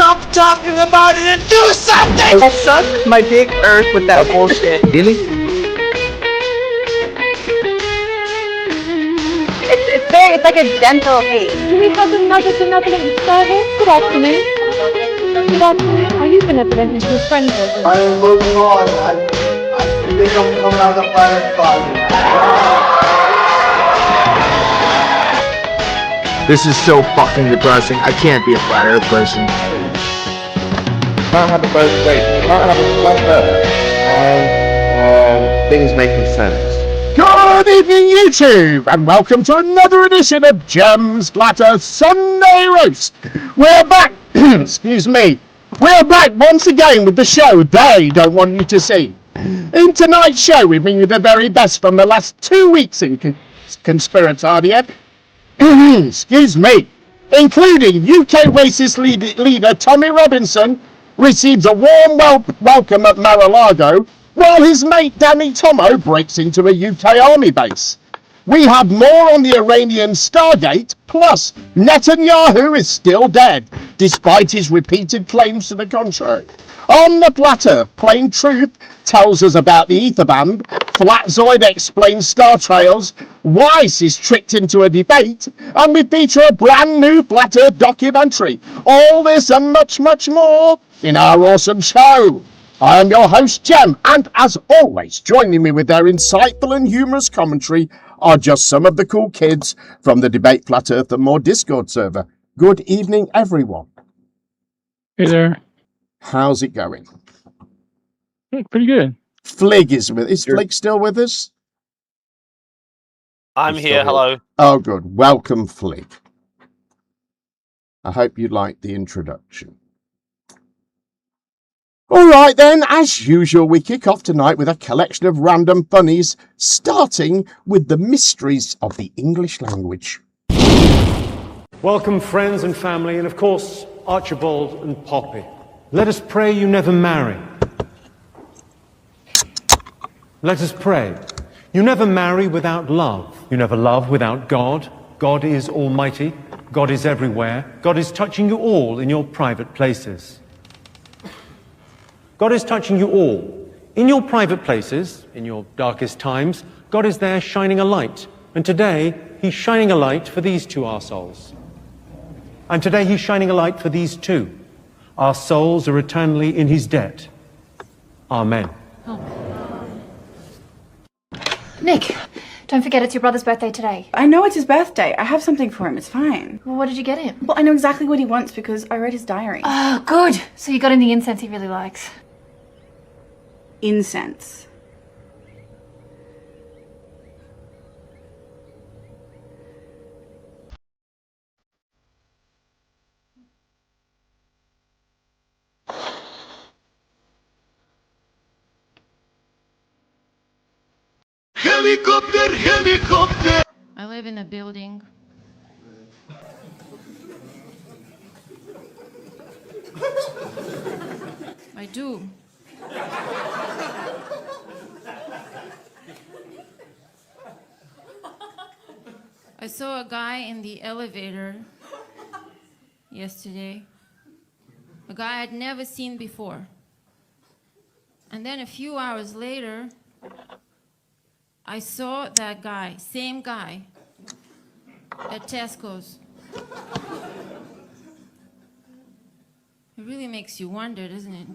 Stop talking about it and do something! Suck my dick, Earth, with that bullshit. Really? It's like a gentle hate. Do we have another benevolent service? Good afternoon. Good afternoon. Are you benevolent into your friends? I am moving on. I think I'm coming out of the planet closet. This is so fucking depressing. I can't be a flat earth person. Can't have it both ways. You can't have a flat earth and things making sense. Good evening, YouTube, and welcome to another edition of Gem's Flat Earth Sunday Roast. We're back, excuse me, we're back once again with the show they don't want you to see. In tonight's show, we bring you the very best from the last 2 weeks in conspiratardia, excuse me, including UK racist leader Tommy Robinson receives a warm welcome at Mara Largo, while his mate Danny Tommo breaks into a UK army base. We have more on the Iranian Stargate, plus Netanyahu is still dead, despite his repeated claims to the contrary. On the platter, Plain Truth tells us about the Aether Band, Flatzoid explains star trails, Weiss is tricked into a debate, and we feature a brand new Flat Earth documentary. All this and much, much more in our awesome show. I am your host, Gem, and as always, joining me with their insightful and humorous commentary are just some of the cool kids from the Debate Flat Earth and More Discord server. Good evening, everyone. Hey there. How's it going? Pretty good. Flig is with. Is Flig still with us? I'm here. Hello. Oh, good. Welcome, Flig. I hope you liked the introduction. All right, then, as usual, we kick off tonight with a collection of random funnies, starting with the mysteries of the English language. Welcome, friends and family, and of course, Archibald and Poppy. Let us pray you never marry. Let us pray. You never marry without love. You never love without God. God is almighty. God is everywhere. God is touching you all in your private places. God is touching you all. In your private places, in your darkest times, God is there shining a light. And today, He's shining a light for these two our souls. And today, He's shining a light for these two. Our souls are eternally in His debt. Amen. Nick, don't forget it's your brother's birthday today. I know it's his birthday. I have something for him. It's fine. Well, what did you get him? Well, I know exactly what he wants because I read his diary. Oh, good. So you got him the incense he really likes. Incense. Helicopter, helicopter! I live in a building. I do. I saw a guy in the elevator yesterday. A guy I'd never seen before. And then a few hours later, I saw that guy, same guy, at Tesco's. It really makes you wonder, doesn't it?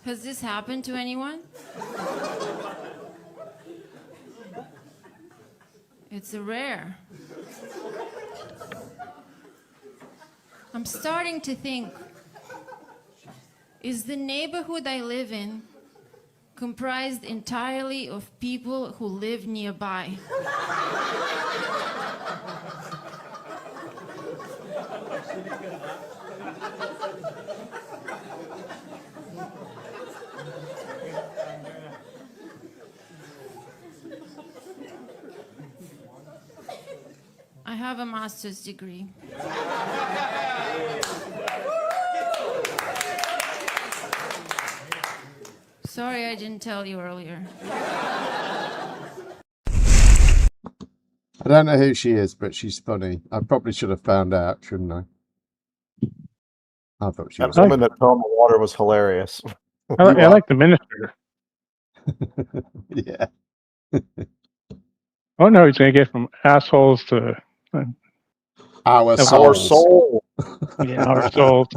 Has this happened to anyone? It's a rare. I'm starting to think, is the neighborhood I live in comprised entirely of people who live nearby? I have a master's degree. Sorry I didn't tell you earlier. I don't know who she is, but she's funny. I probably should have found out, shouldn't I? I thought she That was. woman that fell in the water was hilarious. I like the minister. Yeah. Oh no, he's gonna get from assholes to Our Our souls. soul. yeah, our souls.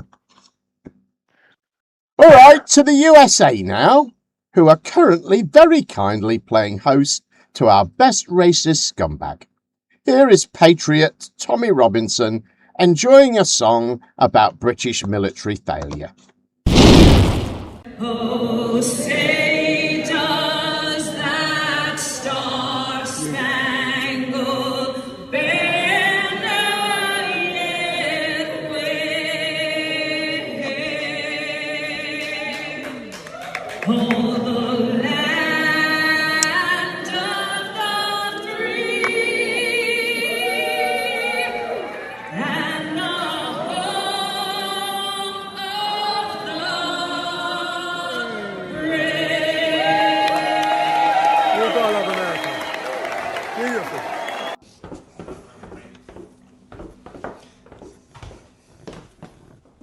All right, to the USA now, who are currently very kindly playing host to our best racist scumbag. Here is patriot Tommy Robinson enjoying a song about British military failure. Oh, say does that star-spangled banner yet wave? Oh, the land of the free and the home of the We all love America. Beautiful.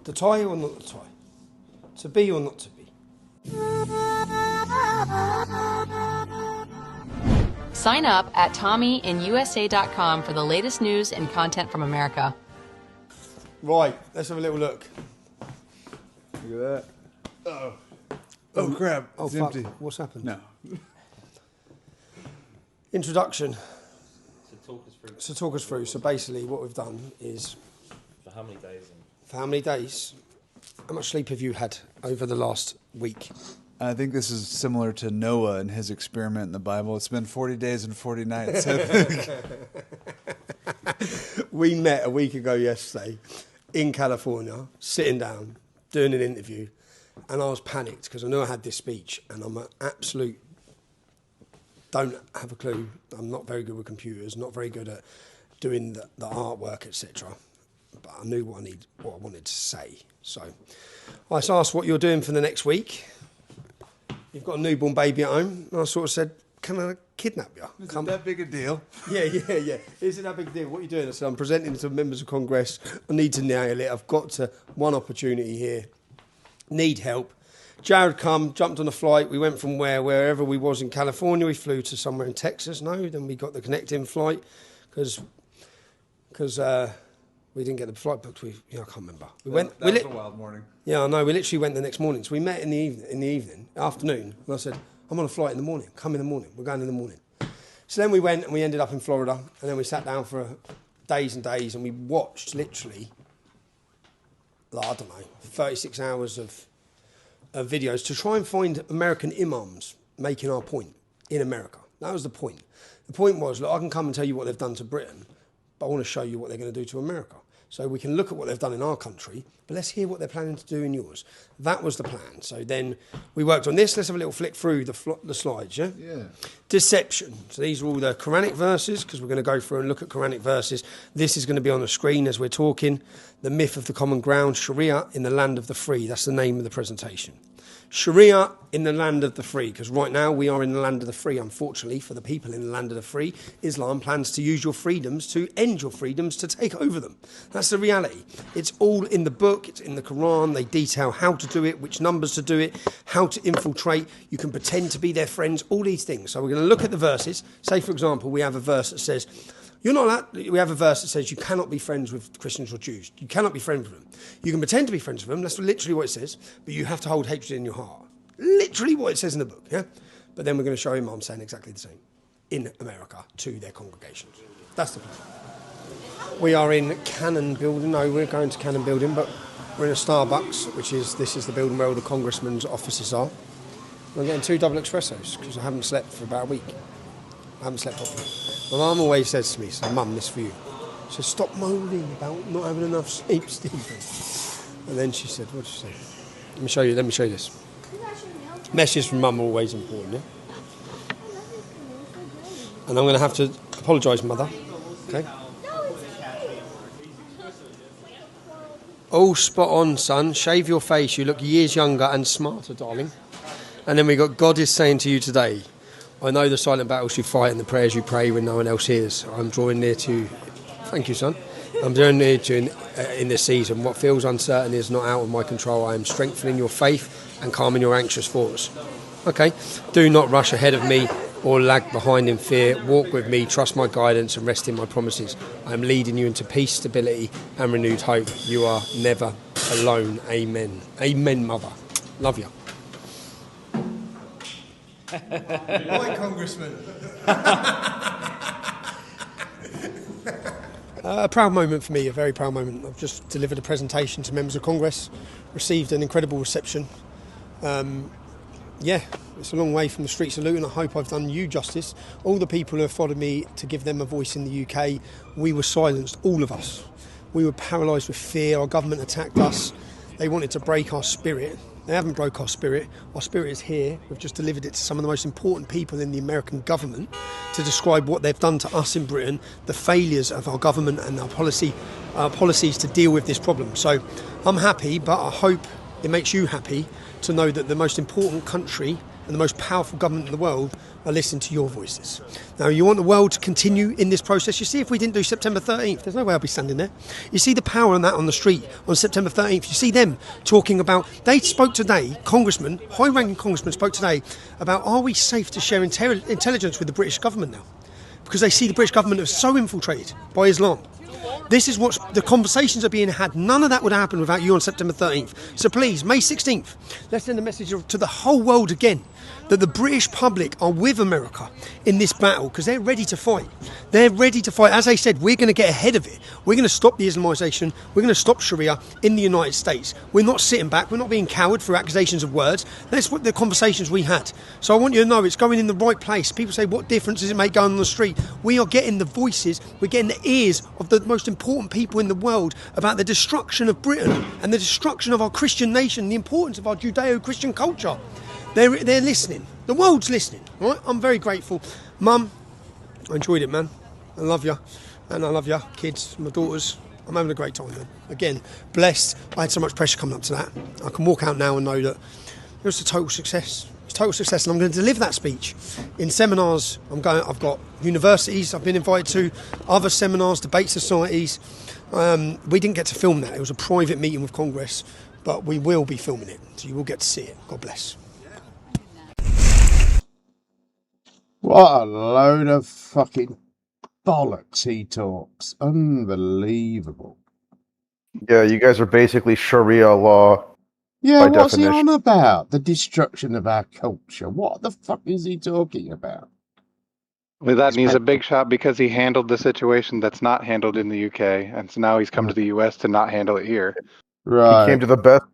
To tie or not to tie? To be or not to be? Sign up at TommyInUSA.com for the latest news and content from America. Right, let's have a little look. Look at that. Oh crap. Oh, It's fuck. empty. What's happened? No. Introduction. So talk us through. So basically what we've done is... For how many days? For how many days? How much sleep have you had over the last week? I think this is similar to Noah and his experiment in the Bible. It's been 40 days and 40 nights. We met a week ago yesterday in California, sitting down, doing an interview, and I was panicked because I knew I had this speech, and I'm an absolute... don't have a clue. I'm not very good with computers, not very good at doing the artwork, etc. But I knew what I wanted to say. So I was asked what you're doing for the next week. You've got a newborn baby at home. And I sort of said, can I kidnap you? Is it that big a deal? Yeah. Is it that big a deal? What are you doing? I said, I'm presenting to members of Congress. I need to nail it. I've got to, one opportunity here. Need help. Jared jumped on a flight. We went from wherever we was in California. We flew to somewhere in Texas. Then we got the connecting flight because we didn't get the flight booked. I can't remember. That was a wild morning. Yeah, I know. We literally went the next morning. So we met in the afternoon. And I said, I'm on a flight in the morning. Come in the morning. We're going in the morning. So then we went and we ended up in Florida. And then we sat down for days and days and we watched literally, I don't know, 36 hours of videos to try and find American imams making our point in America. That was the point. The point was, look, I can come and tell you what they've done to Britain, but I want to show you what they're going to do to America. So we can look at what they've done in our country, but let's hear what they're planning to do in yours. That was the plan. So then we worked on this. Let's have a little flick through the slides, yeah? Yeah. Deception. So these are all the Quranic verses, because we're going to go through and look at Quranic verses. This is going to be on the screen as we're talking. The myth of the common ground, Sharia in the land of the free. That's the name of the presentation. Sharia in the land of the free, because right now we are in the land of the free, unfortunately, for the people in the land of the free. Islam plans to use your freedoms to end your freedoms, to take over them. That's the reality. It's all in the book, it's in the Quran. They detail how to do it, which numbers to do it, how to infiltrate. You can pretend to be their friends, all these things. So we're going to look at the verses. Say, for example, we have a verse that says, you're not allowed, we have a verse that says you cannot be friends with Christians or Jews. You cannot be friends with them. You can pretend to be friends with them, that's literally what it says, but you have to hold hatred in your heart. Literally what it says in the book, yeah? But then we're going to show Imam saying exactly the same in America to their congregations. That's the plan. We are in Cannon Building. No, we're going to Cannon Building, but we're in a Starbucks, this is the building where all the congressmen's offices are. I'm getting 2 double espressos because I haven't slept for about a week. I haven't slept properly. My mum always says to me, Mum, this for you. She says, stop moaning about not having enough sleep, Stephen. And then she said, what did she say? Let me show you this. Messages from Mum are always important, yeah? And I'm going to have to apologise, Mother. Okay? Oh, spot on, son. Shave your face. You look years younger and smarter, darling. And then we got, God is saying to you today, I know the silent battles you fight and the prayers you pray when no one else hears. I'm drawing near to, thank you, son. I'm drawing near to in this season. What feels uncertain is not out of my control. I am strengthening your faith and calming your anxious thoughts. Okay, do not rush ahead of me or lag behind in fear. Walk with me, trust my guidance and rest in my promises. I am leading you into peace, stability and renewed hope. You are never alone. Amen. Amen, mother. Love you. Boy, Congressman. A proud moment for me, a very proud moment. I've just delivered a presentation to members of Congress, received an incredible reception. Yeah, it's a long way from the streets of Luton. I hope I've done you justice. All the people who have followed me to give them a voice in the UK, we were silenced, all of us. We were paralysed with fear. Our government attacked us. They wanted to break our spirit. They haven't broke our spirit. Our spirit is here. We've just delivered it to some of the most important people in the American government to describe what they've done to us in Britain, the failures of our government and our policies to deal with this problem. So I'm happy, but I hope it makes you happy to know that the most important country and the most powerful government in the world are listening to your voices. Now, you want the world to continue in this process. You see, if we didn't do September 13th, there's no way I'll be standing there. You see the power on that on the street on September 13th. You see them talking about, they spoke today, congressmen, high-ranking congressmen spoke today about, are we safe to share intelligence with the British government now? Because they see the British government as so infiltrated by Islam. This is what the conversations are being had. None of that would happen without you on September 13th. So please, May 16th, let's send a message to the whole world again that the British public are with America in this battle because they're ready to fight. They're ready to fight. As I said, we're going to get ahead of it. We're going to stop the Islamisation. We're going to stop Sharia in the United States. We're not sitting back. We're not being cowed for accusations of words. That's what the conversations we had. So I want you to know it's going in the right place. People say, what difference does it make going on the street? We are getting the voices, we're getting the ears of the most important people in the world about the destruction of Britain and the destruction of our Christian nation, the importance of our Judeo-Christian culture. They're listening. The world's listening. Right? I'm very grateful. Mum, I enjoyed it, man. I love you. And I love you, kids, my daughters. I'm having a great time, man. Again, blessed. I had so much pressure coming up to that. I can walk out now and know that it was a total success. It's total success, and I'm going to deliver that speech in seminars. I've got universities I've been invited to, other seminars, debate societies. We didn't get to film that. It was a private meeting with Congress, but we will be filming it, so you will get to see it. God bless. What a load of fucking bollocks he talks. Unbelievable. Yeah, you guys are basically Sharia law. Yeah, by what's definition. he on about? The destruction of our culture. What the fuck is he talking about? Well, that means a big shot because he handled the situation that's not handled in the UK, and so now he's come to the US to not handle it here. Right. He came to the best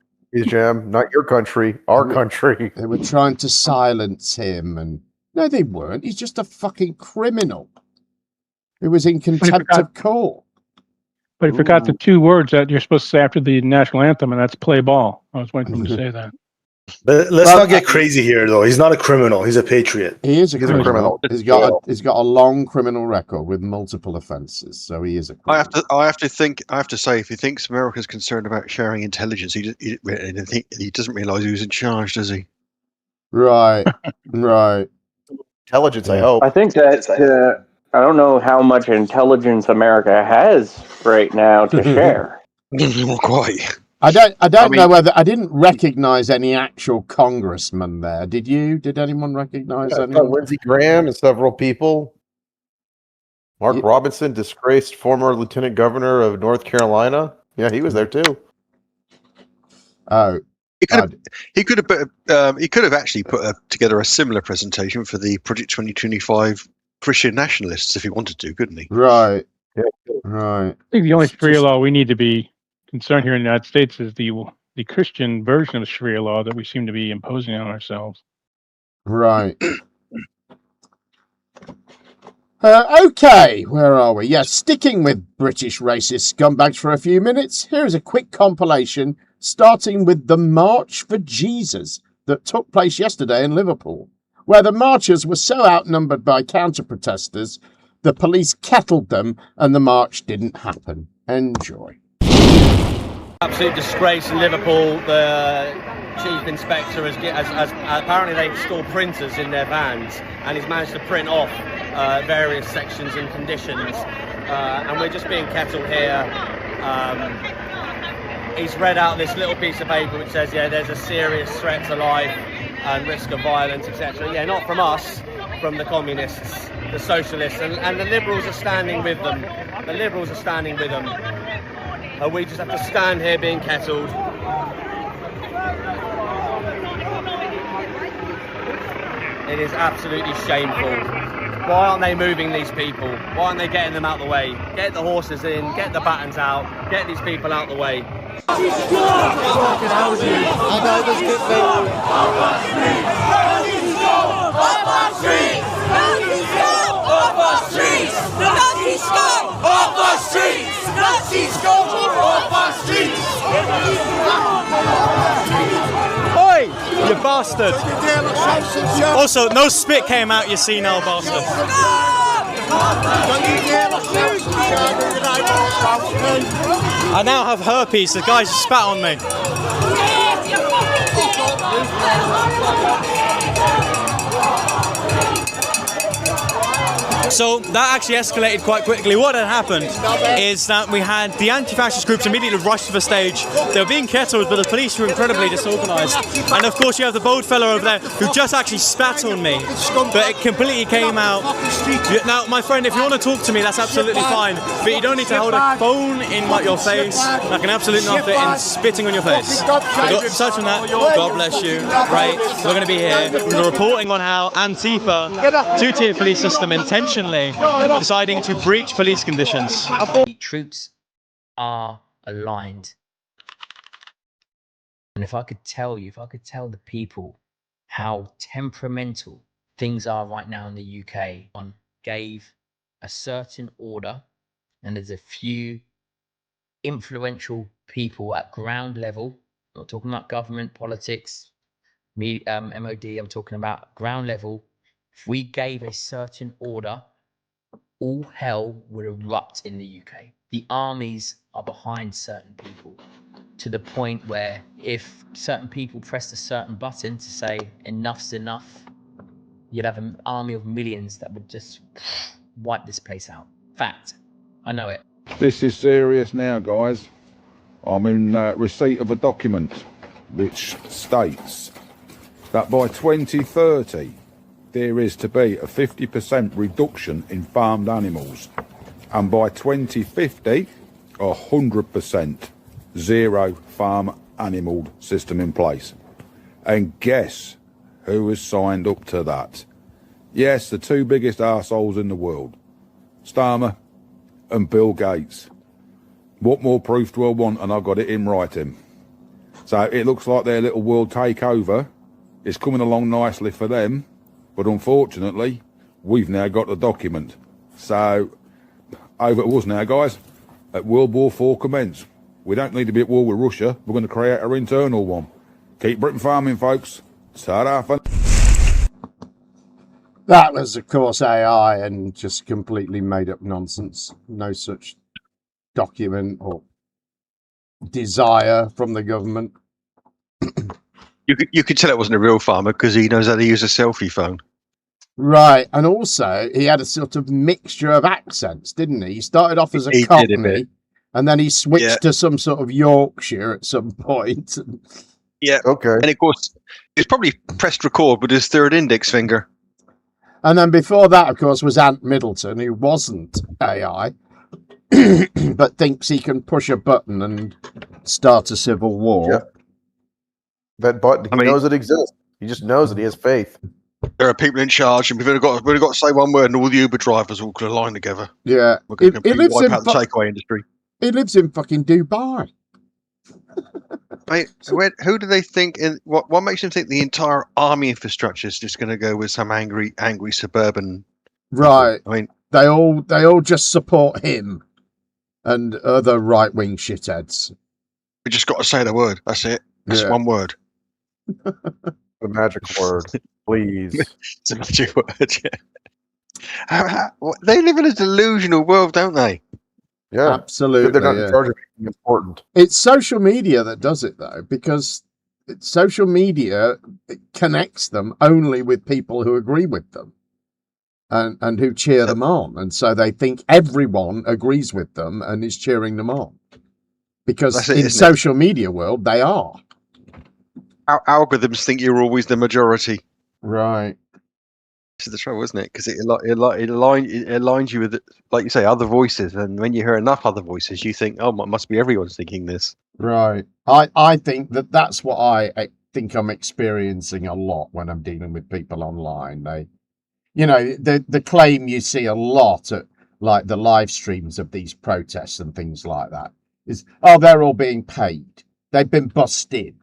jam, not your country, our country. They were trying to silence him, and no, they weren't. He's just a fucking criminal. He was in contempt of court. But he forgot the two words that you're supposed to say after the national anthem, and that's play ball. I was waiting for him to say that. But let's not get crazy here, though. He's not a criminal. He's a patriot. He is a criminal. He's got a long criminal record with multiple offences, so he is a criminal. I have to say, if he thinks America's concerned about sharing intelligence, he doesn't realise who's in charge, does he? Right, right. Intelligence, I hope. I think that I don't know how much intelligence America has right now to share. Not quite. I don't know whether I didn't recognise any actual congressman there. Did you? Did anyone recognise anyone? Lindsey Graham and several people. Mark Robinson, disgraced former lieutenant governor of North Carolina. Yeah, he was there too. Oh, he could have actually put together a similar presentation for the Project 2025 Christian nationalists if he wanted to, couldn't he? Right. Right. I think the only Sharia law we need to be concerned here in the United States is the Christian version of Sharia law that we seem to be imposing on ourselves. Right. Okay, where are we? Yes, sticking with British racist scumbags for a few minutes, here is a quick compilation starting with the March for Jesus that took place yesterday in Liverpool, where the marchers were so outnumbered by counter-protesters, the police kettled them and the march didn't happen. Enjoy. Absolute disgrace in Liverpool. The chief inspector has apparently they installed printers in their vans, and he's managed to print off various sections and conditions, and we're just being kettled here. He's read out this little piece of paper which says, yeah, there's a serious threat to life and risk of violence, etc. Yeah, not from us, from the communists, the socialists, and the liberals are standing with them. The liberals are standing with them. We just have to stand here being kettled. It is absolutely shameful. Why aren't they moving these people? Why aren't they getting them out the way? Get the horses in, get the batons out, get these people out the way. Oi, you bastard! Also, no spit came out, you senile bastard. I now have herpes, the guy just spat on me. So that actually escalated quite quickly. What had happened is that we had the anti-fascist groups immediately rush to the stage. They were being kettled, but the police were incredibly disorganised. And of course you have the bold fellow over there who just actually spat on me. But it completely came out. Now, my friend, if you want to talk to me, that's absolutely fine. But you don't need to hold a phone in your face. I can absolutely not fit in spitting on your face. Aside from that, God bless you. Right, we're going to be here. We're reporting on how Antifa, two-tier police system intentionally deciding to breach police conditions. The troops are aligned. And if I could tell the people how temperamental things are right now in the UK, one gave a certain order, and there's a few influential people at ground level, I'm not talking about government, politics, MOD, I'm talking about ground level. If we gave a certain order, all hell would erupt in the UK. The armies are behind certain people to the point where if certain people pressed a certain button to say enough's enough, you'd have an army of millions that would just wipe this place out. Fact. I know it. This is serious now, guys. I'm in receipt of a document which states that by 2030 there is to be a 50% reduction in farmed animals, and by 2050 100% zero farm animal system in place. And guess who has signed up to that? Yes, the two biggest arseholes in the world, Starmer and Bill Gates. What more proof do I want? And I've got it in writing. So it looks like their little world takeover is coming along nicely for them, but unfortunately we've now got the document. So over to us now, guys. At World War IV commence. We don't need to be at war with Russia. We're going to create our internal one. Keep Britain farming, folks. Ta-da for... That was, of course, AI and just completely made up nonsense. No such document or desire from the government. You could tell it wasn't a real farmer because he knows how to use a selfie phone. Right, and also he had a sort of mixture of accents, didn't he? He started off as a Cockney, and then he switched to some sort of Yorkshire at some point. Yeah, okay. And of course, he's probably pressed record with his third index finger. And then before that, of course, was Ant Middleton, who wasn't AI, but thinks he can push a button and start a civil war. Yeah. That button, he knows it exists. He just knows it. He has faith. There are people in charge, and we've only got to say one word, and all the Uber drivers all could align together. Yeah, we're going to completely wipe out the takeaway industry. He lives in fucking Dubai. Mate, who do they think? What makes them think the entire army infrastructure is just going to go with some angry suburban? Right. I mean, they all just support him and other right wing shitheads. We just got to say the word. That's it. That's one word. The magic word, please. It's a magic word. Yeah. They live in a delusional world, don't they? Yeah, Absolutely. they're not in Yeah. charge of anything important. It's social media that does it, though, because social media connects them only with people who agree with them and who cheer them on. And so they think everyone agrees with them and is cheering them on. Because That's it, in isn't it? social media world, they are. Algorithms think you're always the majority. Right. This is the trouble, isn't it? Because it aligns you with, like you say, other voices. And when you hear enough other voices, you think, oh, it must be everyone's thinking this. Right. I think that's what I think I'm experiencing a lot when I'm dealing with people online. The claim you see a lot at like the live streams of these protests and things like that is, oh, they're all being paid. They've been bussed in.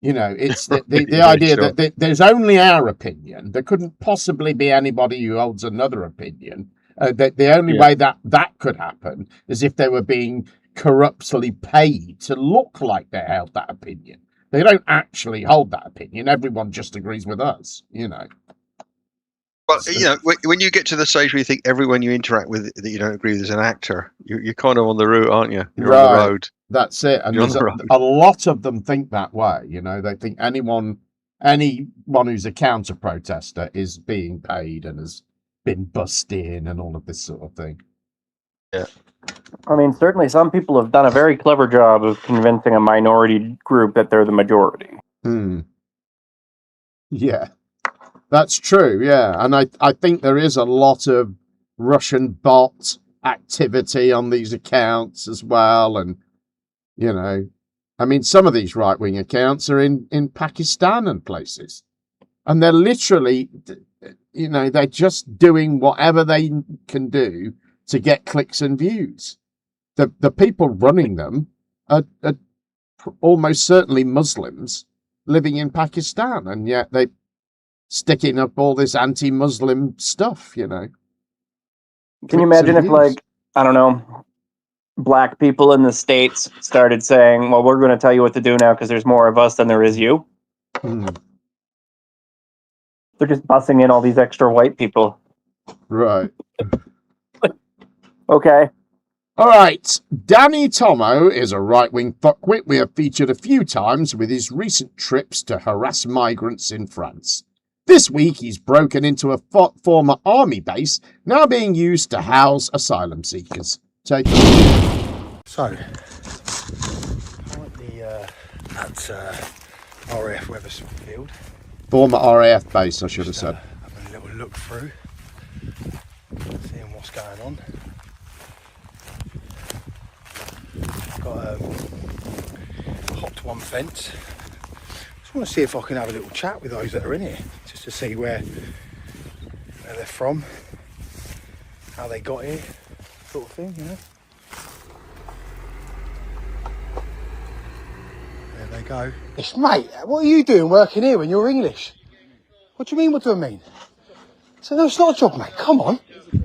It's the Yeah, idea sure. that there's only our opinion. There couldn't possibly be anybody who holds another opinion. The only way that could happen is if they were being corruptly paid to look like they held that opinion. They don't actually hold that opinion. Everyone just agrees with us, Well, when you get to the stage where you think everyone you interact with that you don't agree with is an actor, you're kind of on the route, aren't you? You're on the road. That's it. And You're on there's the road. a lot of them think that way. They think anyone who's a counter protester is being paid and has been bussed in and all of this sort of thing. Yeah. I mean, certainly some people have done a very clever job of convincing a minority group that they're the majority. Yeah, that's true. Yeah. And I think there is a lot of Russian bot activity on these accounts as well. And, I mean, some of these right-wing accounts are in Pakistan and places. And they're literally, they're just doing whatever they can do to get clicks and views. The people running them are almost certainly Muslims living in Pakistan, and yet they're sticking up all this anti-Muslim stuff, Can you imagine if, like, I don't know, black people in the States started saying, well, we're going to tell you what to do now because there's more of us than there is you? They're just bussing in all these extra white people. Right. Okay. All right. Danny Tommo is a right-wing fuckwit we have featured a few times with his recent trips to harass migrants in France. This week, he's broken into a former army base now being used to house asylum seekers. Take So, currently at RAF Wethersfield. Former RAF base, I should have said. Having a little look through, seeing what's going on. Got hopped one fence. Just want to see if I can have a little chat with those that are in here, just to see where they're from, how they got here, sort of thing, There they go. Yes, mate, what are you doing working here when you're English? What do you mean, what do I mean? So no, it's not a job, mate, come on.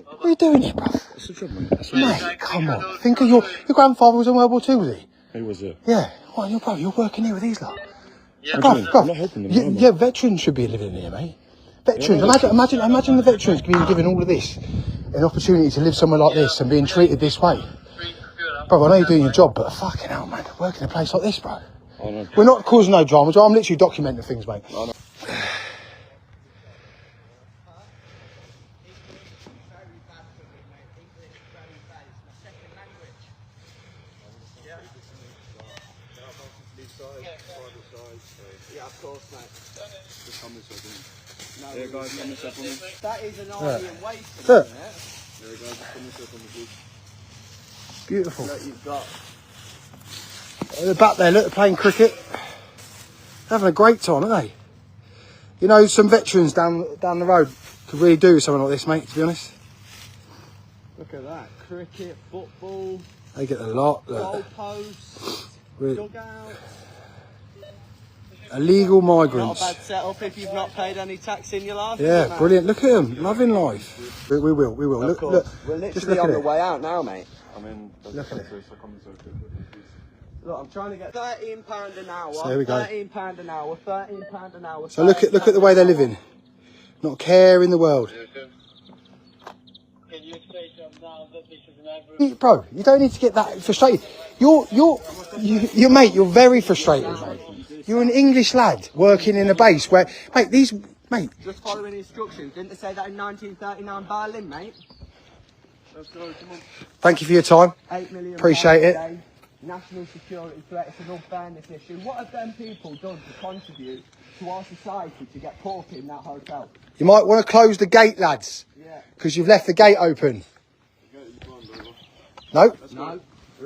What are you doing here, bruv? It's a job, mate. Mate, come on. Think of your grandfather was in World War II, was he? He was, yeah. Yeah. Well, you're working here with these lot. Yeah. Bruv, I'm not helping them. Yeah, veterans should be living here, mate. Veterans. Yeah, imagine the veterans being given all of this, an opportunity to live somewhere like this and being treated this way. Bro, I know you're doing your job, but fucking hell, man, working in a place like this, bro. I know. We're not causing no drama. I'm literally documenting things, mate. I know. That is an Iranian waste. Look. Beautiful. That you've got. They're back there, look, they're playing cricket. They're having a great time, aren't they? Some veterans down the road could really do with something like this, mate, to be honest. Look at that. Cricket, football. They get a lot. Goalposts. Dugout. Illegal migrants. Not a bad setup if you've not paid any tax in your life. Yeah, brilliant. Look at them, loving life. We will. Look, we're just literally look on at the it. way out now, mate. Look at it. Look, I'm trying to get £13 an hour. So here we go. £13 an hour. £13 an hour. So look at the way they're living. Not a care in the world. Bro, you don't need to get that frustrated. You're mate, you're very frustrated, mate. You're an English lad working in a base where, mate, Just following instructions. Didn't they say that in 1939 Berlin, mate? thank you for your time. 8 million Appreciate it. a day, national security threat, it's an unfairness issue. What have them people done to contribute to our society to get pork in that hotel? You might want to close the gate, lads, because you've left the gate open. No? No.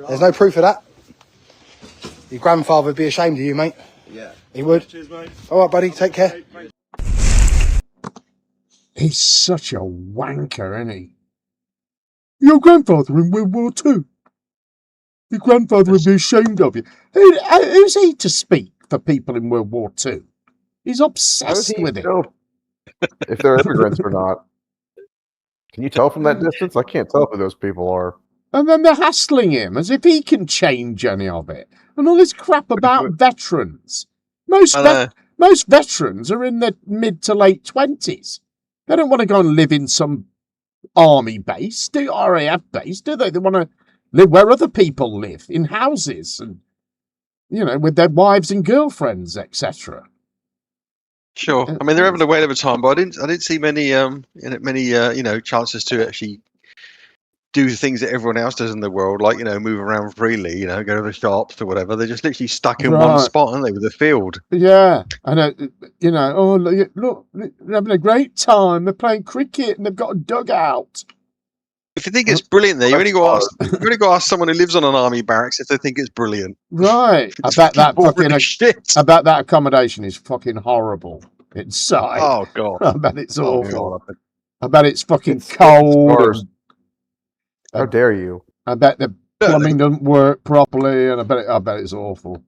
There's no proof of that. Your grandfather would be ashamed of you, mate. Yeah. He would. Cheers, mate. All right, buddy, take care. He's such a wanker, isn't he? Your grandfather in World War II. Your grandfather would be ashamed of you. Who's he to speak for people in World War II? He's obsessed with it. If they're immigrants or not. Can you tell from that distance? I can't tell who those people are. And then they're hassling him as if he can change any of it. And all this crap about veterans. Most veterans are in their mid to late 20s. They don't want to go and live in some army base, RAF base, do they? They want to live where other people live, in houses, and, you know, with their wives and girlfriends, etc. Sure. I mean, they're having a whale of a time, but I didn't see many chances to actually do the things that everyone else does in the world, like, move around freely, go to the shops or whatever. They're just literally stuck in one spot, aren't they, with the field? Yeah. And, oh, look, they're having a great time. They're playing cricket and they've got a dugout. If you think it's brilliant there, you've only got to ask someone who lives on an army barracks if they think it's brilliant. Right. I bet that accommodation is fucking horrible inside. Oh, God. I bet it's awful. God. I bet it's fucking cold. How dare you? I bet the plumbing doesn't work properly, and I bet it's awful.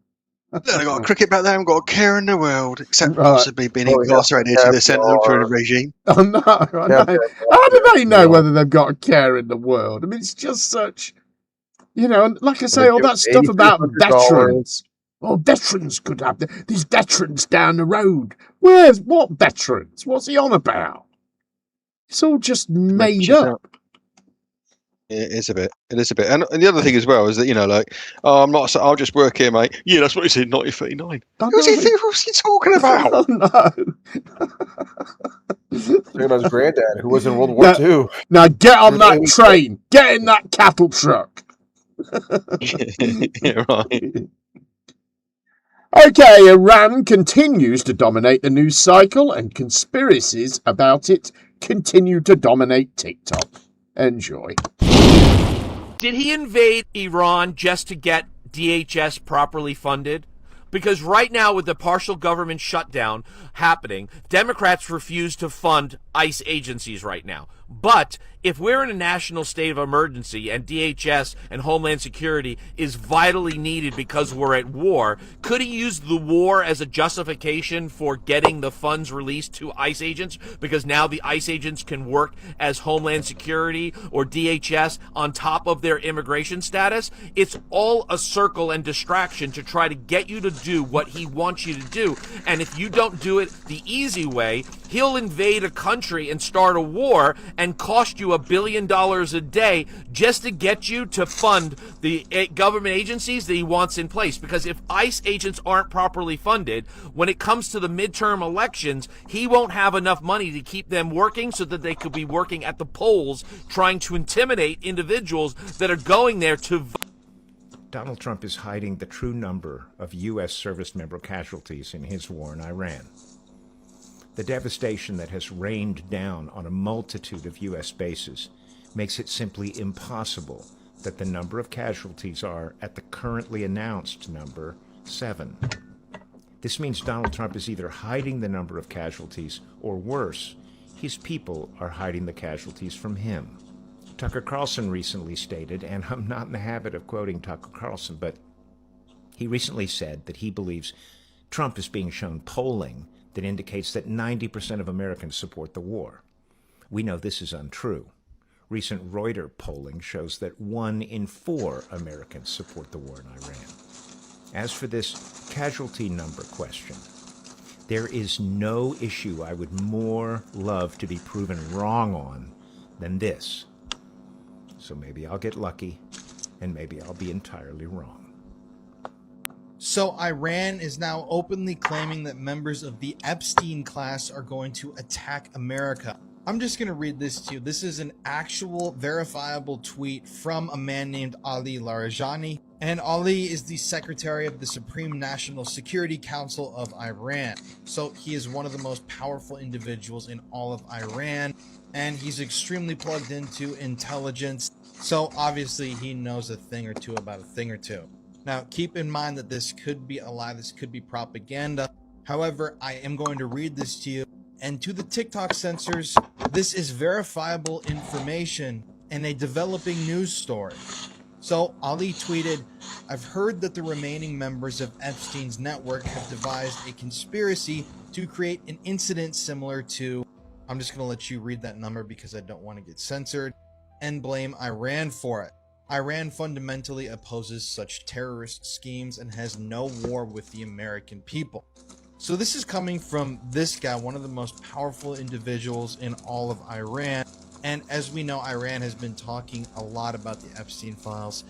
They've got a cricket back there, haven't got a care in the world, except possibly being incarcerated to the central regime. Oh, no. I know. How do they know whether they've got a care in the world? I mean, it's just such, and like I say, all that stuff about veterans. Oh, veterans could have these veterans down the road. What veterans? What's he on about? It's all just made up. It is a bit. And the other thing as well is that, I'll just work here, mate. Yeah, that's what he said in 1939. Who's he talking about? Oh, no. Talking about his granddad, who was in World War II. Now get on that train. Get in that cattle truck. Yeah, right. Okay, Iran continues to dominate the news cycle, and conspiracies about it continue to dominate TikTok. Enjoy. Did he invade Iran just to get DHS properly funded? Because right now, with the partial government shutdown happening, Democrats refuse to fund ICE agencies right now. But if we're in a national state of emergency and DHS and Homeland Security is vitally needed because we're at war, could he use the war as a justification for getting the funds released to ICE agents? Because now the ICE agents can work as Homeland Security or DHS on top of their immigration status. It's all a circle and distraction to try to get you to do what he wants you to do. And if you don't do it the easy way, he'll invade a country and start a war and cost you $1 billion a day just to get you to fund the government agencies that he wants in place. Because if ICE agents aren't properly funded, when it comes to the midterm elections, he won't have enough money to keep them working so that they could be working at the polls trying to intimidate individuals that are going there to vote. Donald Trump is hiding the true number of U.S. service member casualties in his war in Iran. The devastation that has rained down on a multitude of U.S. bases makes it simply impossible that the number of casualties are at the currently announced number 7. This means Donald Trump is either hiding the number of casualties, or worse, his people are hiding the casualties from him. Tucker Carlson recently stated, and I'm not in the habit of quoting Tucker Carlson, but he recently said that he believes Trump is being shown polling that indicates that 90% of Americans support the war. We know this is untrue. Recent Reuters polling shows that 1 in 4 Americans support the war in Iran. As for this casualty number question, there is no issue I would more love to be proven wrong on than this. So maybe I'll get lucky, and maybe I'll be entirely wrong. So Iran is now openly claiming that members of the Epstein class are going to attack America. I'm just going to read this to you. This is an actual verifiable tweet from a man named Ali Larijani. And Ali is the secretary of the Supreme National Security Council of Iran. So he is one of the most powerful individuals in all of Iran. And he's extremely plugged into intelligence. So obviously he knows a thing or two about a thing or two. Now, keep in mind that this could be a lie. This could be propaganda. However, I am going to read this to you. And to the TikTok censors, this is verifiable information in a developing news story. So Ali tweeted, "I've heard that the remaining members of Epstein's network have devised a conspiracy to create an incident similar to," I'm just going to let you read that number because I don't want to get censored, "and blame Iran for it. Iran fundamentally opposes such terrorist schemes and has no war with the American people." So this is coming from this guy, one of the most powerful individuals in all of Iran. And as we know, Iran has been talking a lot about the Epstein files.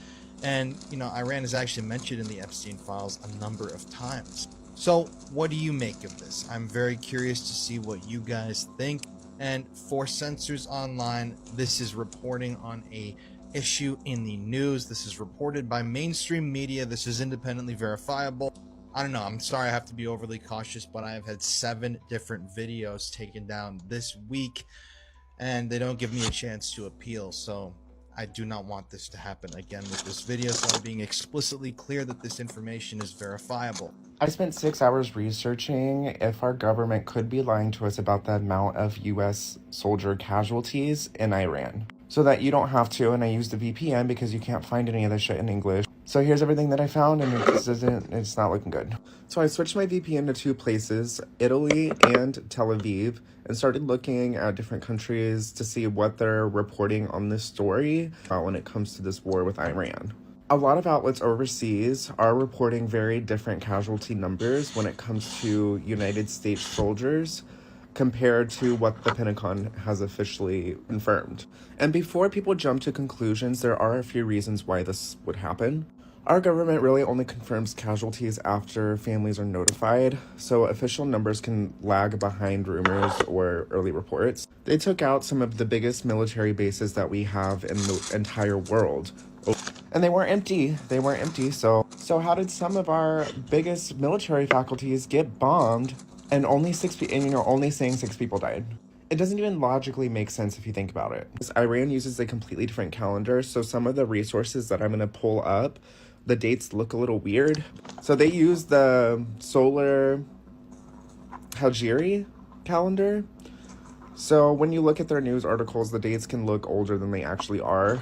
And, you know, Iran is actually mentioned in the Epstein files a number of times. So what do you make of this? I'm very curious to see what you guys think. And for Censors Online, this is reporting on a issue in the news. This is reported by mainstream media. This is independently verifiable. I don't know. I'm sorry I have to be overly cautious, but I have had 7 different videos taken down this week, and they don't give me a chance to appeal. So I do not want this to happen again with this video. So I'm being explicitly clear that this information is verifiable. I spent 6 hours researching if our government could be lying to us about the amount of U.S. soldier casualties in Iran, so that you don't have to, and I used a VPN because you can't find any of this shit in English. So here's everything that I found, and it's not looking good. So I switched my VPN to 2 places, Italy and Tel Aviv, and started looking at different countries to see what they're reporting on this story when it comes to this war with Iran. A lot of outlets overseas are reporting very different casualty numbers when it comes to United States soldiers compared to what the Pentagon has officially confirmed. And before people jump to conclusions, there are a few reasons why this would happen. Our government really only confirms casualties after families are notified, so official numbers can lag behind rumors or early reports. They took out some of the biggest military bases that we have in the entire world. And they weren't empty. So how did some of our biggest military faculties get bombed and only saying 6 people died? It doesn't even logically make sense if you think about it. Iran uses a completely different calendar, so some of the resources that I'm going to pull up, the dates look a little weird. So they use the solar Hijri calendar. So when you look at their news articles, the dates can look older than they actually are.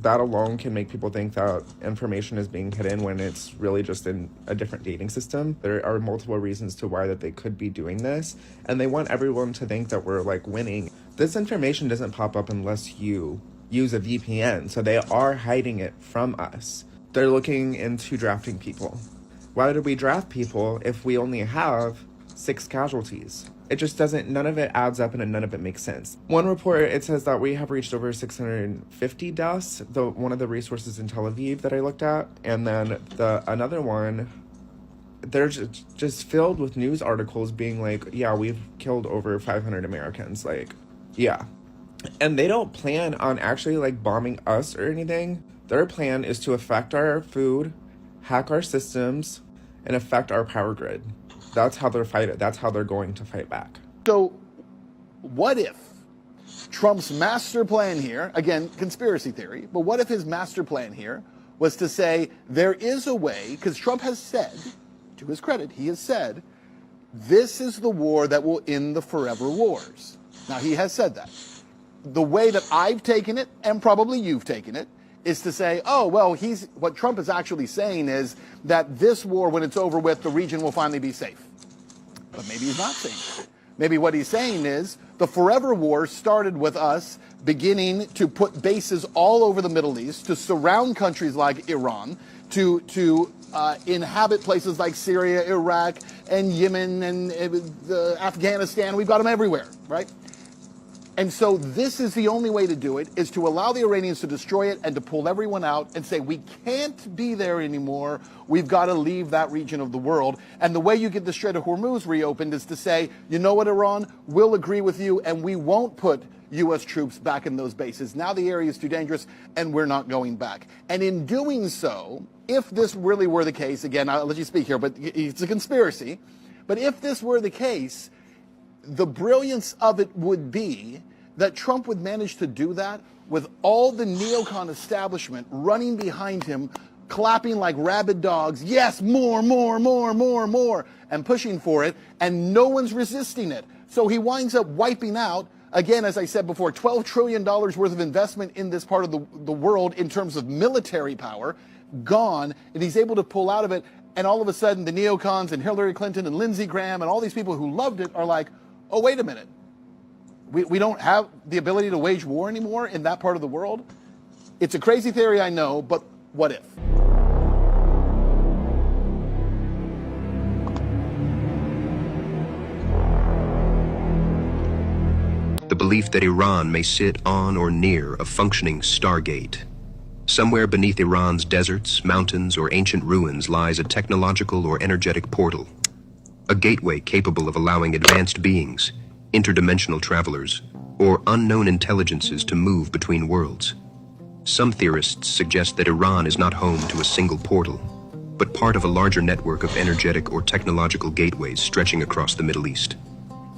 That alone can make people think that information is being hidden when it's really just in a different dating system. There are multiple reasons to why that they could be doing this, and they want everyone to think that we're like winning. This information doesn't pop up unless you use a VPN, so they are hiding it from us. They're looking into drafting people. Why did we draft people if we only have 6 casualties? It just doesn't, none of it adds up and none of it makes sense. One report, it says that we have reached over 650 deaths, one of the resources in Tel Aviv that I looked at, and then another one, they're just filled with news articles being like, yeah, we've killed over 500 Americans, like, yeah. And they don't plan on actually like bombing us or anything. Their plan is to affect our food, hack our systems, and affect our power grid. That's how they're fighting. That's how they're going to fight back. So what if Trump's master plan here, again, conspiracy theory, but what if his master plan here was to say there is a way, because Trump has said, to his credit, he has said, this is the war that will end the forever wars. Now, he has said that. The way that I've taken it, and probably you've taken it, is to say, oh, well, what Trump is actually saying is that this war, when it's over with, the region will finally be safe. But maybe he's not saying that. Maybe what he's saying is the forever war started with us beginning to put bases all over the Middle East, to surround countries like Iran, to inhabit places like Syria, Iraq, and Yemen, and Afghanistan. We've got them everywhere, right? And so this is the only way to do it, is to allow the Iranians to destroy it and to pull everyone out and say, we can't be there anymore. We've got to leave that region of the world. And the way you get the Strait of Hormuz reopened is to say, you know what, Iran, we'll agree with you and we won't put U.S. troops back in those bases. Now the area is too dangerous and we're not going back. And in doing so, if this really were the case, again, I'll let you speak here, but it's a conspiracy. But if this were the case, the brilliance of it would be that Trump would manage to do that with all the neocon establishment running behind him, clapping like rabid dogs, yes, more, and pushing for it, and no one's resisting it. So he winds up wiping out, again, as I said before, $12 trillion worth of investment in this part of the world in terms of military power, gone, and he's able to pull out of it, and all of a sudden the neocons and Hillary Clinton and Lindsey Graham and all these people who loved it are like, oh, wait a minute. We don't have the ability to wage war anymore in that part of the world? It's a crazy theory, I know, but what if? The belief that Iran may sit on or near a functioning Stargate. Somewhere beneath Iran's deserts, mountains, or ancient ruins lies a technological or energetic portal. A gateway capable of allowing advanced beings, interdimensional travelers, or unknown intelligences to move between worlds. Some theorists suggest that Iran is not home to a single portal, but part of a larger network of energetic or technological gateways stretching across the Middle East.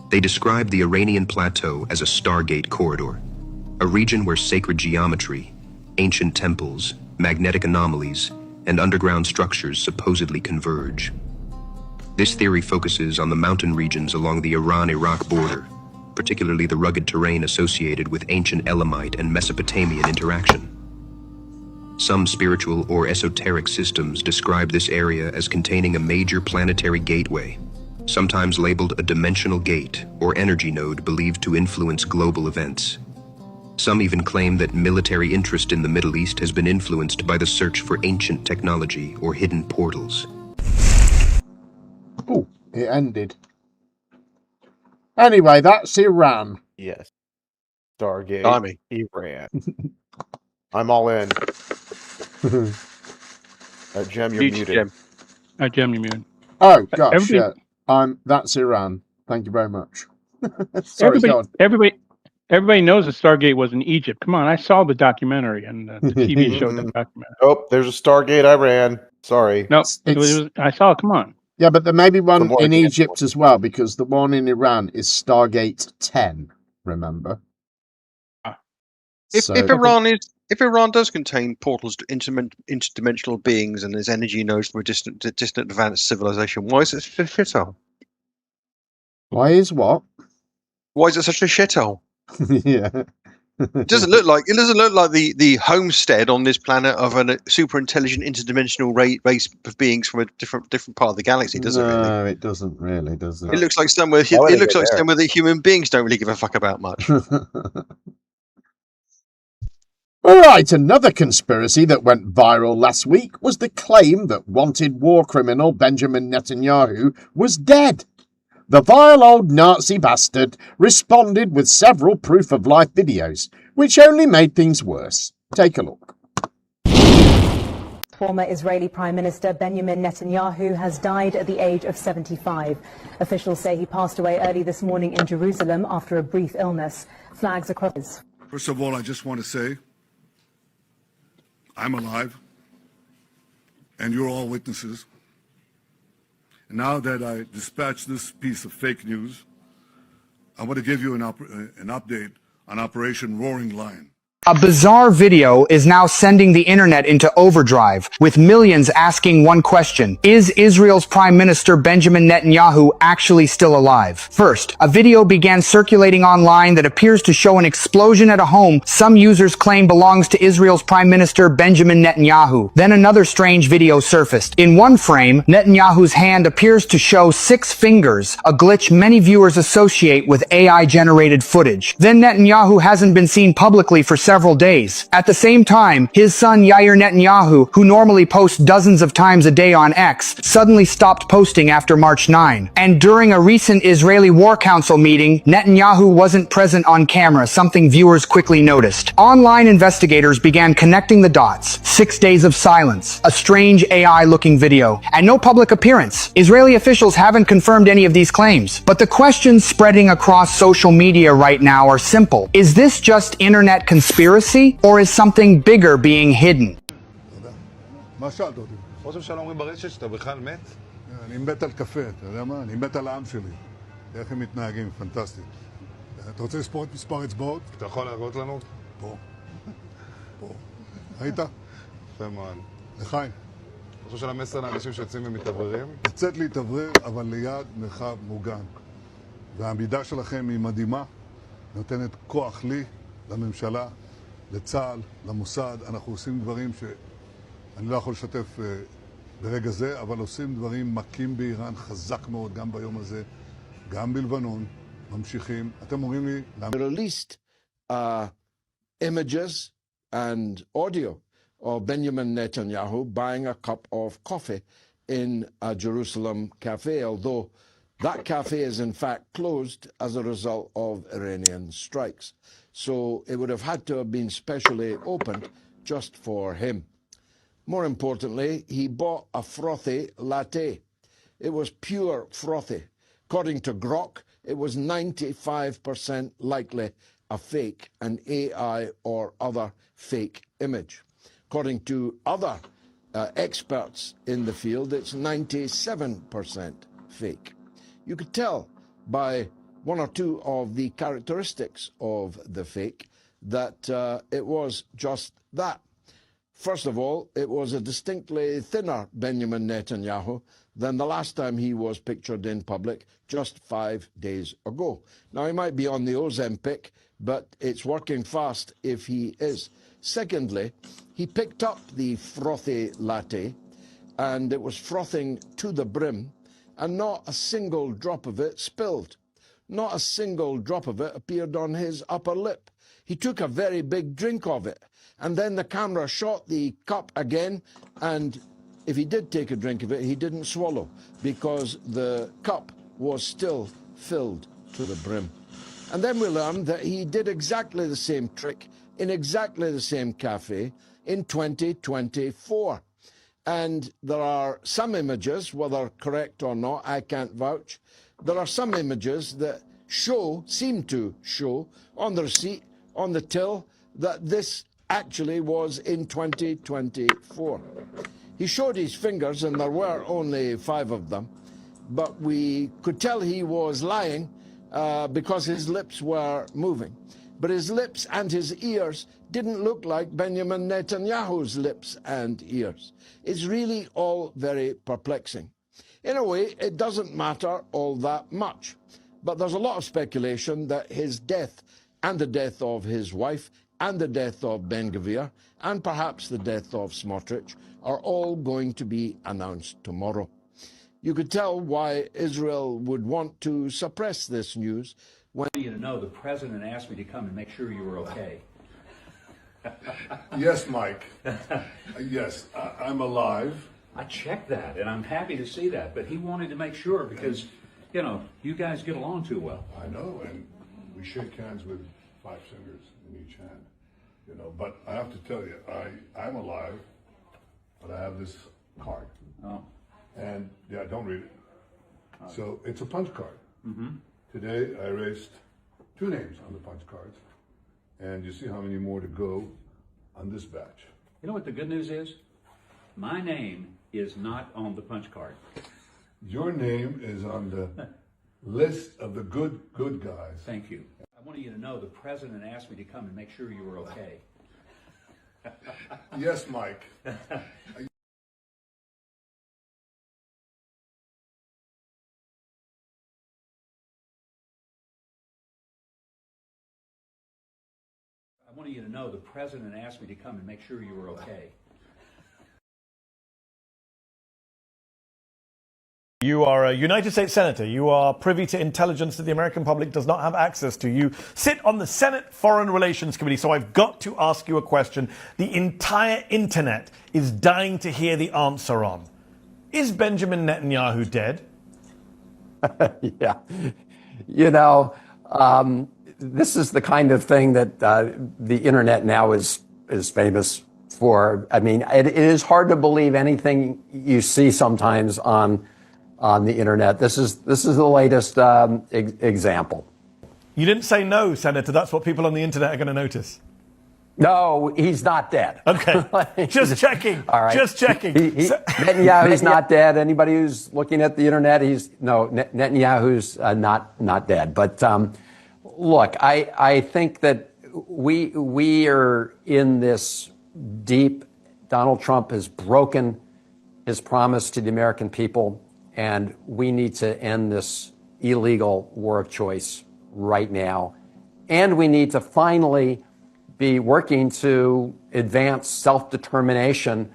They describe the Iranian plateau as a Stargate corridor, a region where sacred geometry, ancient temples, magnetic anomalies, and underground structures supposedly converge. This theory focuses on the mountain regions along the Iran-Iraq border, particularly the rugged terrain associated with ancient Elamite and Mesopotamian interaction. Some spiritual or esoteric systems describe this area as containing a major planetary gateway, sometimes labeled a dimensional gate or energy node believed to influence global events. Some even claim that military interest in the Middle East has been influenced by the search for ancient technology or hidden portals. Oh, it ended. Anyway, that's Iran. Yes. Stargate. Blimey. Iran. I'm all in. Jem, you're muted. Jem, you're muted. Oh, gosh, yeah. That's Iran. Thank you very much. Sorry, everybody knows that Stargate was in Egypt. Come on, I saw the documentary and the TV showed that documentary. Oh, there's a Stargate Iran. Sorry. No, I saw it. Come on. Yeah, but there may be one in Egypt as well, because the one in Iran is Stargate 10, remember? If Iran does contain portals to interdimensional beings and there's energy nodes for a distant advanced civilization, why is it such a shithole? Why is what? Why is it such a shithole? Yeah. It doesn't look like the homestead on this planet of a super intelligent interdimensional race of beings from a different part of the galaxy, does it? No, it doesn't really, does it? It looks like somewhere. It looks like somewhere that human beings don't really give a fuck about much. All right, another conspiracy that went viral last week was the claim that wanted war criminal Benjamin Netanyahu was dead. The vile old Nazi bastard responded with several proof-of-life videos, which only made things worse. Take a look. Former Israeli Prime Minister Benjamin Netanyahu has died at the age of 75. Officials say he passed away early this morning in Jerusalem after a brief illness. Flags across. First of all, I just want to say I'm alive, and you're all witnesses. And now that I dispatched this piece of fake news, I want to give you an update on Operation Roaring Lion. A bizarre video is now sending the internet into overdrive, with millions asking one question: is Israel's Prime Minister Benjamin Netanyahu actually still alive? First, a video began circulating online that appears to show an explosion at a home some users claim belongs to Israel's Prime Minister Benjamin Netanyahu. Then another strange video surfaced. In one frame, Netanyahu's hand appears to show 6 fingers, a glitch many viewers associate with AI-generated footage. Then Netanyahu hasn't been seen publicly for several several days. At the same time, his son Yair Netanyahu, who normally posts dozens of times a day on X, suddenly stopped posting after March 9. And during a recent Israeli War Council meeting, Netanyahu wasn't present on camera, something viewers quickly noticed. Online investigators began connecting the dots. 6 days of silence, a strange AI-looking video, and no public appearance. Israeli officials haven't confirmed any of these claims. But the questions spreading across social media right now are simple. Is this just internet conspiracy, or is something bigger being hidden? מה שאלת אותי? ראש הממשלה אומרים ברשת שאתה בכלל מת? אני מת על קפה, אתה יודע מה? אני מת על העם שלי. איך הם מתנהגים, פנטסטי. אתה רוצה לספור את מספר אצבעות? אתה יכול להראות לנו? פה. פה. ראית? יפה מאוד. לחיים. ראש של המסר לאנשים שיוצאים ומתאווררים? לצאת להתאוורר, אבל ליד מרחב מוגן. והעמידה שלכם היא מדהימה, נותנת כוח לי, לממשלה, לצה"ל, למוסד. אנחנו עושים דברים שאני לא יכול לשתף ברגע זה, אבל עושים דברים מכים באיראן חזק מאוד, גם ביום הזה, גם בלבנון, ממשיכים. אתם אומרים לי... Released images and audio of Benjamin Netanyahu buying a cup of coffee in a Jerusalem cafe, although that cafe is in fact closed as a result of Iranian strikes. So it would have had to have been specially opened just for him. More importantly, he bought a frothy latte. It was pure frothy. According to Grok, it was 95% likely a fake, an AI or other fake image. According to other experts in the field, it's 97% fake. You could tell by one or two of the characteristics of the fake that it was just that. First of all, it was a distinctly thinner Benjamin Netanyahu than the last time he was pictured in public just 5 days ago. Now, he might be on the Ozempic, but it's working fast if he is. Secondly, he picked up the frothy latte, and it was frothing to the brim, and not a single drop of it spilled. Not a single drop of it appeared on his upper lip. He took a very big drink of it, and then the camera shot the cup again, and if he did take a drink of it, he didn't swallow, because the cup was still filled to the brim. And then we learned that he did exactly the same trick in exactly the same cafe in 2024. And there are some images, whether correct or not, I can't vouch. There are some images that seem to show on the receipt, on the till, that this actually was in 2024. He showed his fingers, and there were only 5 of them, but we could tell he was lying because his lips were moving. But his lips and his ears didn't look like Benjamin Netanyahu's lips and ears. It's really all very perplexing. In a way, it doesn't matter all that much. But there's a lot of speculation that his death and the death of his wife and the death of Ben-Gvir and perhaps the death of Smotrich are all going to be announced tomorrow. You could tell why Israel would want to suppress this news. When you to know the president asked me to come and make sure you were okay. Yes, Mike. Yes, I'm alive. I checked that, and I'm happy to see that. But he wanted to make sure because, you know, you guys get along too well. I know, and we shake hands with 5 fingers in each hand. You know, but I have to tell you, I'm alive, but I have this card. Oh. And yeah, don't read it. So it's a punch card. Mm-hmm. Today I erased 2 names on the punch cards, and you see how many more to go on this batch. You know what the good news is? My name is not on the punch card. Your name is on the list of the good guys. Thank you. I wanted you to know the president asked me to come and make sure you were okay. Yes, Mike. I wanted you to know the president asked me to come and make sure you were okay. You are a United States Senator. You are privy to intelligence that the American public does not have access to. You sit on the Senate Foreign Relations Committee. So I've got to ask you a question the entire internet is dying to hear the answer on. Is Benjamin Netanyahu dead? Yeah. You know, this is the kind of thing that the internet now is famous for. I mean, it is hard to believe anything you see sometimes on the internet. This is the latest example. You didn't say no, Senator. That's what people on the internet are going to notice. No, he's not dead. Okay, just checking. All right. Just checking. Netanyahu's not dead. Anybody who's looking at the internet, Netanyahu's not dead. But look, I think that we are in this deep. Donald Trump has broken his promise to the American people, and we need to end this illegal war of choice right now. And we need to finally be working to advance self-determination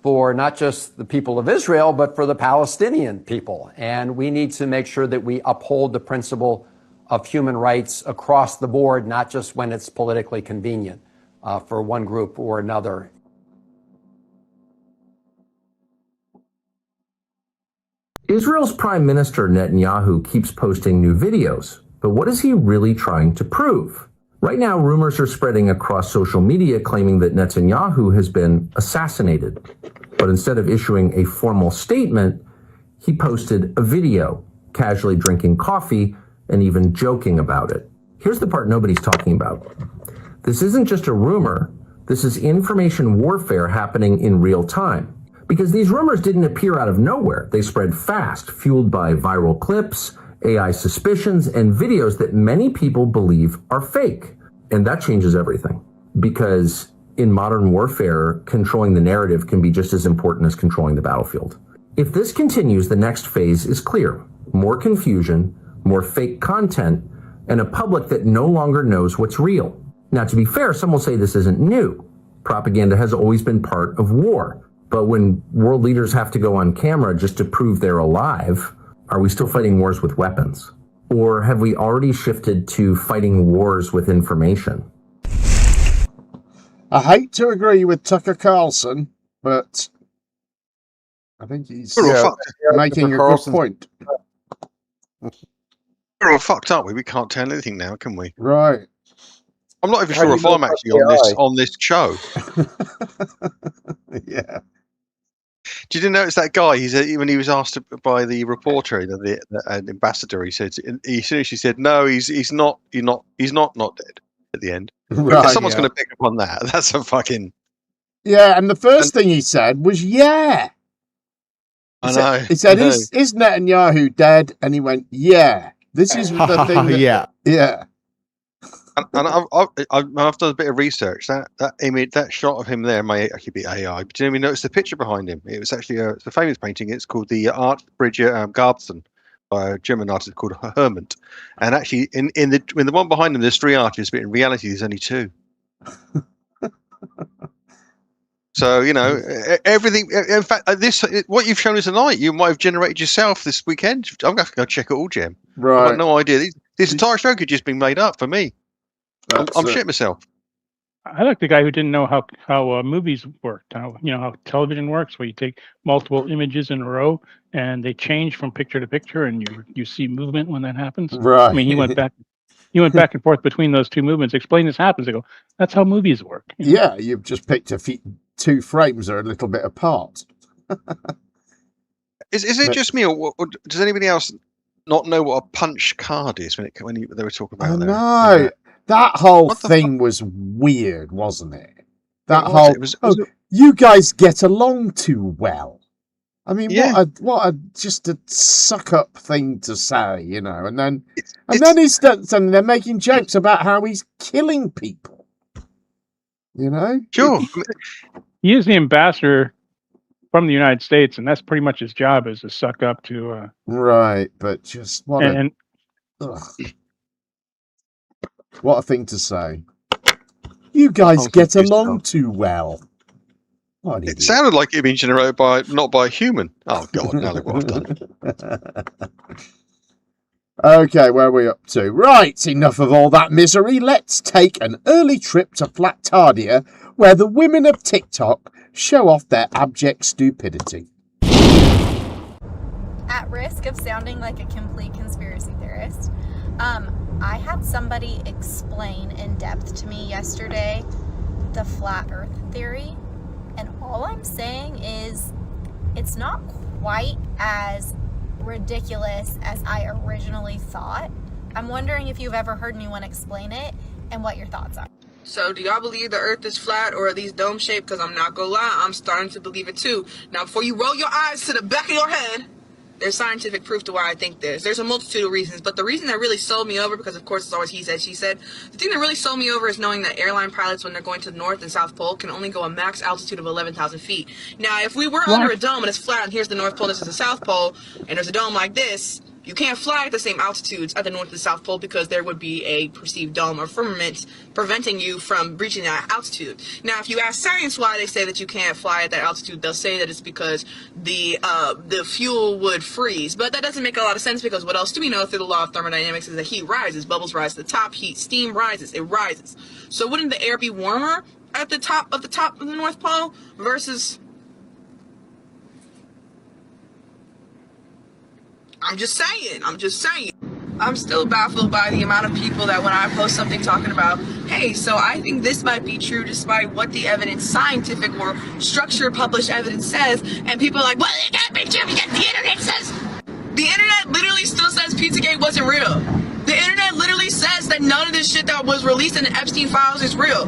for not just the people of Israel, but for the Palestinian people. And we need to make sure that we uphold the principle of human rights across the board, not just when it's politically convenient for one group or another. Israel's Prime Minister Netanyahu keeps posting new videos, but what is he really trying to prove? Right now, rumors are spreading across social media claiming that Netanyahu has been assassinated. But instead of issuing a formal statement, he posted a video, casually drinking coffee and even joking about it. Here's the part nobody's talking about. This isn't just a rumor. This is information warfare happening in real time. Because these rumors didn't appear out of nowhere. They spread fast, fueled by viral clips, AI suspicions, and videos that many people believe are fake. And that changes everything. Because in modern warfare, controlling the narrative can be just as important as controlling the battlefield. If this continues, the next phase is clear. More confusion, more fake content, and a public that no longer knows what's real. Now, to be fair, some will say this isn't new. Propaganda has always been part of war. But when world leaders have to go on camera just to prove they're alive, are we still fighting wars with weapons? Or have we already shifted to fighting wars with information? I hate to agree with Tucker Carlson, but I think he's making a good point. We're all fucked, aren't we? We can't tell anything now, can we? Right. I'm not even sure if I'm actually on this show. Yeah. Did you notice that guy? When he was asked by the reporter, the ambassador, he said, as soon as she said, "No, he's not dead." At the end, Right, someone's going to pick up on that. That's a fucking. Yeah, and the first thing he said was, "Yeah." I know. He said, "Is Netanyahu dead?" And he went, "Yeah." This is the thing. Yeah. And I've done a bit of research. That image, that shot of him there may actually be AI. But you notice the picture behind him? It was actually it's a famous painting. It's called the Art Bridger Garbson by a German artist called Hermann. And actually, in the one behind him, there's 3 artists, but in reality, there's only 2. So everything. In fact, what you've shown us tonight, you might have generated yourself this weekend. I'm going to go check it all, Jim. Right. I've got no idea. This entire show could just be made up for me. I'm shit myself. I like the guy who didn't know how movies worked, how television works, where you take multiple images in a row and they change from picture to picture, and you see movement when that happens. Right. I mean, he went back and forth between those 2 movements. Explain this happens. I go, that's how movies work. Yeah, you've just picked 2 frames are a little bit apart. Is it just me, or does anybody else not know what a punch card is when they were talking about that? No. That whole thing was weird, wasn't it? You guys get along too well. I mean, what a just a suck up thing to say, And then they're making jokes about how he's killing people. Sure. He is the ambassador from the United States, and that's pretty much his job, is to suck up to. Right, but just what a thing to say. You guys get along too well. It sounded like it had been generated by not by a human. Oh God! Now look what I've done. Okay, where are we up to? Right, enough of all that misery. Let's take an early trip to Flatzoid, where the women of TikTok show off their abject stupidity. At risk of sounding like a complete conspiracy theorist, I had somebody explain in depth to me yesterday the flat earth theory, and all I'm saying is it's not quite as ridiculous as I originally thought. I'm wondering if you've ever heard anyone explain it and what your thoughts are. So do y'all believe the earth is flat or at least dome shaped? Because I'm not gonna lie, I'm starting to believe it too. Now before you roll your eyes to the back of your head, there's scientific proof to why I think this. There's a multitude of reasons, but the reason that really sold me over, because of course it's always he said, she said, the thing that really sold me over is knowing that airline pilots, when they're going to the North and South Pole, can only go a max altitude of 11,000 feet. Now, if we were under a dome and it's flat and here's the North Pole, this is the South Pole, and there's a dome like this, you can't fly at the same altitudes at the North and South Pole because there would be a perceived dome or firmament preventing you from reaching that altitude. Now, if you ask science why they say that you can't fly at that altitude, they'll say that it's because the fuel would freeze. But that doesn't make a lot of sense because what else do we know through the law of thermodynamics is that heat rises. Bubbles rise to the top, heat, steam rises. It rises. So wouldn't the air be warmer at the top of the North Pole versus... I'm just saying. I'm still baffled by the amount of people that when I post something talking about, hey, so I think this might be true despite what the evidence, scientific or structured published evidence says, and people are like, well, it can't be true because the internet says. The internet literally still says Pizzagate wasn't real. The internet literally says that none of this shit that was released in the Epstein files is real.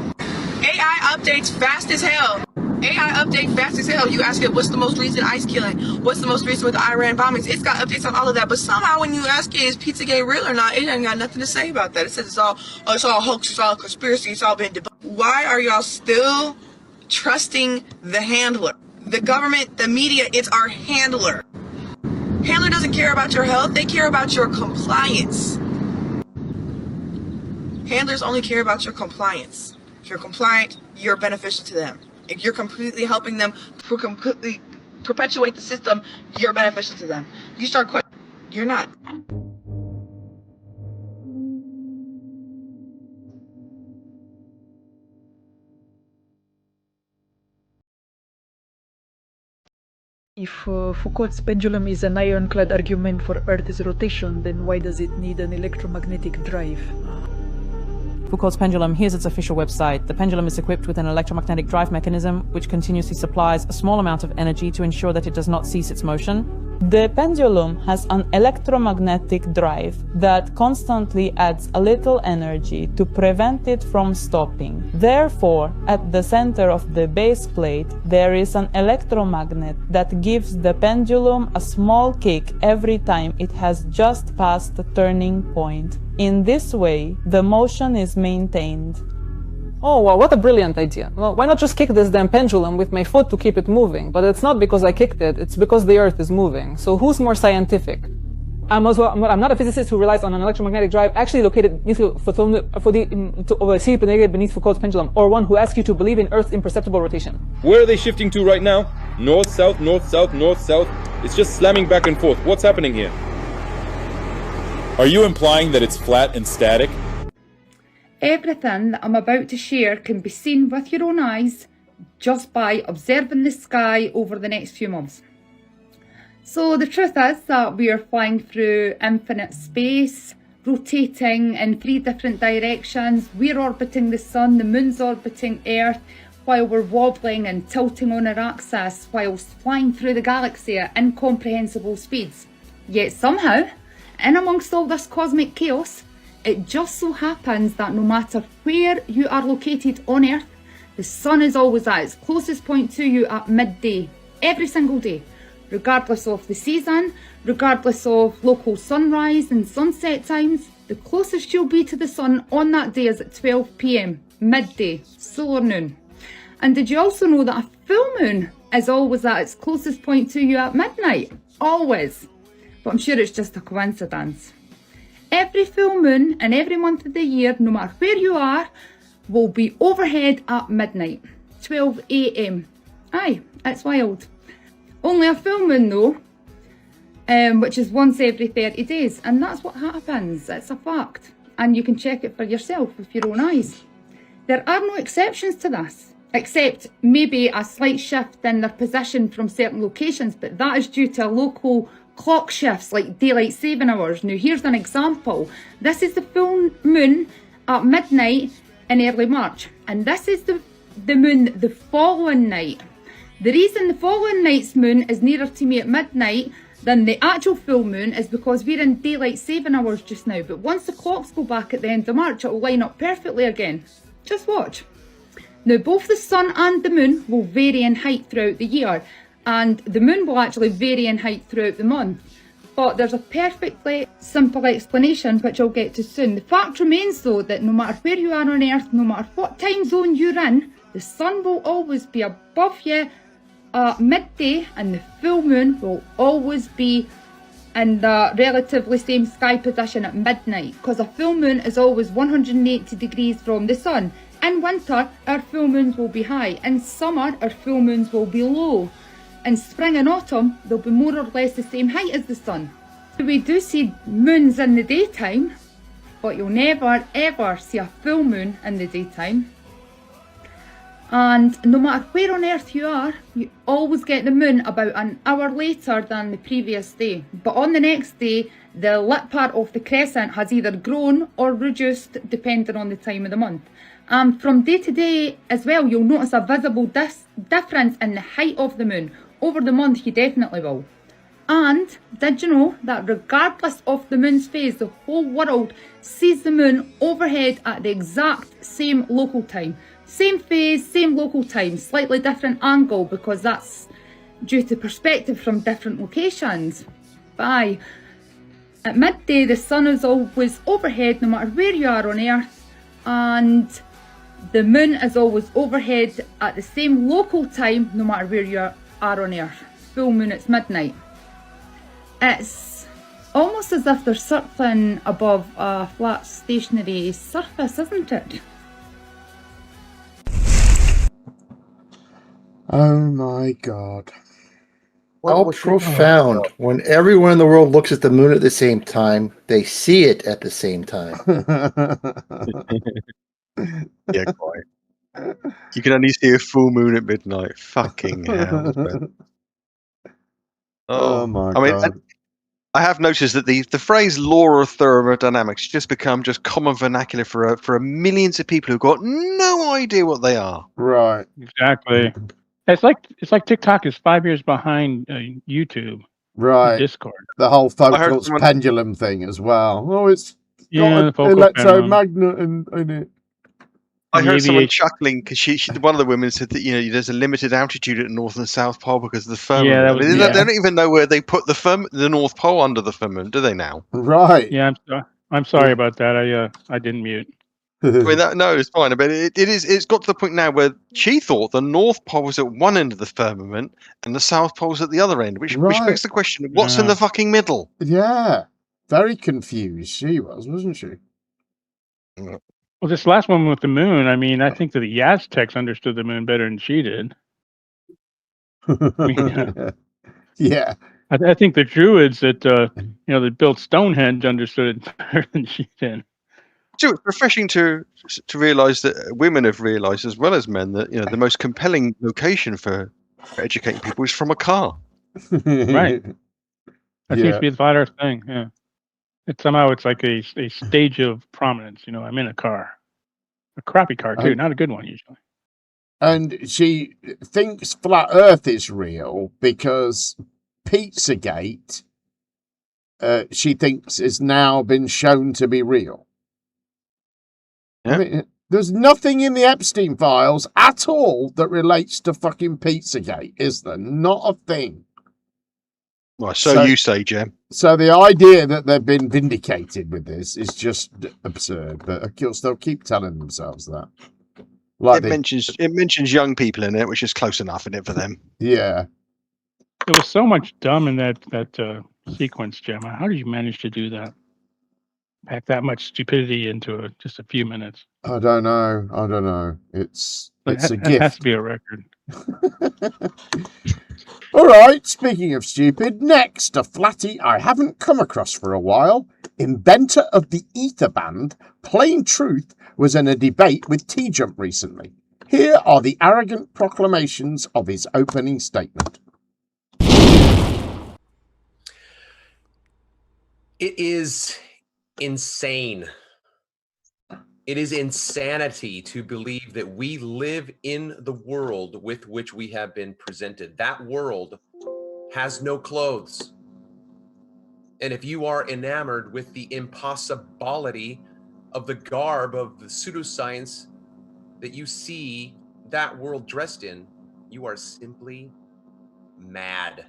AI updates fast as hell. You ask it, what's the most recent ICE killing? What's the most recent with the Iran bombings? It's got updates on all of that. But somehow when you ask it, is Pizzagate real or not, it ain't got nothing to say about that. It says it's all hoax, it's all conspiracy, it's all been debunked. Why are y'all still trusting the handler? The government, the media, it's our handler. Handler doesn't care about your health, they care about your compliance. Handlers only care about your compliance. If you're compliant, you're beneficial to them. If you're completely helping them completely perpetuate the system, you're beneficial to them. You start questioning, you're not. If Foucault's pendulum is an ironclad argument for Earth's rotation, then why does it need an electromagnetic drive? Foucault's pendulum, here's its official website. The pendulum is equipped with an electromagnetic drive mechanism which continuously supplies a small amount of energy to ensure that it does not cease its motion. The pendulum has an electromagnetic drive that constantly adds a little energy to prevent it from stopping. Therefore, at the center of the base plate, there is an electromagnet that gives the pendulum a small kick every time it has just passed the turning point. In this way, the motion is maintained. Oh, wow, what a brilliant idea. Well, why not just kick this damn pendulum with my foot to keep it moving? But it's not because I kicked it, it's because the Earth is moving. So who's more scientific? I'm not a physicist who relies on an electromagnetic drive actually located beneath Foucault's pendulum, or one who asks you to believe in Earth's imperceptible rotation. Where are they shifting to right now? North, south, north, south, north, south. It's just slamming back and forth. What's happening here? Are you implying that it's flat and static? Everything that I'm about to share can be seen with your own eyes just by observing the sky over the next few months. So the truth is that we are flying through infinite space, rotating in 3 different directions. We're orbiting the sun, the moon's orbiting Earth, while we're wobbling and tilting on our axis whilst flying through the galaxy at incomprehensible speeds. Yet somehow, in amongst all this cosmic chaos, it just so happens that no matter where you are located on Earth, the sun is always at its closest point to you at midday, every single day, regardless of the season, regardless of local sunrise and sunset times. The closest you'll be to the sun on that day is at 12 PM, midday, solar noon. And did you also know that a full moon is always at its closest point to you at midnight? Always. But I'm sure it's just a coincidence. Every full moon and every month of the year, no matter where you are, will be overhead at midnight, 12 AM. Aye, it's wild. Only a full moon though, which is once every 30 days, and that's what happens. It's a fact, and you can check it for yourself with your own eyes. There are no exceptions to this, except maybe a slight shift in their position from certain locations, but that is due to local clock shifts like daylight saving hours. Now here's an example. This is the full moon at midnight in early March, and this is the moon the following night. The reason the following night's moon is nearer to me at midnight than the actual full moon is because we're in daylight saving hours just now, but once the clocks go back at the end of March, it will line up perfectly again. Just watch. Now both the sun and the moon will vary in height throughout the year, and the moon will actually vary in height throughout the month. But there's a perfectly simple explanation which I'll get to soon. The fact remains though that no matter where you are on Earth, no matter what time zone you're in, the sun will always be above you at midday, and the full moon will always be in the relatively same sky position at midnight, because a full moon is always 180 degrees from the sun. In winter, our full moons will be high. In summer, our full moons will be low. In spring and autumn, they'll be more or less the same height as the sun. We do see moons in the daytime, but you'll never ever see a full moon in the daytime. And no matter where on Earth you are, you always get the moon about an hour later than the previous day. But on the next day, the lit part of the crescent has either grown or reduced depending on the time of the month. And from day to day as well, you'll notice a visible difference in the height of the moon. Over the month, you definitely will. And did you know that regardless of the moon's phase, the whole world sees the moon overhead at the exact same local time? Same phase, same local time, slightly different angle, because that's due to perspective from different locations. Bye. At midday, the sun is always overhead no matter where you are on Earth, and the moon is always overhead at the same local time no matter where you are on Earth. Full moon, it's midnight. It's almost as if they're circling above a flat stationary surface, isn't it? Oh my God. How profound. When everyone in the world looks at the moon at the same time, they see it at the same time. Yeah, quite. You can only see a full moon at midnight. Fucking hell. Man. Oh my I mean, God. I have noticed that the phrase law of thermodynamics has just become just common vernacular for millions of people who've got no idea what they are. Right. Exactly. It's like TikTok is 5 years behind Right. YouTube. Discord. The whole Foucault's someone... pendulum thing as well. Oh, it's got an electromagnet in it. I heard someone chuckling because she one of the women said that there's a limited altitude at the North and South Pole because of the firmament. They don't even know where they put the North Pole under the firmament, do they now? Right. Yeah, I'm sorry about that. I didn't mute. I mean, no, it's fine. But it's got to the point now where she thought the North Pole was at one end of the firmament and the South Pole's at the other end, which begs the question: what's in the fucking middle? Yeah, very confused she was, wasn't she? Yeah. Well, this last one with the moon, I mean, I think that the Aztecs understood the moon better than she did. Yeah. I think the Druids that built Stonehenge understood it better than she did. So it's refreshing to realise that women have realised as well as men that the most compelling location for educating people is from a car. Right. That seems to be the flat Earth thing. Yeah. It's like a stage of prominence. I'm in a car, a crappy car too, not a good one usually. And she thinks flat Earth is real because Pizzagate, she thinks, has now been shown to be real. Yeah. I mean, there's nothing in the Epstein files at all that relates to fucking Pizzagate, is there? Not a thing. Well, so you say, Jem. So the idea that they've been vindicated with this is just absurd. But of course, they'll keep telling themselves that. Like it mentions young people in it, which is close enough in it for them. Yeah. There was so much dumb in that sequence, Gemma. How did you manage to do that? pack that much stupidity into just a few minutes. I don't know. It's a It has gift. to be a record. All right, speaking of stupid, next, a flatty I haven't come across for a while. Inventor of the Aether Band, Plain Truth, was in a debate with T-Jump recently. Here are the arrogant proclamations of his opening statement. It is insane. It is insanity to believe that we live in the world with which we have been presented. That world has no clothes. And if you are enamored with the impossibility of the garb of the pseudoscience that you see that world dressed in, you are simply mad.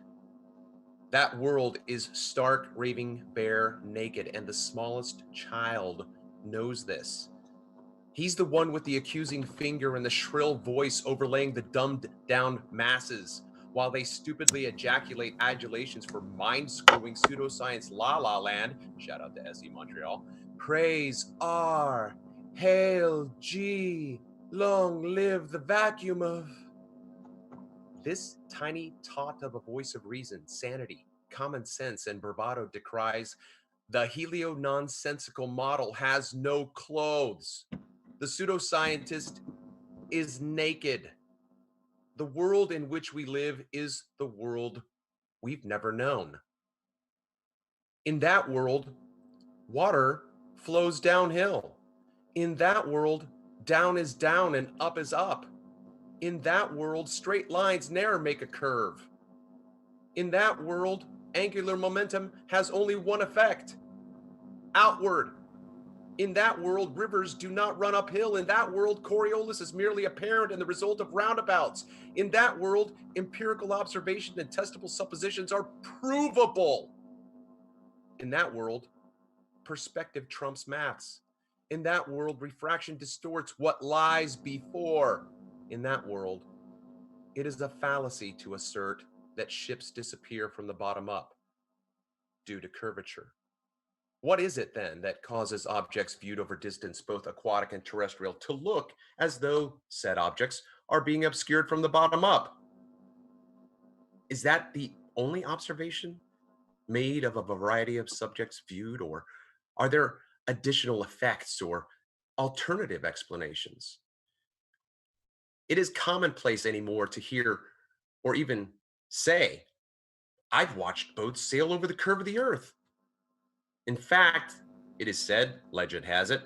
That world is stark, raving, bare, naked, and the smallest child knows this. He's the one with the accusing finger and the shrill voice overlaying the dumbed-down masses while they stupidly ejaculate adulations for mind-screwing pseudoscience la-la land. Shout out to SE Montreal. Praise R. Hail G. Long live the vacuum of... This tiny tot of a voice of reason, sanity, common sense, and bravado decries the helio-nonsensical model has no clothes. The pseudoscientist is naked. The world in which we live is the world we've never known. In that world, water flows downhill. In that world, down is down and up is up. In that world, straight lines ne'er make a curve. In that world, angular momentum has only one effect: outward. In that world, rivers do not run uphill. In that world, Coriolis is merely apparent and the result of roundabouts. In that world, empirical observation and testable suppositions are provable. In that world, perspective trumps maths. In that world, refraction distorts what lies before. In that world, it is a fallacy to assert that ships disappear from the bottom up due to curvature. What is it then that causes objects viewed over distance, both aquatic and terrestrial, to look as though said objects are being obscured from the bottom up? Is that the only observation made of a variety of subjects viewed, or are there additional effects or alternative explanations? It is commonplace anymore to hear or even say, I've watched boats sail over the curve of the earth. In fact, it is said, legend has it,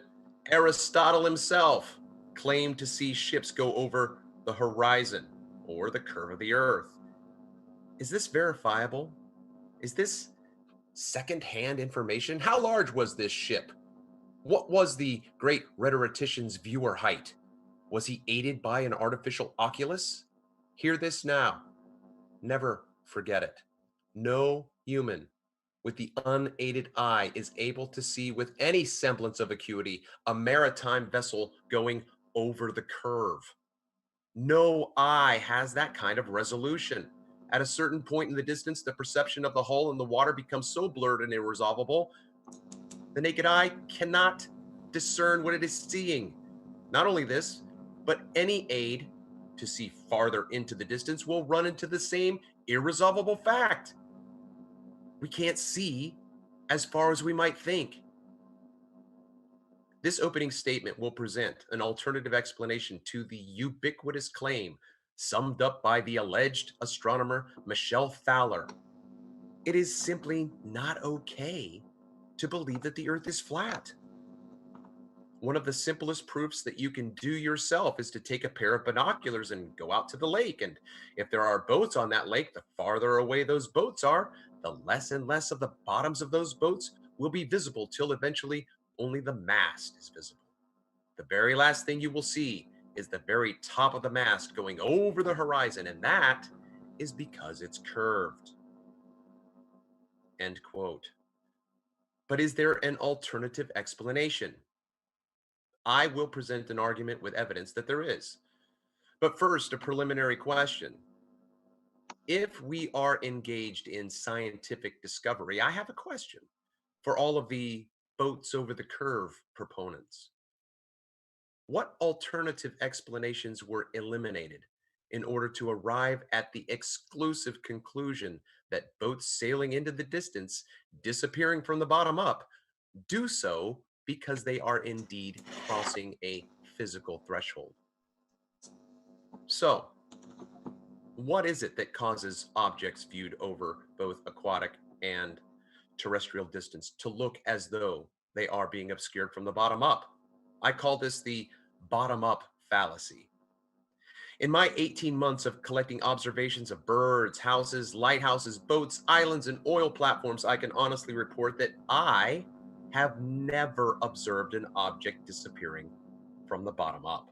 Aristotle himself claimed to see ships go over the horizon or the curve of the earth. Is this verifiable? Is this second-hand information? How large was this ship? What was the great rhetorician's viewer height? Was he aided by an artificial oculus? Hear this now. Never forget it. No human with the unaided eye is able to see with any semblance of acuity a maritime vessel going over the curve. No eye has that kind of resolution. At a certain point in the distance, the perception of the hull and the water becomes so blurred and irresolvable, the naked eye cannot discern what it is seeing. Not only this, but any aid to see farther into the distance will run into the same irresolvable fact. We can't see as far as we might think. This opening statement will present an alternative explanation to the ubiquitous claim summed up by the alleged astronomer Michelle Fowler. It is simply not okay to believe that the Earth is flat. One of the simplest proofs that you can do yourself is to take a pair of binoculars and go out to the lake. And if there are boats on that lake, the farther away those boats are, the less and less of the bottoms of those boats will be visible till eventually only the mast is visible. The very last thing you will see is the very top of the mast going over the horizon, and that is because it's curved. End quote. But is there an alternative explanation? I will present an argument with evidence that there is. But first, a preliminary question. If we are engaged in scientific discovery, I have a question for all of the boats over the curve proponents? What alternative explanations were eliminated in order to arrive at the exclusive conclusion that boats sailing into the distance, disappearing from the bottom up, do so because they are indeed crossing a physical threshold? So, what is it that causes objects viewed over both aquatic and terrestrial distance to look as though they are being obscured from the bottom up? I call this the bottom up fallacy. In my 18 months of collecting observations of birds, houses, lighthouses, boats, islands, and oil platforms, I can honestly report that I have never observed an object disappearing from the bottom up.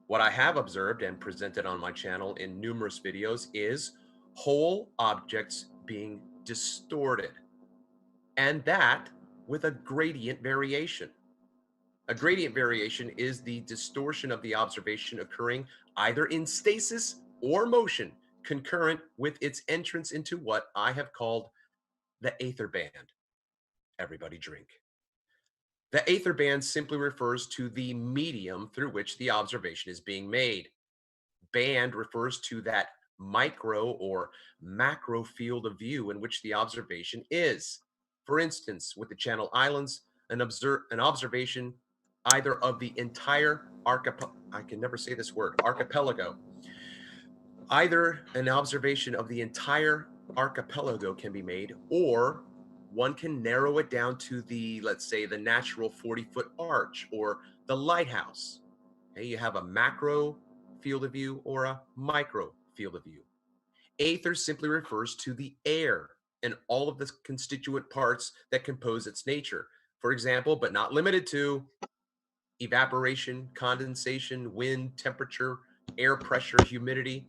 What I have observed and presented on my channel in numerous videos is whole objects being distorted, and that with a gradient variation. A gradient variation is the distortion of the observation occurring either in stasis or motion, concurrent with its entrance into what I have called the Aether Band. Everybody drink. The Aether Band simply refers to the medium through which the observation is being made. Band refers to that micro or macro field of view in which the observation is. For instance, with the Channel Islands, an observation either of the entire archipelago. Either an observation of the entire archipelago can be made, or one can narrow it down to the, let's say, the natural 40-foot arch or the lighthouse. Okay, you have a macro field of view or a micro field of view. Aether simply refers to the air and all of the constituent parts that compose its nature. For example, but not limited to, evaporation, condensation, wind, temperature, air pressure, humidity.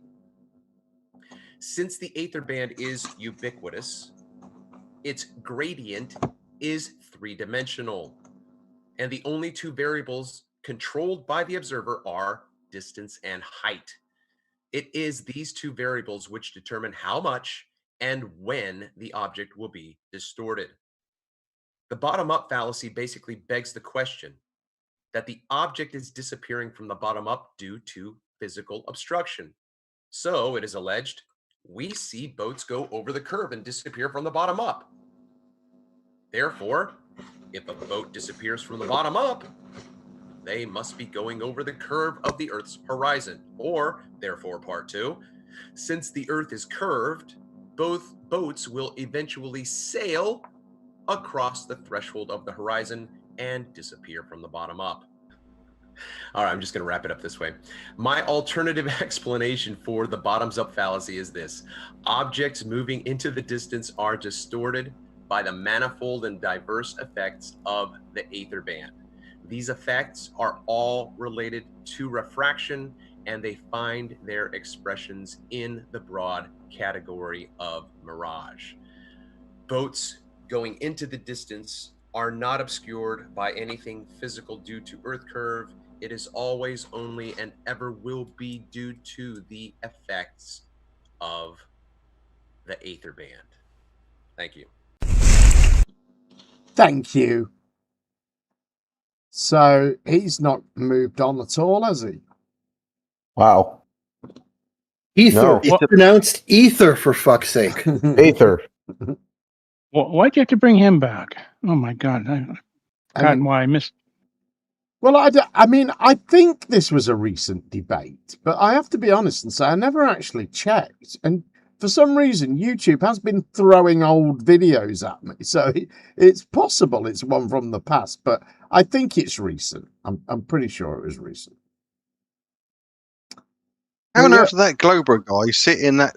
Since the Aether Band is ubiquitous, its gradient is three-dimensional, and the only two variables controlled by the observer are distance and height. It is these two variables which determine how much and when the object will be distorted. The bottom-up fallacy basically begs the question that the object is disappearing from the bottom up due to physical obstruction. So it is alleged, we see boats go over the curve and disappear from the bottom up. Therefore, if a boat disappears from the bottom up, they must be going over the curve of the Earth's horizon. Or, therefore, part two, since the Earth is curved, both boats will eventually sail across the threshold of the horizon and disappear from the bottom up. All right, I'm just going to wrap it up this way. My alternative explanation for the bottoms up fallacy is this. Objects moving into the distance are distorted by the manifold and diverse effects of the Aether Band. These effects are all related to refraction, and they find their expressions in the broad category of mirage. Boats going into the distance are not obscured by anything physical due to Earth curve. It is always, only, and ever will be due to the effects of the Aether Band. Thank you. Thank you. So he's not moved on at all, has he? Wow. Ether. No. It's pronounced ether, for fuck's sake. Aether. Well, why'd you have to bring him back? Oh my God. Why I missed. Well, I mean, I think this was a recent debate, but I have to be honest and say I never actually checked. And for some reason, YouTube has been throwing old videos at me. So it's possible it's one from the past, but I think it's recent. I'm pretty sure it was recent. How on earth did that Glober guy sit in that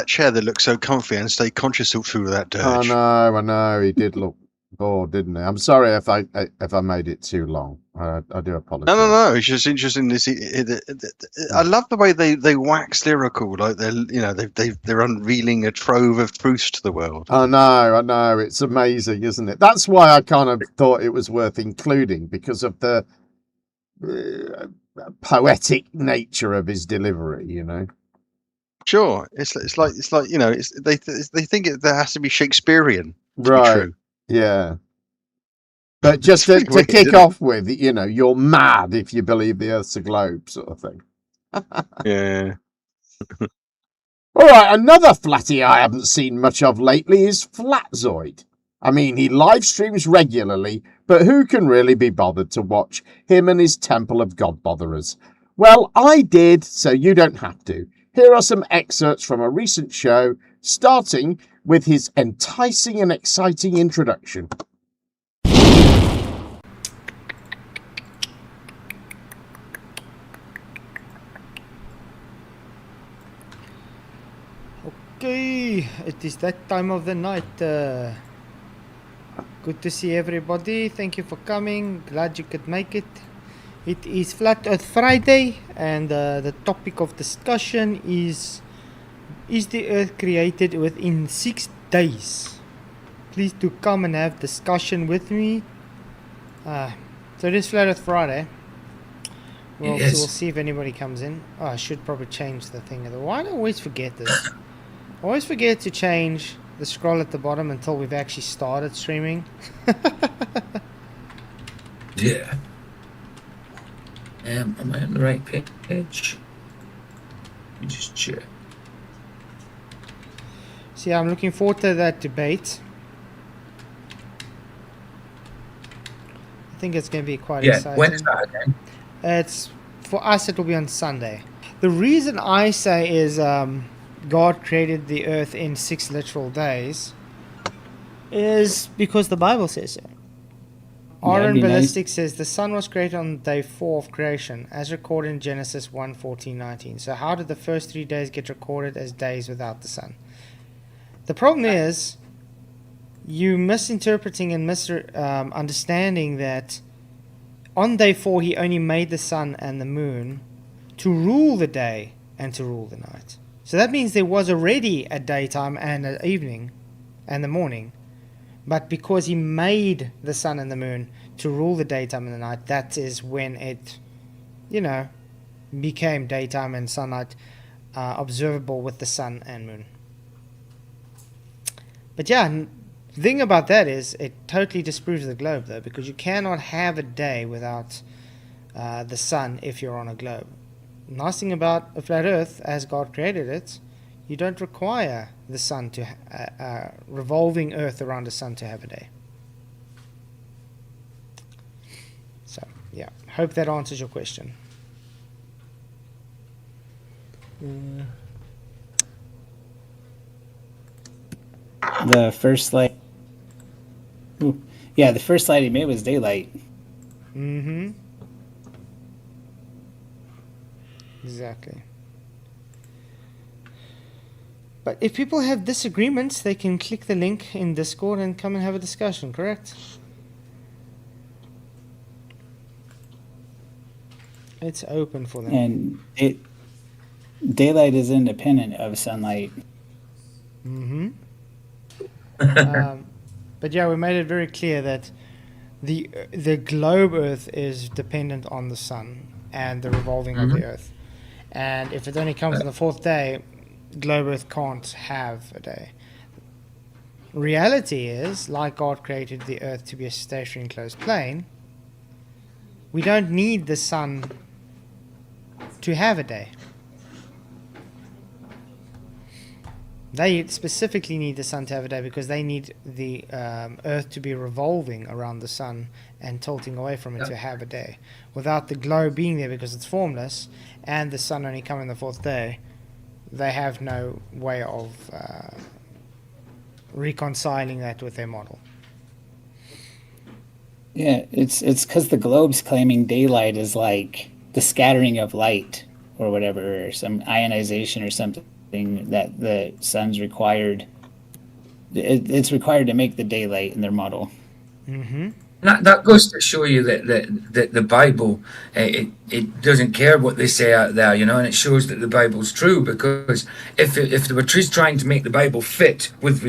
chair that looks so comfy and stay conscious all through that dirge? I know. He did look bored, didn't he? I'm sorry if I made it too long. I do apologize. No. It's just interesting to see. I love the way they wax lyrical, like they're unveiling a trove of truths to the world. I know. It's amazing, isn't it? That's why I kind of thought it was worth including, because of the poetic nature of his delivery. You know. Sure, it's like they think there has to be Shakespearean to be right? true. Yeah. But just to weird, kick isn't it? off with, you know, you're mad if you believe the Earth's a globe, sort of thing. Yeah. All right, another flatty I haven't seen much of lately is Flatzoid. I mean, he live streams regularly, but who can really be bothered to watch him and his Temple of God botherers? Well, I did, so you don't have to. Here are some excerpts from a recent show, starting with his enticing and exciting introduction. Okay, it is that time of the night. Good to see everybody. Thank you for coming. Glad you could make it. It is Flat Earth Friday, and the topic of discussion is the Earth created within 6 days? Please do come and have discussion with me. So it is Flat Earth Friday. We'll see if anybody comes in. Oh, I should probably change the thing. Why do I always forget this? I always forget to change the scroll at the bottom until we've actually started streaming. Yeah. Am I on the right page? Let me just check. So yeah, I'm looking forward to that debate. I think it's going to be quite exciting. When's that again? It's for us. It will be on Sunday. The reason I say is God created the earth in 6 literal days is because the Bible says so. Aaron Ballistic says the sun was created on day 4 of creation, as recorded in Genesis 1:14-19. So how did the first 3 days get recorded as days without the sun? The problem is you misinterpreting and misunderstanding that on day 4 he only made the sun and the moon to rule the day and to rule the night. So that means there was already a daytime and an evening and the morning. But because he made the sun and the moon to rule the daytime and the night, that is when it, became daytime and sunlight observable with the sun and moon. But yeah, the thing about that is it totally disproves the globe, though, because you cannot have a day without the sun if you're on a globe. Nice thing about a flat Earth, as God created it, you don't require the sun to revolving Earth around the sun to have a day. So yeah, hope that answers your question. The first slide. Yeah, the first slide he made was daylight. Mm-hmm. Exactly. But if people have disagreements, they can click the link in Discord and come and have a discussion, correct? It's open for them. And daylight is independent of sunlight. Mm-hmm. But yeah, we made it very clear that the globe Earth is dependent on the sun and the revolving of the Earth. And if it only comes on the 4th day, globe Earth can't have a day. Reality is, like God created the Earth to be a stationary enclosed plane, we don't need the sun to have a day. They specifically need the sun to have a day because they need the Earth to be revolving around the sun and tilting away from it to have a day. Without the globe being there because it's formless and the sun only coming the 4th day, they have no way of reconciling that with their model. Yeah, it's because the globe's claiming daylight is like the scattering of light or whatever, or some ionization or something that the sun's required. It's required to make the daylight in their model. Mm-hmm. That goes to show you that the Bible, it doesn't care what they say out there, and it shows that the Bible's true, because if they were just trying to make the Bible fit with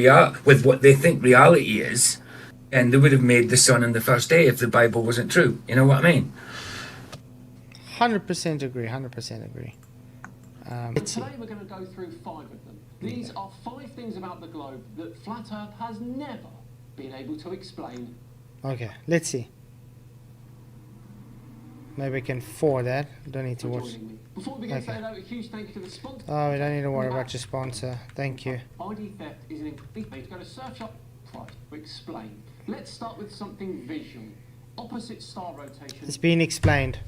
what they think reality is, and they would have made the sun on the first day if the Bible wasn't true. You know what I mean? 100% agree. 100% agree. Today we're going to go through 5 of them. These are 5 things about the globe that Flat Earth has never been able to explain Okay, let's see. Maybe I can forward that. Don't need to watch. Before we begin, say hello, a huge thank you to the sponsor. Oh, we don't need to worry about your sponsor. Thank you. ID theft is an incomplete way to go to Surfshark Price to explain. Let's start with something visual. Opposite star rotation. It's been explained.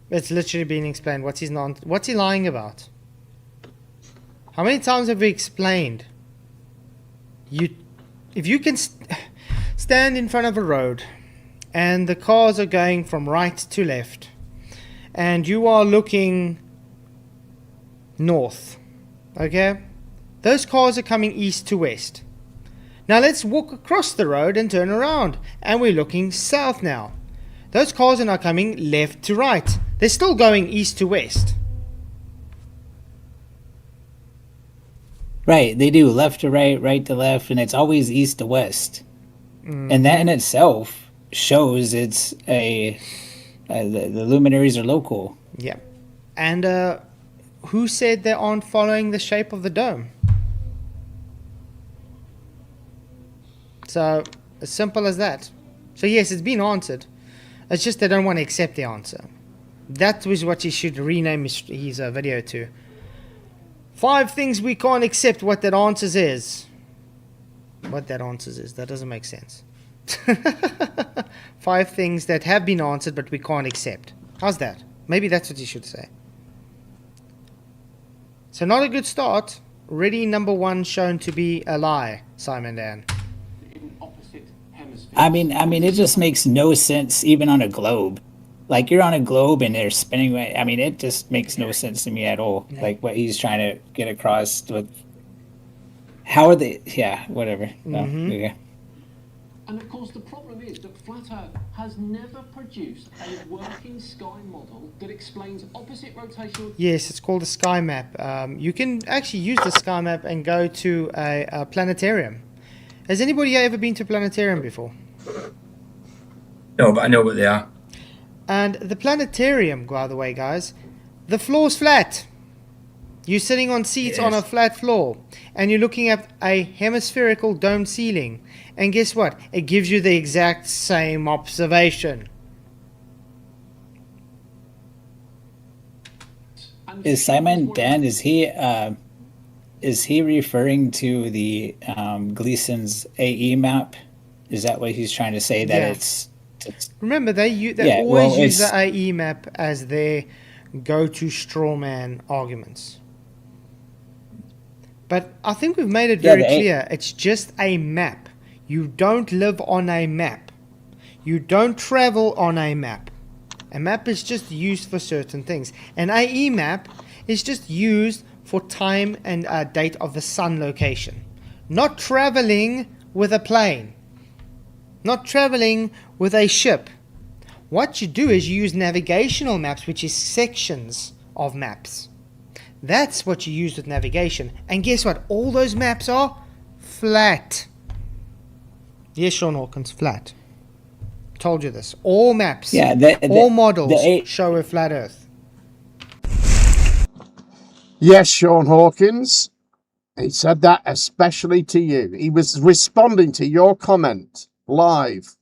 It's literally been explained. What's he lying about? How many times have we explained? If you can stand in front of a road and the cars are going from right to left and you are looking north, okay? Those cars are coming east to west. Now let's walk across the road and turn around, and we're looking south now. Those cars are now coming left to right. They're still going east to west. Right, they do left to right, right to left, and it's always east to west. And that in itself shows it's the luminaries are local. Yeah. And who said they aren't following the shape of the dome? So, as simple as that. So yes, it's been answered. It's just they don't want to accept the answer. That was what he should rename his video to. 5 things we can't accept what that answers is. What that answers is. That doesn't make sense. 5 things that have been answered but we can't accept. How's that? Maybe that's what you should say. So not a good start. Already number 1 shown to be a lie, Simon Dan. I mean, it just makes no sense even on a globe. Like, you're on a globe and they're spinning. I mean, it just makes no sense to me at all. Like, what he's trying to get across with. How are they? Yeah, whatever. Yeah. And of course, the problem is that Flat Earth has never produced a working sky model that explains opposite rotational. Yes, it's called a sky map. You can actually use the sky map and go to a planetarium. Has anybody ever been to a planetarium before? No, but I know what they are. And the planetarium, by the way, guys, the floor's flat. You're sitting on seats on a flat floor, and you're looking at a hemispherical domed ceiling. And guess what? It gives you the exact same observation. Is Simon Dan? Is he referring to the Gleason's AE map? Is that what he's trying to say? That it's remember they always use the AE map as their go-to straw man arguments. But I think we've made it very clear. It's just a map. You don't live on a map. You don't travel on a map. A map is just used for certain things. An AE map is just used for time and date of the sun location. Not traveling with a plane. Not traveling with a ship. What you do is you use navigational maps, which is sections of maps. That's what you use with navigation. And guess what? All those maps are flat. Yes, Sean Hawkins, flat. Told you this. All maps, all models show a flat Earth. Yes, Sean Hawkins. He said that especially to you. He was responding to your comment live.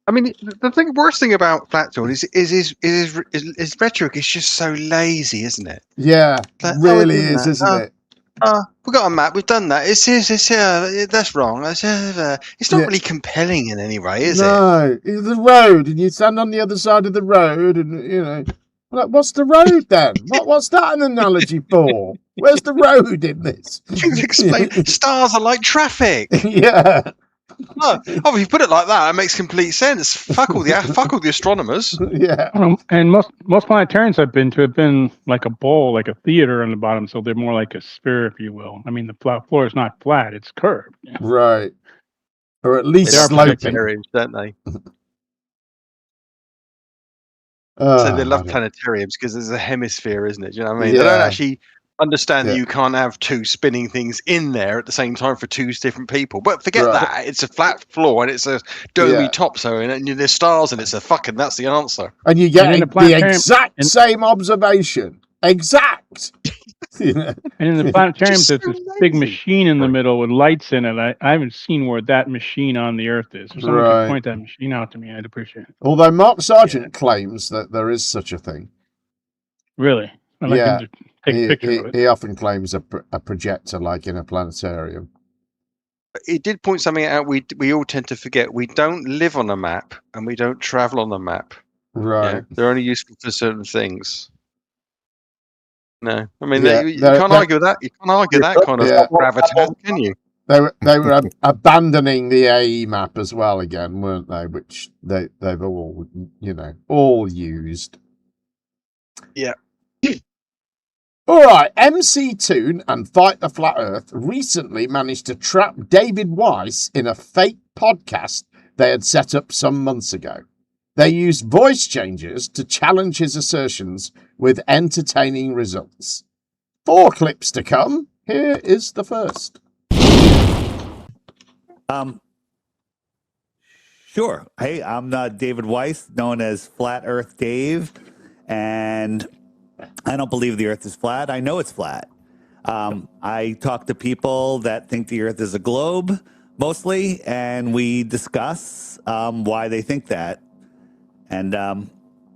I mean, the worst thing about Flatzoid is rhetoric is just so lazy, isn't it? Yeah, really is, isn't it? We've got a map. We've done that. That's wrong. It's not really compelling in any way, is it? No, it's the road, and you stand on the other side of the road, and you know, like, what's the road then? What's that an analogy for? Where's the road in this? Explain. Stars are like traffic. Yeah. Oh, if you put it like that, it makes complete sense. Fuck all the astronomers. Yeah. And most planetariums I've been to have been like a bowl, like a theater on the bottom, so they're more like a sphere, if you will. I mean, the floor is not flat; it's curved. Yeah. Right. Or at least planetariums, don't they? So they love planetariums because there's a hemisphere, isn't it? Do you know what I mean? Yeah. They don't actually understand that you can't have 2 spinning things in there at the same time for 2 different people. But forget that. It's a flat floor and it's a domey top, so and there's stars and it's a fucking. That's the answer. And you get the exact same observation. Exact. You know? And in the planetarium, Just there's this big machine in the middle with lights in it. I haven't seen where that machine on the Earth is. If someone could Right. point that machine out to me, I'd appreciate it. Although Mark Sargent claims that there is such a thing. Really? I'd like him to take a picture of it. He often claims a projector, like in a planetarium. It did point something out we all tend to forget. We don't live on a map and we don't travel on a map. Right. Yeah? They're only useful for certain things. No, I mean Yeah, you can't argue that. You can't argue that kind of gravitas, can you? They were abandoning the AE map as well again, weren't they? Which they've all used. Yeah. All right, MC Toon and Fight the Flat Earth recently managed to trap David Weiss in a fake podcast they had set up some months ago. They used voice changes to challenge his assertions with entertaining results. 4 clips to come. Here is the first. Sure. Hey, I'm David Weiss, known as Flat Earth Dave, and I don't believe the Earth is flat. I know it's flat. I talk to people that think the Earth is a globe, mostly, and we discuss why they think that. And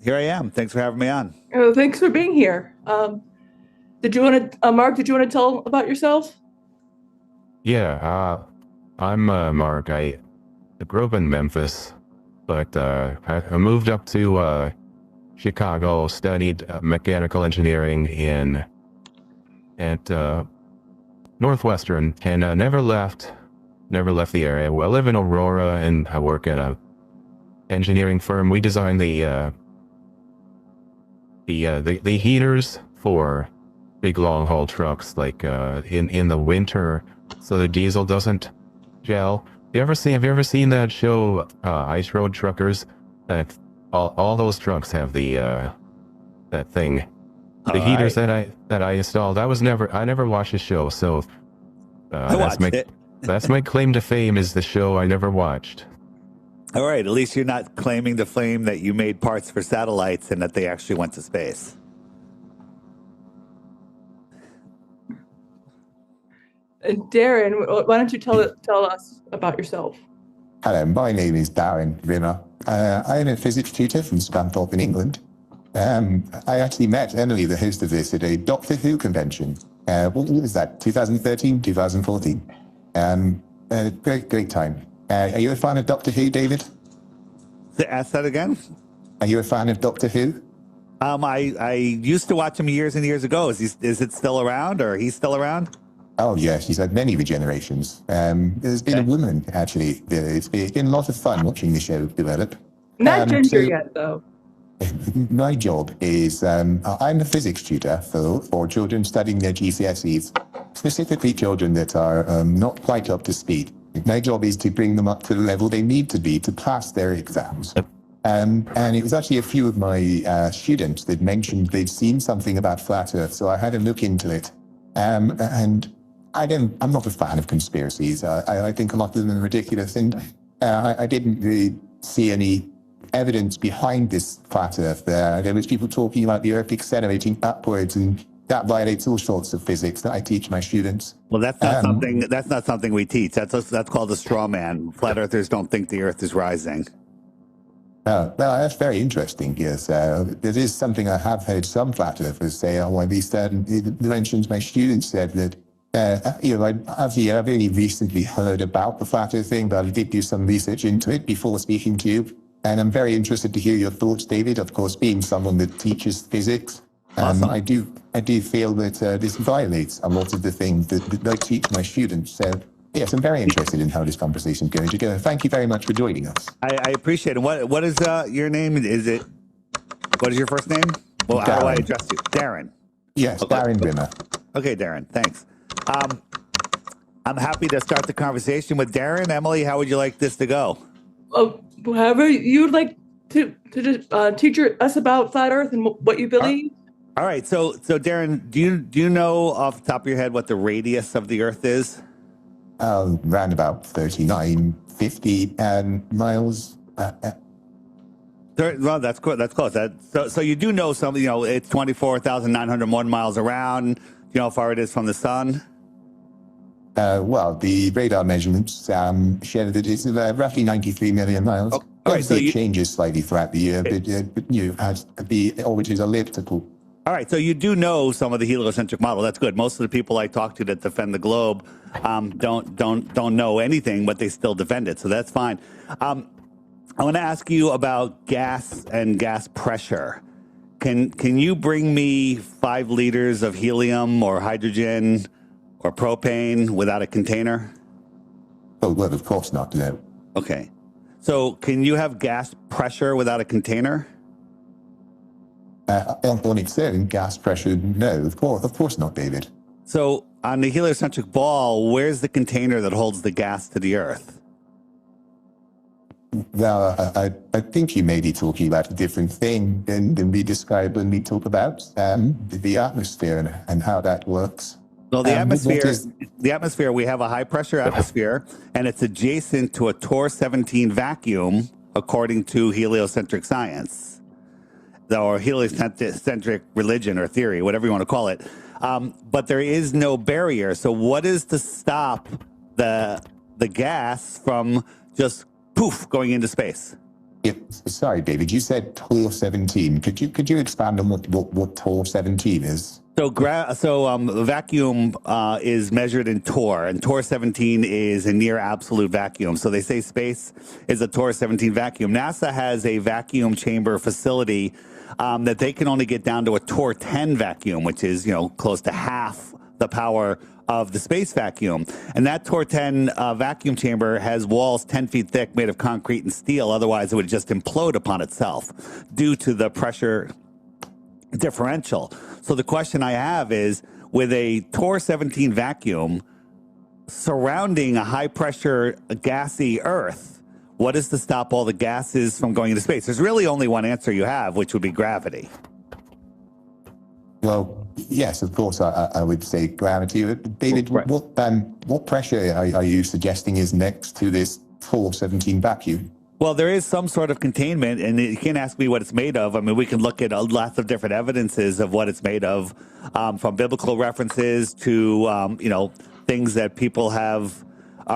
here I am. Thanks for having me on. Thanks for being here. Did you want to, Mark? Did you want to tell about yourself? Yeah, I'm Mark. I grew up in Memphis, but I moved up to Chicago, studied mechanical engineering at Northwestern, and never left the area. Well, I live in Aurora, and I work at a engineering firm. We design the heaters for big long haul trucks, like in the winter, so the diesel doesn't gel. Have you ever seen that show, Ice Road Truckers? That all those trucks have the that thing, the heaters that I installed. I never watched the show, so that's my claim to fame, is the show I never watched. All right, at least you're not claiming to claim that you made parts for satellites and that they actually went to space. Darren, why don't you tell us about yourself? Hello, my name is Darren Rimmer. I am a physics tutor from Scunthorpe in England. I actually met Emily, the host of this, at a Doctor Who convention. What was that, 2013, 2014? Great time. Are you a fan of Doctor Who, David? Ask that again? Are you a fan of Doctor Who? I used to watch him years and years ago. Is it still around, or he's still around? Oh, yes, he's had many regenerations. There's been a woman, actually. It's been a lot of fun watching the show develop. Not gender yet, though. My job is, I'm a physics tutor for children studying their GCSEs, specifically children that are not quite up to speed. My job is to bring them up to the level they need to be to pass their exams. And it was actually a few of my students that mentioned they'd seen something about flat Earth, so I had a look into it. And I'm not a fan of conspiracies. I think a lot of them are ridiculous, and I didn't really see any evidence behind this flat Earth there. There was people talking about the Earth accelerating upwards, and that violates all sorts of physics that I teach my students. Well, that's not something. That's not something we teach. That's called a straw man. Flat Earthers don't think the Earth is rising. Well, that's very interesting. Yes, there is something I have heard some flat earthers say. At least mentions my students said that. I've only recently heard about the flat Earth thing, but I did do some research into it before speaking to you, and I'm very interested to hear your thoughts, David. Of course, being someone that teaches physics, Awesome. I do feel that this violates a lot of the things that I teach my students. So. Yes, I'm very interested in how this conversation is going to go. Thank you very much for joining us. I appreciate it. What is your name? What is your first name? Well, how do I address you? Darren. Yes, okay. Darren Rimmer. Okay, Darren. Thanks. I'm happy to start the conversation with Darren. Emily, how would you like this to go? However you'd like to teach us about flat Earth and what you believe. All right. So Darren, do you know off the top of your head what the radius of the Earth is? Around about 3950 miles. Well, that's close. So you do know something. It's 24,901 miles around, you know how far it is from the sun? Well, the radar measurements show that it's roughly 93 million miles. All right, so it changes slightly throughout the year, but as the orbit is elliptical. All right, so you do know some of the heliocentric model. That's good. Most of the people I talk to that defend the globe don't know anything, but they still defend it. So that's fine. I want to ask you about gas and gas pressure. Can you bring me 5 liters of helium or hydrogen or propane without a container? Oh, well, of course not, no. Okay. So can you have gas pressure without a container? On its own, gas pressure, no, of course not, David. So on the heliocentric ball, where's the container that holds the gas to the Earth? Well, I think you may be talking about a different thing than we describe when we talk about the atmosphere and how that works. Well, the atmosphere, we have a high pressure atmosphere, and it's adjacent to a Tor-17 vacuum, according to heliocentric science, or heliocentric religion or theory, whatever you want to call it. But there is no barrier. So what is to stop the gas from just poof going into space? Sorry, David, you said Tor-17. Could you expand on what Tor-17 is? So vacuum is measured in Tor, and Tor-17 is a near absolute vacuum. So they say space is a Tor-17 vacuum. NASA has a vacuum chamber facility that they can only get down to a Tor-10 vacuum, which is, close to half the power of the space vacuum. And that Tor-10 vacuum chamber has walls 10 feet thick made of concrete and steel. Otherwise, it would just implode upon itself due to the pressure differential. So the question I have is, with a Tor-17 vacuum surrounding a high-pressure gassy Earth, what is to stop all the gases from going into space? There's really only one answer you have, which would be gravity. Well, yes, of course, I would say gravity. David, what pressure are you suggesting is next to this Tor-17 vacuum? Well, there is some sort of containment, and you can't ask me what it's made of. I mean, we can look at lots of different evidences of what it's made of, from biblical references to, things that people have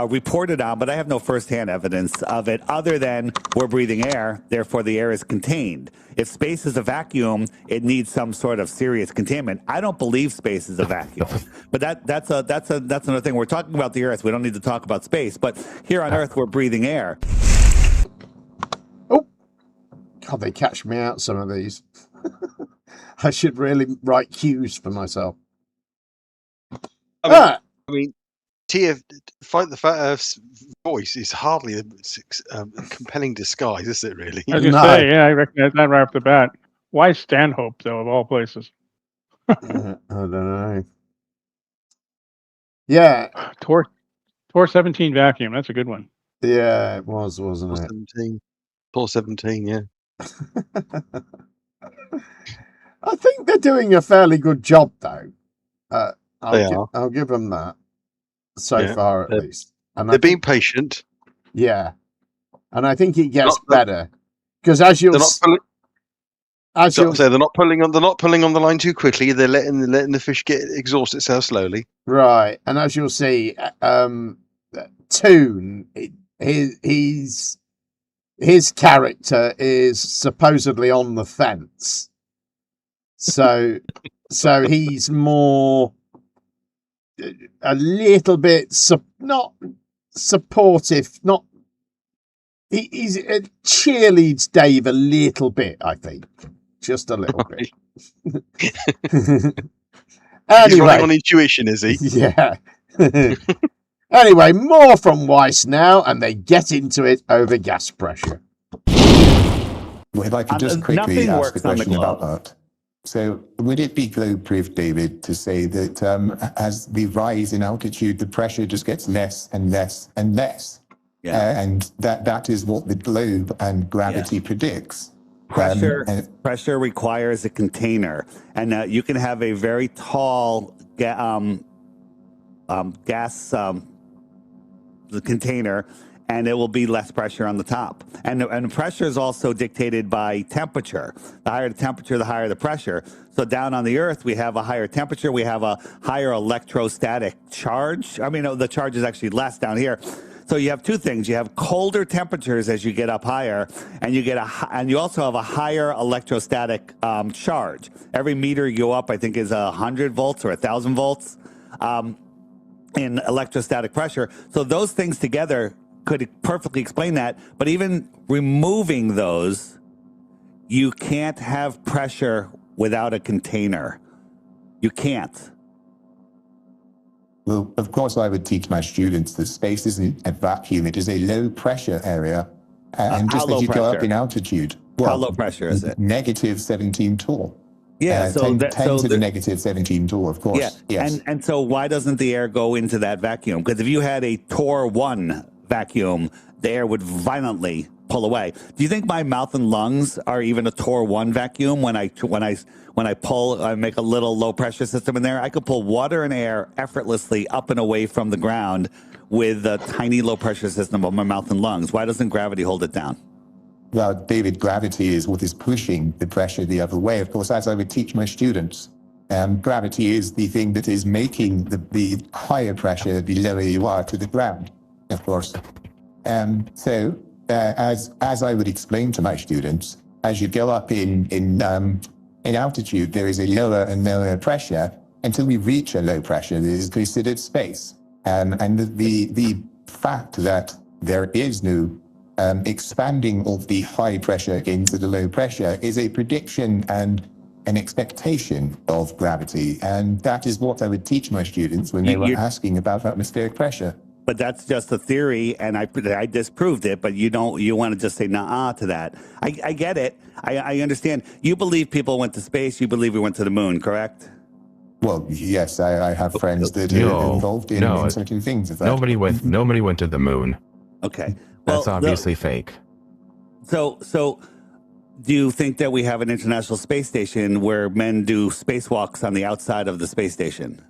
reported on, but I have no firsthand evidence of it other than we're breathing air, therefore the air is contained. If space is a vacuum, it needs some sort of serious containment. I don't believe space is a vacuum, but that's another thing. We're talking about the Earth. We don't need to talk about space, but here on Earth, we're breathing air. God, they catch me out, some of these. I should really write cues for myself. I mean, Fight the Flat Earth's voice is hardly a compelling disguise, is it, really? I was going to say, yeah, I recognize that right off the bat. Why Stanhope, though, of all places? I don't know. Yeah. Tor-17 vacuum, that's a good one. Yeah, it was, wasn't it? Tor-17, yeah. I think they're doing a fairly good job, though. I'll give them that so far, at least. And they're being patient. Yeah, and I think it gets better because as you'll they're not pulling on the line too quickly. They're letting the fish exhaust itself slowly. Right, and as you'll see, Toon, his character is supposedly on the fence. So he's more a little bit not supportive, not he's cheerleads Dave a little bit, I think. Just a little bit. Anyway, he's running on intuition, is he? Yeah. Anyway, more from Weiss now, and they get into it over gas pressure. Well, if I could just quickly ask a question about that. So, would it be globe-proof, David, to say that as we rise in altitude, the pressure just gets less and less and less? Yeah. And that is what the globe and gravity predicts. Pressure requires a container, and you can have a very tall gas container, and it will be less pressure on the top. And pressure is also dictated by temperature. The higher the temperature, the higher the pressure. So down on the Earth, we have a higher temperature. We have a higher electrostatic charge. I mean, the charge is actually less down here. So you have two things. You have colder temperatures as you get up higher, and you also have a higher electrostatic charge. Every meter you go up, I think, is 100 volts or 1,000 volts in electrostatic pressure. So those things together could perfectly explain that. But even removing those, you can't have pressure without a container. You can't. Well, of course, I would teach my students that space isn't a vacuum. It is a low-pressure area. And just as you go up in altitude... Well, how low pressure is it? Negative 17 torr. Yeah, so 10 to the negative 17 torr, of course. Yeah, yes. And so why doesn't the air go into that vacuum? Because if you had a Torr 1 vacuum, the air would violently pull away. Do you think my mouth and lungs are even a Torr 1 vacuum? When I pull, I make a little low pressure system in there. I could pull water and air effortlessly up and away from the ground with a tiny low pressure system of my mouth and lungs. Why doesn't gravity hold it down? Well, David, gravity is what is pushing the pressure the other way. Of course, as I would teach my students, gravity is the thing that is making the higher pressure the lower you are to the ground, of course. So, as I would explain to my students, as you go up in altitude, there is a lower and lower pressure until we reach a low pressure that is considered space. And the fact that there is no expanding of the high pressure into the low pressure is a prediction and an expectation of gravity. And that is what I would teach my students when they were asking about atmospheric pressure. But that's just a theory, and I disproved it, but you want to just say nah to that. I get it. I understand. You believe people went to space. You believe we went to the moon, correct? Well, yes, I have friends that are involved in certain things. Of that. Nobody went to the moon. Okay. That's obviously fake. So do you think that we have an international space station where men do spacewalks on the outside of the space station?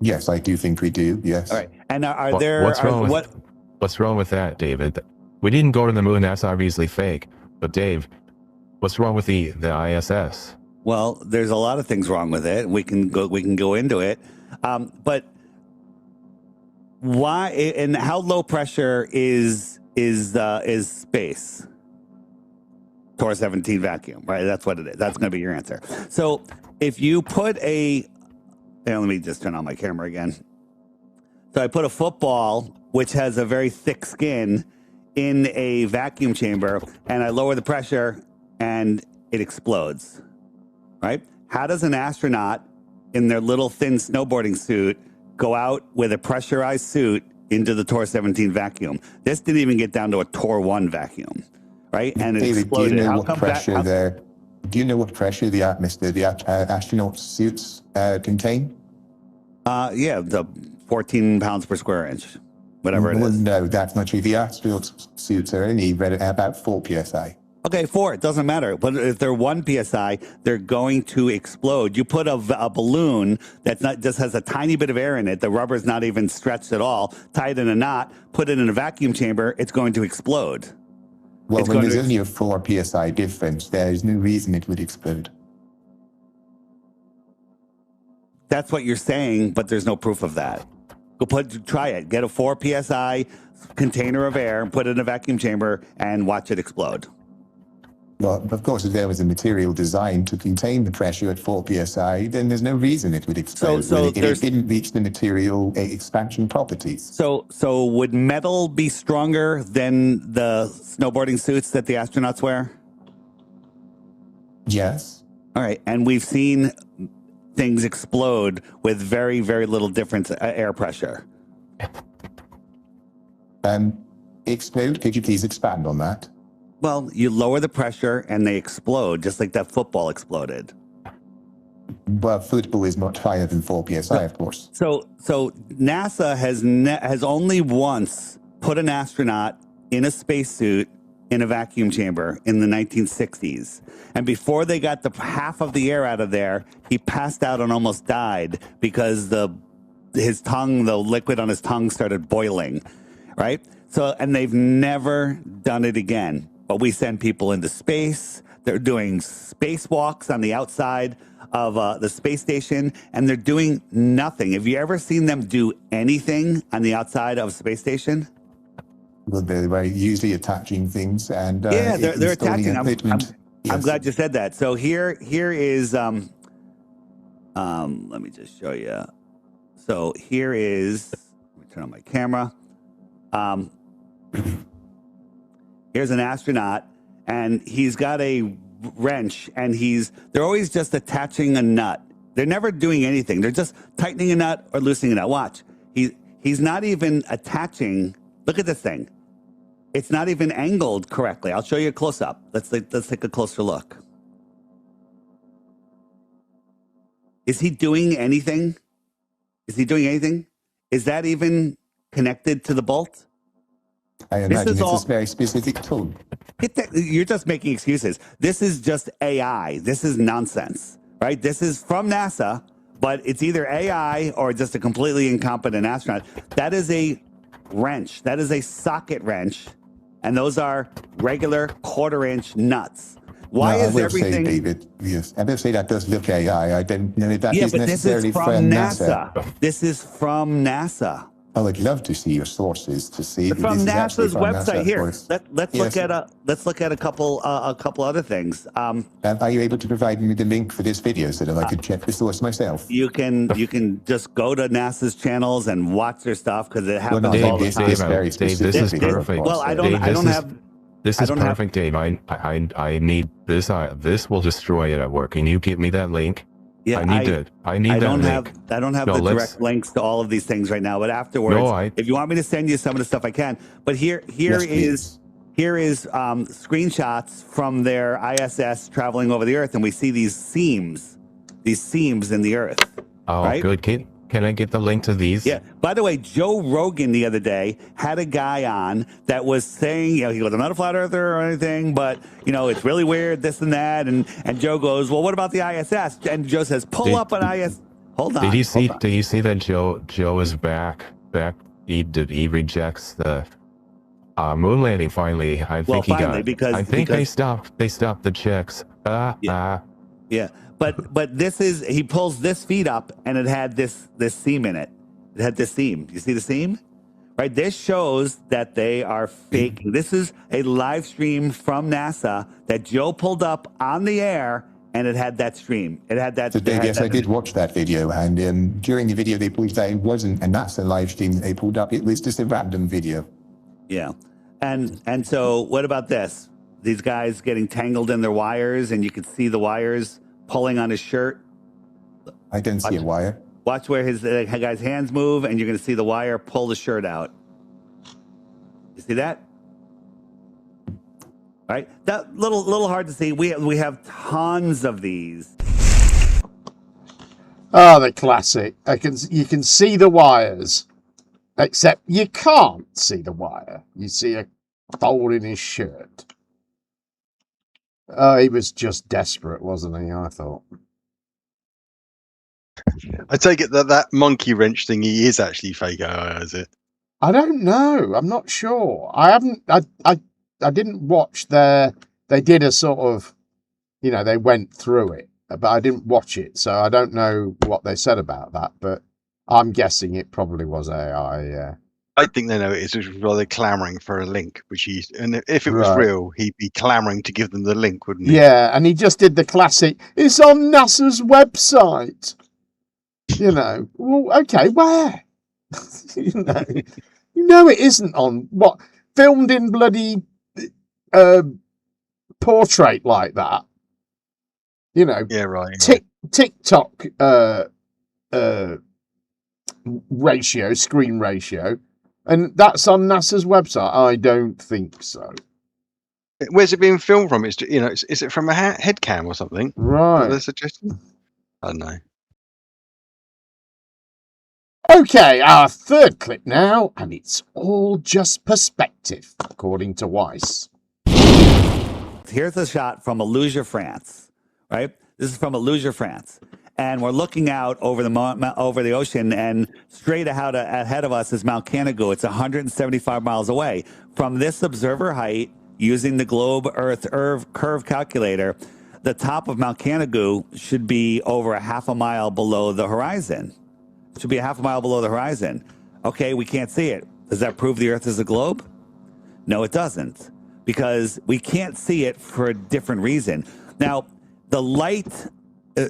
Yes, I do think we do. Yes. All right. And what's wrong with that, David? We didn't go to the moon. That's obviously fake. But Dave, what's wrong with the ISS? Well, there's a lot of things wrong with it. We can go into it. But why and how low pressure is space? Torr 17 vacuum, right? That's what it is. That's going to be your answer. So if you put let me just turn on my camera again. So I put a football, which has a very thick skin, in a vacuum chamber, and I lower the pressure, and it explodes, right? How does an astronaut in their little thin snowboarding suit go out with a pressurized suit into the Torr 17 vacuum? This didn't even get down to a Torr 1 vacuum, right? And it David, exploded. do you know what pressure do you know what pressure the atmosphere, the astronaut suits contain? Yeah, the 14 pounds per square inch, whatever it is. No, that's not true. The astronaut suits are only about 4 psi. Okay, 4, it doesn't matter. But if they're 1 psi, they're going to explode. You put a balloon that's not just has a tiny bit of air in it, the rubber's not even stretched at all, tied in a knot, put it in a vacuum chamber, it's going to explode. Well, when there's only a 4 psi difference, there's no reason it would explode. That's what you're saying, but there's no proof of that. Try it. Get a 4 psi container of air, put it in a vacuum chamber, and watch it explode. Well, of course, if there was a material designed to contain the pressure at 4 psi, then there's no reason it would explode. It didn't reach the material expansion properties. So would metal be stronger than the snowboarding suits that the astronauts wear? Yes. All right, and we've seen things explode with very, very little difference air pressure. Explode? Could you please expand on that? Well, you lower the pressure and they explode, just like that football exploded. Well, football is not higher than 4 psi, of course. So NASA has only once put an astronaut in a spacesuit in a vacuum chamber in the 1960s. And before they got the half of the air out of there, he passed out and almost died because the liquid on his tongue started boiling, right? So, and they've never done it again. But we send people into space. They're doing spacewalks on the outside of the space station, and they're doing nothing. Have you ever seen them do anything on the outside of a space station? Well, they're usually attaching things and Yeah, they're installing attaching. equipment. I'm glad you said that. So here is let me just show you. So here is, let me turn on my camera. Here's an astronaut, and he's got a wrench, and they're always just attaching a nut. They're never doing anything. They're just tightening a nut or loosening a nut. Watch. He's not even attaching. Look at this thing. It's not even angled correctly. I'll show you a close up. Let's take a closer look. Is he doing anything? Is he doing anything? Is that even connected to the bolt? I imagine it's a very specific tool. You're just making excuses. This is just AI. This is nonsense, right? This is from NASA, but it's either AI or just a completely incompetent astronaut. That is a wrench. That is a socket wrench. And those are regular 1/4-inch nuts. Why is everything? Say, David, yes, I will say that does look AI. I didn't know that yeah, is but necessarily this is from NASA. This is from NASA. I would love to see your sources to see. From NASA's website. Here, let's yes. look at a couple other things. Are you able to provide me with the link for this video so that I could check the source myself? You can just go to NASA's channels and watch their stuff because it happens all the time. Dave, this is perfect. Well, I don't have. This is perfect, Dave. I need this. This will destroy it at work. Can you give me that link? Yeah, I need that link. I don't have the direct links to all of these things right now, but afterwards, if you want me to send you some of the stuff, I can. But here is screenshots from their ISS traveling over the Earth, and we see these seams in the Earth. Oh, right? Good. Can I get the link to these? Yeah. By the way, Joe Rogan the other day had a guy on that was saying, he goes, I'm not a flat earther or anything, but it's really weird, this and that. And Joe goes, well, what about the ISS? And Joe says, pull up an ISS. Hold on. Did you see that Joe is back? He rejects the moon landing finally. I think they stopped the checks. Yeah. But he pulls this feed up, and it had this seam in it. It had this seam. You see the seam? Right? This shows that they are faking. This is a live stream from NASA that Joe pulled up on the air, and it had that stream. It had that. So Dave, yes, I did watch that video, and during the video they pulled that it wasn't a NASA live stream that they pulled up. It was just a random video. Yeah. And so what about this? These guys getting tangled in their wires, and you can see the wires pulling on his shirt. I didn't see a wire. Watch where his guy's hands move, and you're going to see the wire pull the shirt out. You see that? Right? That little hard to see. We have tons of these. Oh, the classic. You can see the wires, except you can't see the wire. You see a fold in his shirt. Oh, he was just desperate, wasn't he? I thought. I take it that monkey wrench thing is actually fake AI, is it? I don't know. I'm not sure. I haven't. I didn't watch their. They did a sort of, they went through it, but I didn't watch it, so I don't know what they said about that. But I'm guessing it probably was AI. Yeah. I think they know it is rather clamoring for a link, and if it was real, he'd be clamoring to give them the link, wouldn't he? Yeah, and he just did the classic. It's on NASA's website. Well, okay, where? It isn't on what filmed in bloody portrait like that. Yeah, right. TikTok ratio, screen ratio. And that's on NASA's website? I don't think so. Where's it being filmed from? Is it from a head cam or something? Right. They're suggesting? I don't know. Okay, our third clip now, and it's all just perspective, according to Weiss. Here's a shot from Aluja, France, right? This is from Aluja, France. and we're looking out over the ocean, and straight ahead of us is Mount Canigou. It's 175 miles away. From this observer height, using the globe Earth curve calculator, the top of Mount Canigou should be over a half a mile below the horizon. It should be a half a mile below the horizon. Okay, we can't see it. Does that prove the Earth is a globe? No, it doesn't, because we can't see it for a different reason. Now, the light,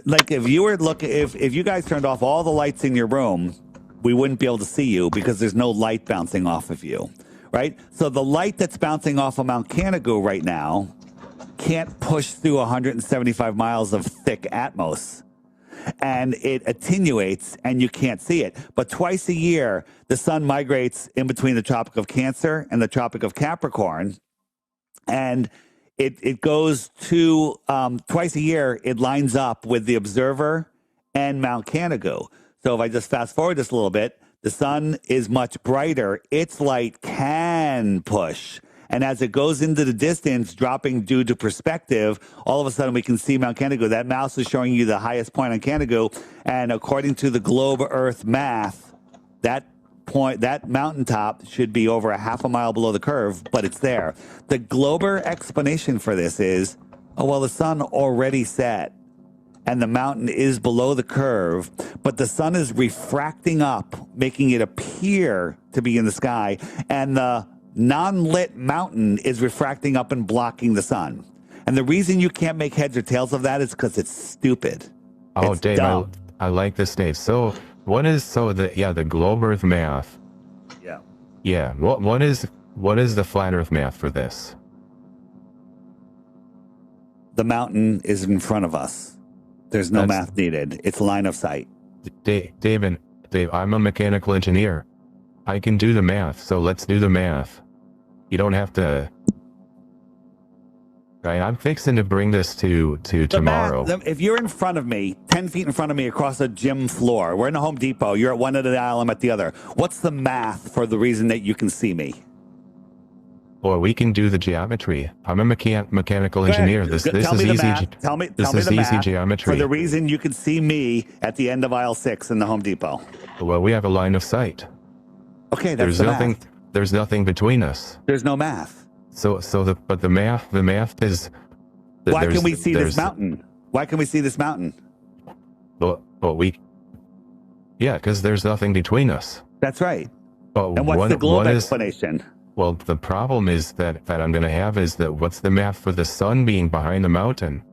like if you guys turned off all the lights in your room, we wouldn't be able to see you because there's no light bouncing off of you, right? So the light that's bouncing off of Mount Canigou right now can't push through 175 miles of thick atmos, and it attenuates and you can't see it. But twice a year, the sun migrates in between the Tropic of Cancer and the Tropic of Capricorn, and it goes to twice a year, it lines up with the observer and Mount Canigou. So if I just fast forward this a little bit, the sun is much brighter. Its light can push. And as it goes into the distance, dropping due to perspective, all of a sudden we can see Mount Canigou. That mouse is showing you the highest point on Canigou. And according to the globe Earth math, that mountaintop should be over a half a mile below the curve, but it's there. The Glober explanation for this is, oh, well, the sun already set and the mountain is below the curve, but the sun is refracting up, making it appear to be in the sky, and the non-lit mountain is refracting up and blocking the sun. And the reason you can't make heads or tails of that is because it's stupid. Oh, it's Dave, dumb. I like this, Dave. So the globe Earth math? Yeah. Yeah. What is the flat Earth math for this? The mountain is in front of us. There's no math needed. It's line of sight. Dave, I'm a mechanical engineer. I can do the math, so let's do the math. You don't have to. Right, I'm fixing to bring this to tomorrow. If you're in front of me, 10 feet in front of me across a gym floor, we're in a Home Depot, you're at one end of the aisle, I'm at the other. What's the math for the reason that you can see me? Or we can do the geometry. I'm a mechanical engineer. This is easy. Tell me this is the easy math geometry. for the reason you can see me at the end of aisle 6 in the Home Depot. Well, we have a line of sight. Okay, that's the math. There's nothing between us. There's no math. But the math is. Why can we see this mountain? Why can we see this mountain? Yeah, because there's nothing between us. That's right. But and what's the globe explanation? Well, the problem is that I'm going to have is that what's the math for the sun being behind the mountain?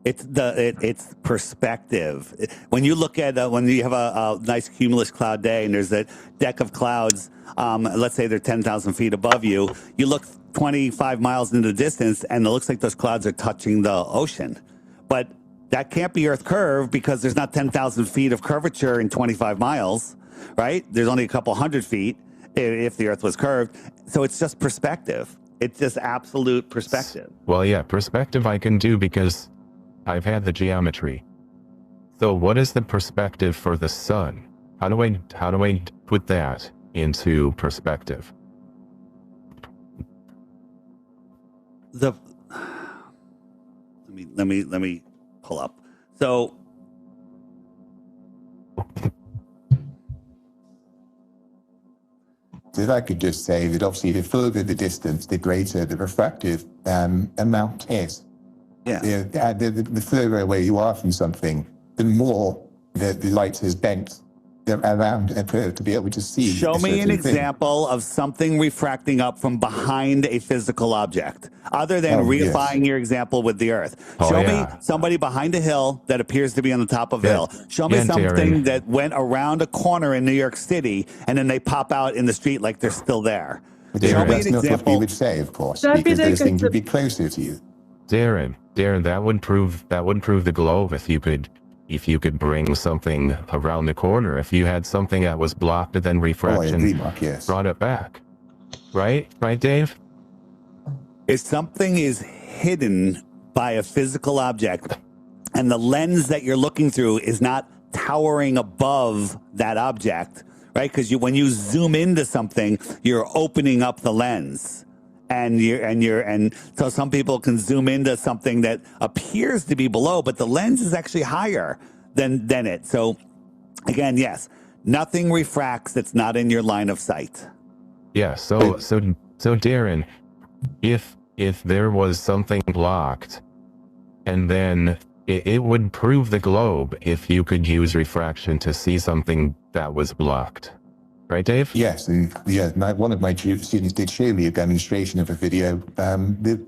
It's perspective. When you look at when you have a nice cumulus cloud day and there's a deck of clouds, let's say they're 10,000 feet above you, you look 25 miles into the distance and it looks like those clouds are touching the ocean. But that can't be Earth curve because there's not 10,000 feet of curvature in 25 miles, right? There's only a couple hundred feet if the Earth was curved. So it's just perspective. It's just absolute perspective. Well, yeah, perspective I can do because I've had the geometry. So what is the perspective for the sun? How do I put that into perspective? Let me pull up. So if I could just say that obviously the further the distance, the greater the refractive amount is. Yeah. The further away you are from something, the more the light is bent around a curve to be able to see. Show me an example of something refracting up from behind a physical object, other than reifying your example with the Earth. Show me somebody behind a hill that appears to be on the top of a hill. Show me something that went around a corner in New York City and then they pop out in the street like they're still there. Show me an That's not example. what we would say, of course, That'd be because those the things would be closer to you. Darren, that would prove the globe if you could bring something around the corner. If you had something that was blocked and then refraction brought it back. Right, Dave? If something is hidden by a physical object and the lens that you're looking through is not towering above that object, right? Because when you zoom into something, you're opening up the lens. And so some people can zoom into something that appears to be below, but the lens is actually higher than it. So again, yes, nothing refracts that's not in your line of sight. Yeah, so Darren, if there was something blocked, and then it would prove the globe if you could use refraction to see something that was blocked. Right, Dave? Yes, and one of my students did show me a demonstration of a video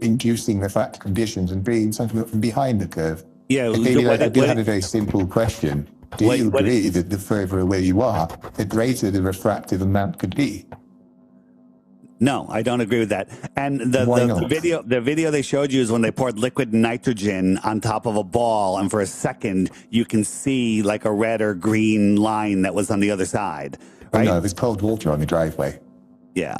inducing the flat conditions and bringing something up from behind the curve. Yeah, David, I do have a very simple question. Do you agree that the further away you are, the greater the refractive amount could be? No, I don't agree with that. And the video they showed you is when they poured liquid nitrogen on top of a ball, and for a second you can see like a red or green line that was on the other side. Right? Oh, no, there's cold water on the driveway. Yeah.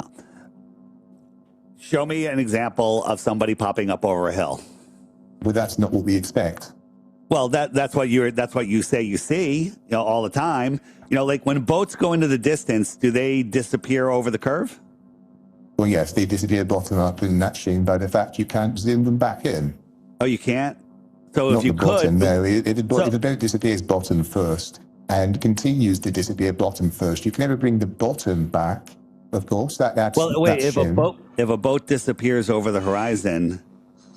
Show me an example of somebody popping up over a hill. Well, that's not what we expect. Well, that's what you say you see, all the time. Like when boats go into the distance, do they disappear over the curve? Well, yes, they disappear bottom up, and that's shown by the fact you can't zoom them back in. Oh, you can't? So not if you the bottom, could... No, if the boat disappears bottom first and continues to disappear bottom first, you can never bring the bottom back, of course. That's if a boat disappears over the horizon...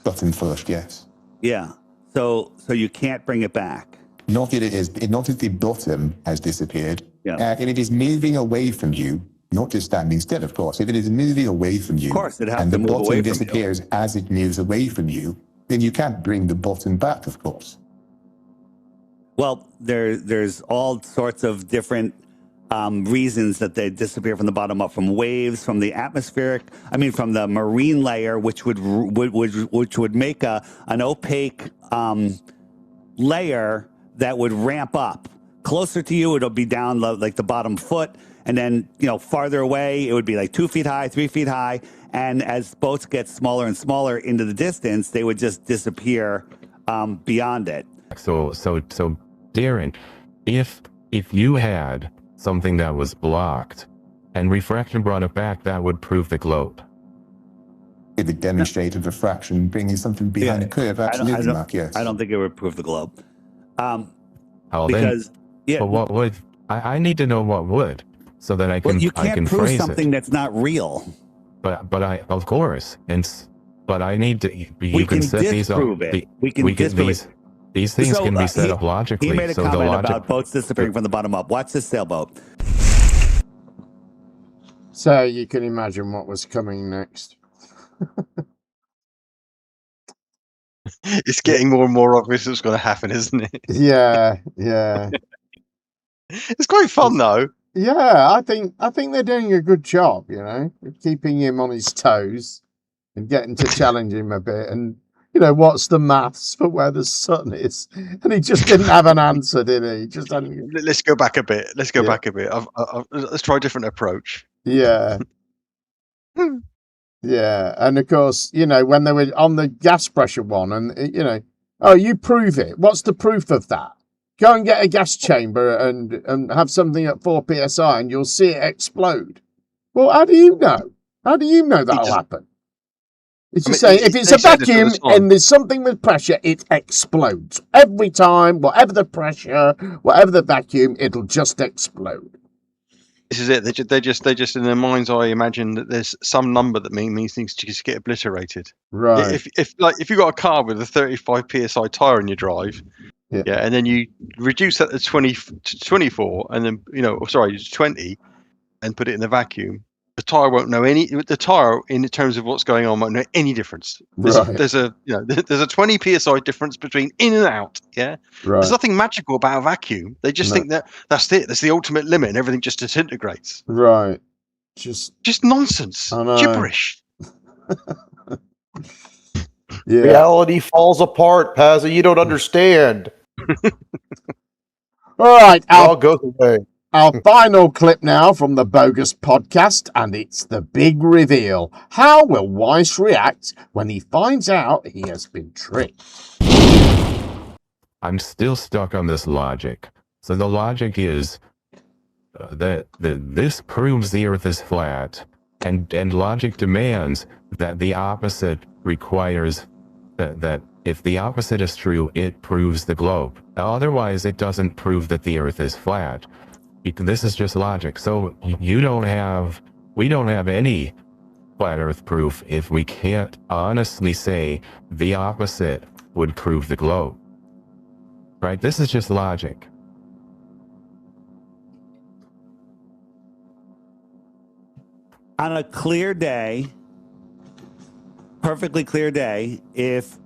Bottom first, yes. Yeah. So you can't bring it back. Not if the bottom has disappeared. Yeah. And it is moving away from you, not just standing still, of course. If it is moving away from you, of course, it has and to the move away bottom from disappears as it moves away from you, then you can't bring the bottom back, of course. Well, there's all sorts of different reasons that they disappear from the bottom up, from waves, from the from the marine layer, which would make an opaque layer that would ramp up. Closer to you, it'll be down like the bottom foot, and then farther away, it would be like 2 feet high, 3 feet high, and as boats get smaller and smaller into the distance, they would just disappear beyond it. So Darren, if you had something that was blocked and refraction brought it back, that would prove the globe. If it demonstrated refraction bringing something behind a curve, absolutely, Mark, yes. I don't think it would prove the globe. But what would? I need to know what would, so that I can. Well, you can't I can prove phrase something it. that's not real. But I, of course, but I need to. We can set these up. disprove it. We can disprove it. These things can be set up logically. He made a comment about boats disappearing from the bottom up. Watch this sailboat. So you can imagine what was coming next. It's getting more and more obvious what's going to happen, isn't it? Yeah. It's quite fun though. Yeah, I think they're doing a good job, keeping him on his toes and getting to challenge him a bit. And what's the maths for where the sun is? And he just didn't have an answer, did he? Just hadn't... Let's go back a bit. Let's try a different approach. Yeah. Yeah, and of course, when they were on the gas pressure one, and you prove it. What's the proof of that? Go and get a gas chamber and have something at 4 psi, and you'll see it explode. Well, how do you know? How do you know that'll happen? It's just saying, if it's a vacuum and there's something with pressure, it explodes every time. Whatever the pressure, whatever the vacuum, it'll just explode. This is it. They just in their mind's eye imagine that there's some number that means things just get obliterated. Right. If you got a car with a 35 psi tire in your drive, and then you reduce that to 24, and then 20, and put it in the vacuum, the tire won't know any. The tire, in terms of what's going on, won't know any difference. There's a 20 psi difference between in and out. Yeah. Right. There's nothing magical about a vacuum. They just think that's it. That's the ultimate limit, and everything just disintegrates. Right. Just nonsense. Gibberish. Yeah. Reality falls apart, Pazza. You don't understand. All right. It all goes away. Our final clip now from the Bogus Podcast, and it's the big reveal. How will Weiss react when he finds out he has been tricked? I'm still stuck on this logic. So the logic is that this proves the Earth is flat, and logic demands that the opposite requires that If the opposite is true, it proves the globe. Otherwise, it doesn't prove that the Earth is flat. This is just logic. So we don't have any flat Earth proof if we can't honestly say the opposite would prove the globe. Right? This is just logic. On a clear day, perfectly clear day, if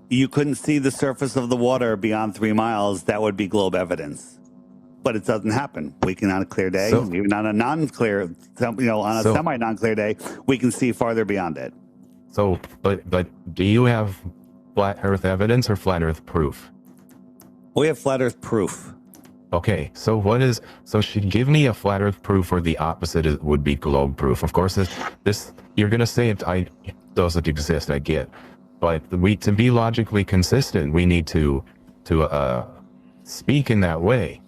you couldn't see the surface of the water beyond 3 miles, that would be globe evidence. But it doesn't happen. We can, on a clear day, even on a non-clear, on a semi-non-clear day, we can see farther beyond it. So, but do you have flat Earth evidence or flat Earth proof? We have flat Earth proof. Okay, so should give me a flat Earth proof, or the opposite would be globe proof. Of course, this you're gonna say it doesn't exist. I get, but to be logically consistent, we need to speak in that way.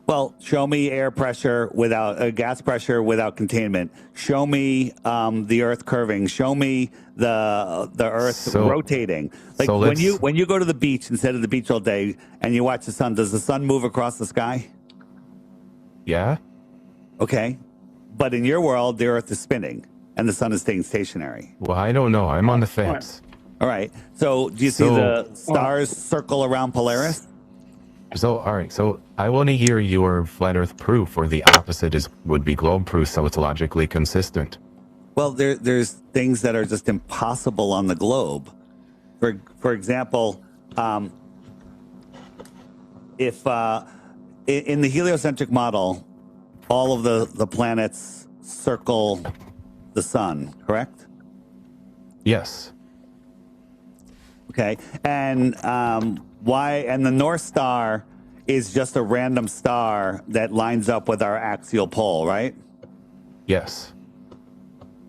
Well, show me air pressure without gas pressure without containment. Show me the Earth curving. Show me the Earth rotating. Like when you go to the beach instead of the beach all day and you watch the sun, does the sun move across the sky? Yeah. Okay, but in your world, the Earth is spinning and the sun is staying stationary. Well, I don't know. I'm on the fence. All right. So do you see the stars circle around Polaris? So, all right. So I want to hear your flat Earth proof, or the opposite would be globe proof, so it's logically consistent. Well, there's things that are just impossible on the globe. For example, if in the heliocentric model, all of the planets circle the sun, correct? Yes. Okay, and and the North Star is just a random star that lines up with our axial pole, right? Yes.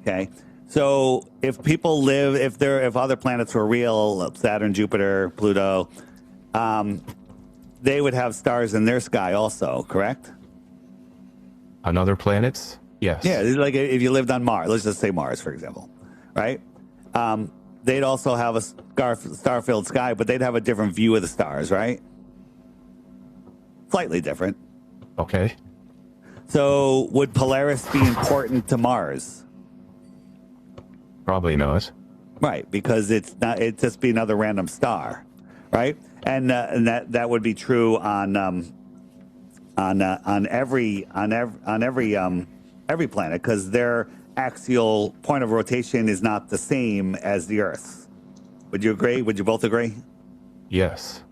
Okay, so if people live, if other planets were real, Saturn, Jupiter, Pluto, they would have stars in their sky also, correct? On other planets? Yes. Yeah, like if you lived on Mars, let's just say Mars, for example, right? They'd also have a star-filled sky, but they'd have a different view of the stars, right? Slightly different. Okay. So would Polaris be important to Mars? Probably not. Right, because it'd just be another random star, right? And that would be true on every planet, because their axial point of rotation is not the same as the Earth's. Would you agree? Would you both agree? Yes.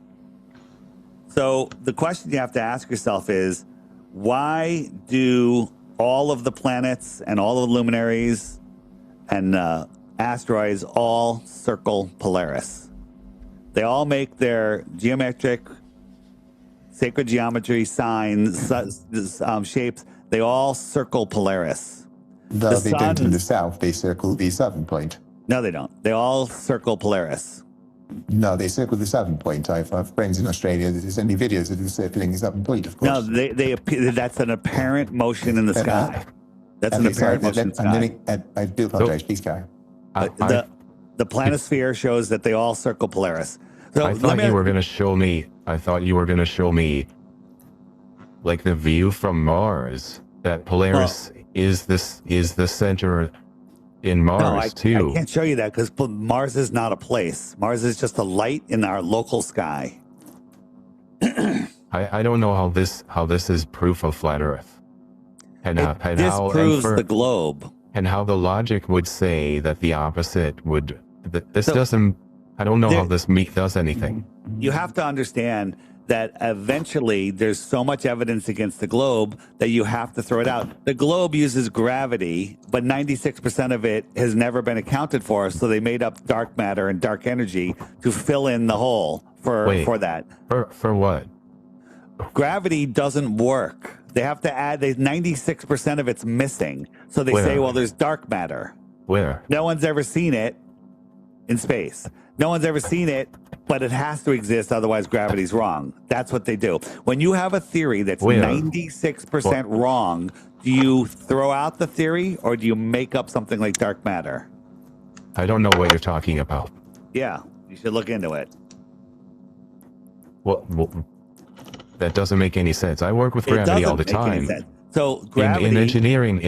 So the question you have to ask yourself is, why do all of the planets and all of the luminaries and asteroids all circle Polaris? They all make their geometric, sacred geometry signs, shapes. They all circle Polaris. Though they don't in the south, they circle the southern point. No, they don't. They all circle Polaris. No, they circle the southern point. I have friends in Australia that send me videos of them circling the southern point, of course. No, that's an apparent motion in the sky. That's an apparent motion in the sky. I do apologize. Please carry. The planisphere shows that they all circle Polaris. So I thought you were going to show me. I thought you were going to show me, like, the view from Mars. That Polaris is the center in Mars too. I can't show you that because Mars is not a place. Mars is just a light in our local sky. I don't know how this is proof of flat Earth, and this proves the globe, and how the logic would say that the opposite would. This doesn't. I don't know how this does anything. You have to understand that eventually there's so much evidence against the globe that you have to throw it out. The globe uses gravity, but 96% of it has never been accounted for, so they made up dark matter and dark energy to fill in the hole for that. For what? Gravity doesn't work. They have to add, 96% of it's missing. So they say, well, there's dark matter. Where? No one's ever seen it in space. No one's ever seen it, but it has to exist, otherwise gravity's wrong. That's what they do. When you have a theory that's 96% wrong, do you throw out the theory or do you make up something like dark matter? I don't know what you're talking about. Yeah. You should look into it. Well, that doesn't make any sense. I work with It gravity all doesn't the make any time. sense. So gravity In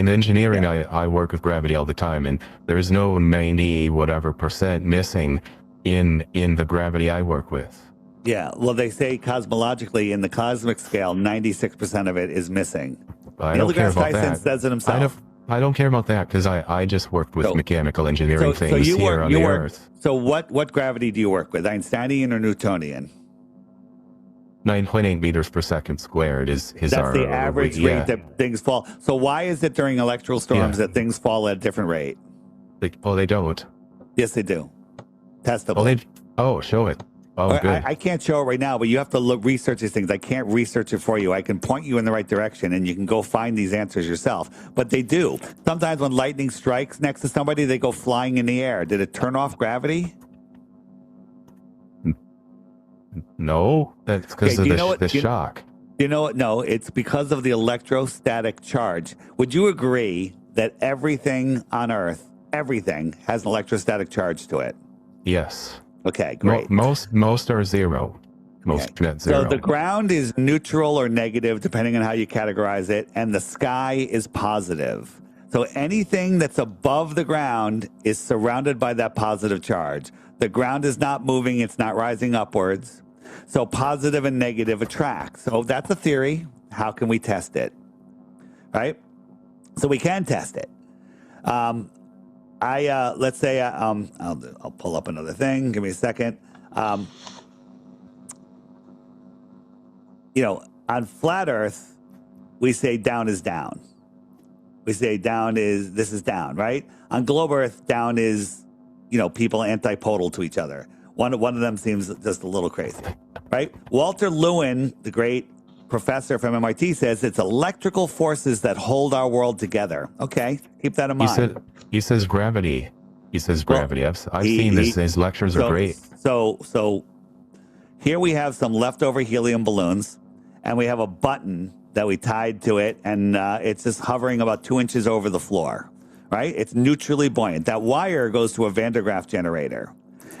engineering, I work with gravity all the time, and there's no 90 whatever % missing in the gravity I work with. Yeah, well, they say cosmologically in the cosmic scale, 96% of it is missing. I Neil don't care deGrasse about Tyson that. says it himself. I don't care about that because I just work with mechanical engineering things here on the Earth. So what gravity do you work with? Einsteinian or Newtonian? 9.8 meters per second squared is That's our the average rate that things fall. So why is it during electrical storms that things fall at a different rate? They don't. Yes, they do. Testable. Show it. Oh, good. I can't show it right now, but you have to research these things. I can't research it for you. I can point you in the right direction, and you can go find these answers yourself. But they do. Sometimes when lightning strikes next to somebody, they go flying in the air. Did it turn off gravity? No, that's because of the shock. You know what? No, it's because of the electrostatic charge. Would you agree that everything on Earth, everything has an electrostatic charge to it? Yes. Okay, great. Most are zero. Most net zero. So the ground is neutral or negative, depending on how you categorize it, and the sky is positive. So anything that's above the ground is surrounded by that positive charge. The ground is not moving, it's not rising upwards. So positive and negative attract. So that's a theory. How can we test it? Right? So we can test it. Let's say I'll pull up another thing. Give me a second. On flat Earth, we say down is down. We say this is down, right? On globe Earth, down is, people antipodal to each other. One of them seems just a little crazy, right? Walter Lewin, the great professor from MIT, says it's electrical forces that hold our world together. Okay, keep that in mind. He says gravity. He says gravity. I've seen this. His lectures are great. So here we have some leftover helium balloons, and we have a button that we tied to it, and it's just hovering about 2 inches over the floor, right? It's neutrally buoyant. That wire goes to a Van de Graaff generator,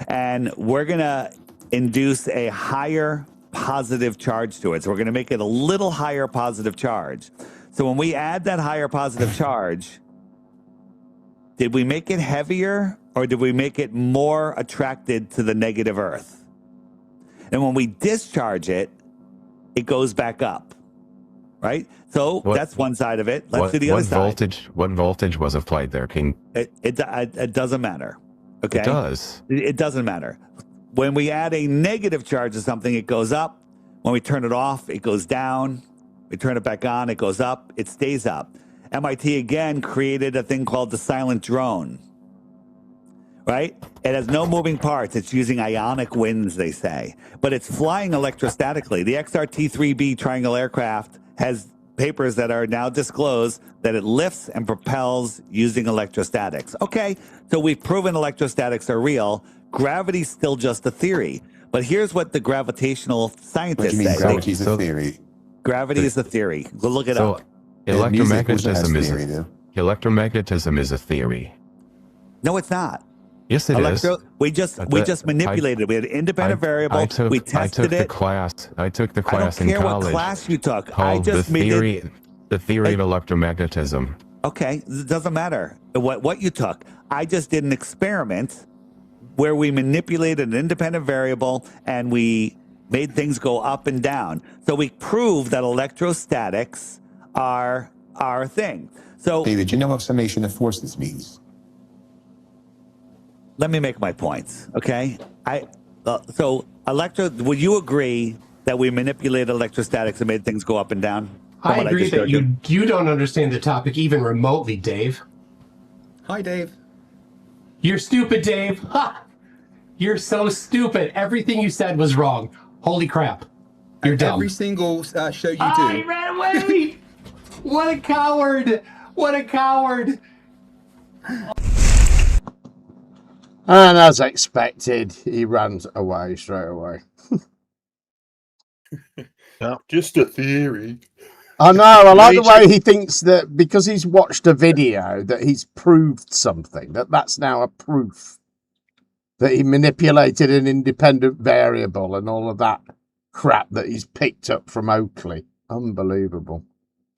and we're going to induce a higher positive charge to it. So we're going to make it a little higher positive charge. So when we add that higher positive charge, did we make it heavier or did we make it more attracted to the negative Earth? And when we discharge it, it goes back up, right? So that's one side of it. Let's do the other side. What voltage was applied there, King? It doesn't matter. Okay. It does. It doesn't matter. When we add a negative charge to something, it goes up. When we turn it off, it goes down. We turn it back on, it goes up. It stays up. MIT again created a thing called the silent drone, right? It has no moving parts. It's using ionic winds, they say, but it's flying electrostatically. The XRT-3B triangle aircraft has papers that are now disclosed that it lifts and propels using electrostatics. Okay, so we've proven electrostatics are real. Gravity's still just a theory. But here's what the gravitational scientists say. Gravity is a theory. Gravity is a theory. Go look it up. Electromagnetism is a theory. No, it's not. Yes, it is. We just manipulated it. We had an independent variable. We tested it. I took the class in college. I don't care what class you took. Called the theory of electromagnetism. Okay, it doesn't matter what you took. I just did an experiment where we manipulated an independent variable and we made things go up and down. So we proved that electrostatics are our thing. So David, you know what summation of forces means? Let me make my points, okay? Would you agree that we manipulated electrostatics and made things go up and down? I agree that you don't understand the topic even remotely, Dave. Hi, Dave. You're stupid, Dave. Ha! You're so stupid. Everything you said was wrong. Holy crap. You're dumb. Every single show you do. He ran away! What a coward! What a coward! And as expected, he ran away straight away. Just a theory. I know. I like the way he thinks that because he's watched a video that he's proved something. That's now a proof. that he manipulated an independent variable and all of that crap that he's picked up from Oakley. Unbelievable.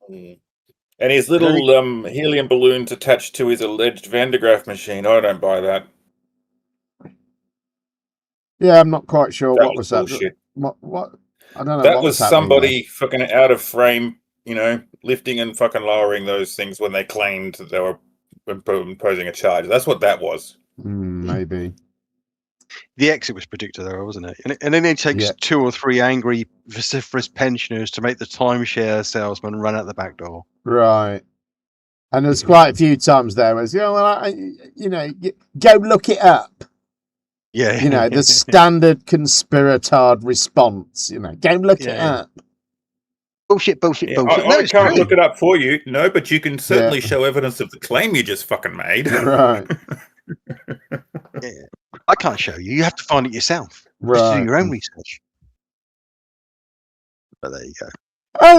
And his little helium balloons attached to his alleged Van de Graaff machine. I don't buy that. Yeah, I'm not quite sure. That What was that? bullshit. What? I don't know. That what was happening somebody fucking out of frame, you know, lifting and fucking lowering those things when they claimed that they were imposing a charge. That's what that was. there? Maybe. The exit was predicted, though, wasn't it? And then it takes 2 or 3 angry, vociferous pensioners to make the timeshare salesman run out the back door. Right. And there's quite a few times there where it's, go look it up. Yeah. The standard conspiratard response, go look it up. Bullshit. Yeah, I can't look it up for you, no, but you can certainly show evidence of the claim you just fucking made. Right. Yeah. I can't show you. You have to find it yourself. Right. Do your own research. But there you go.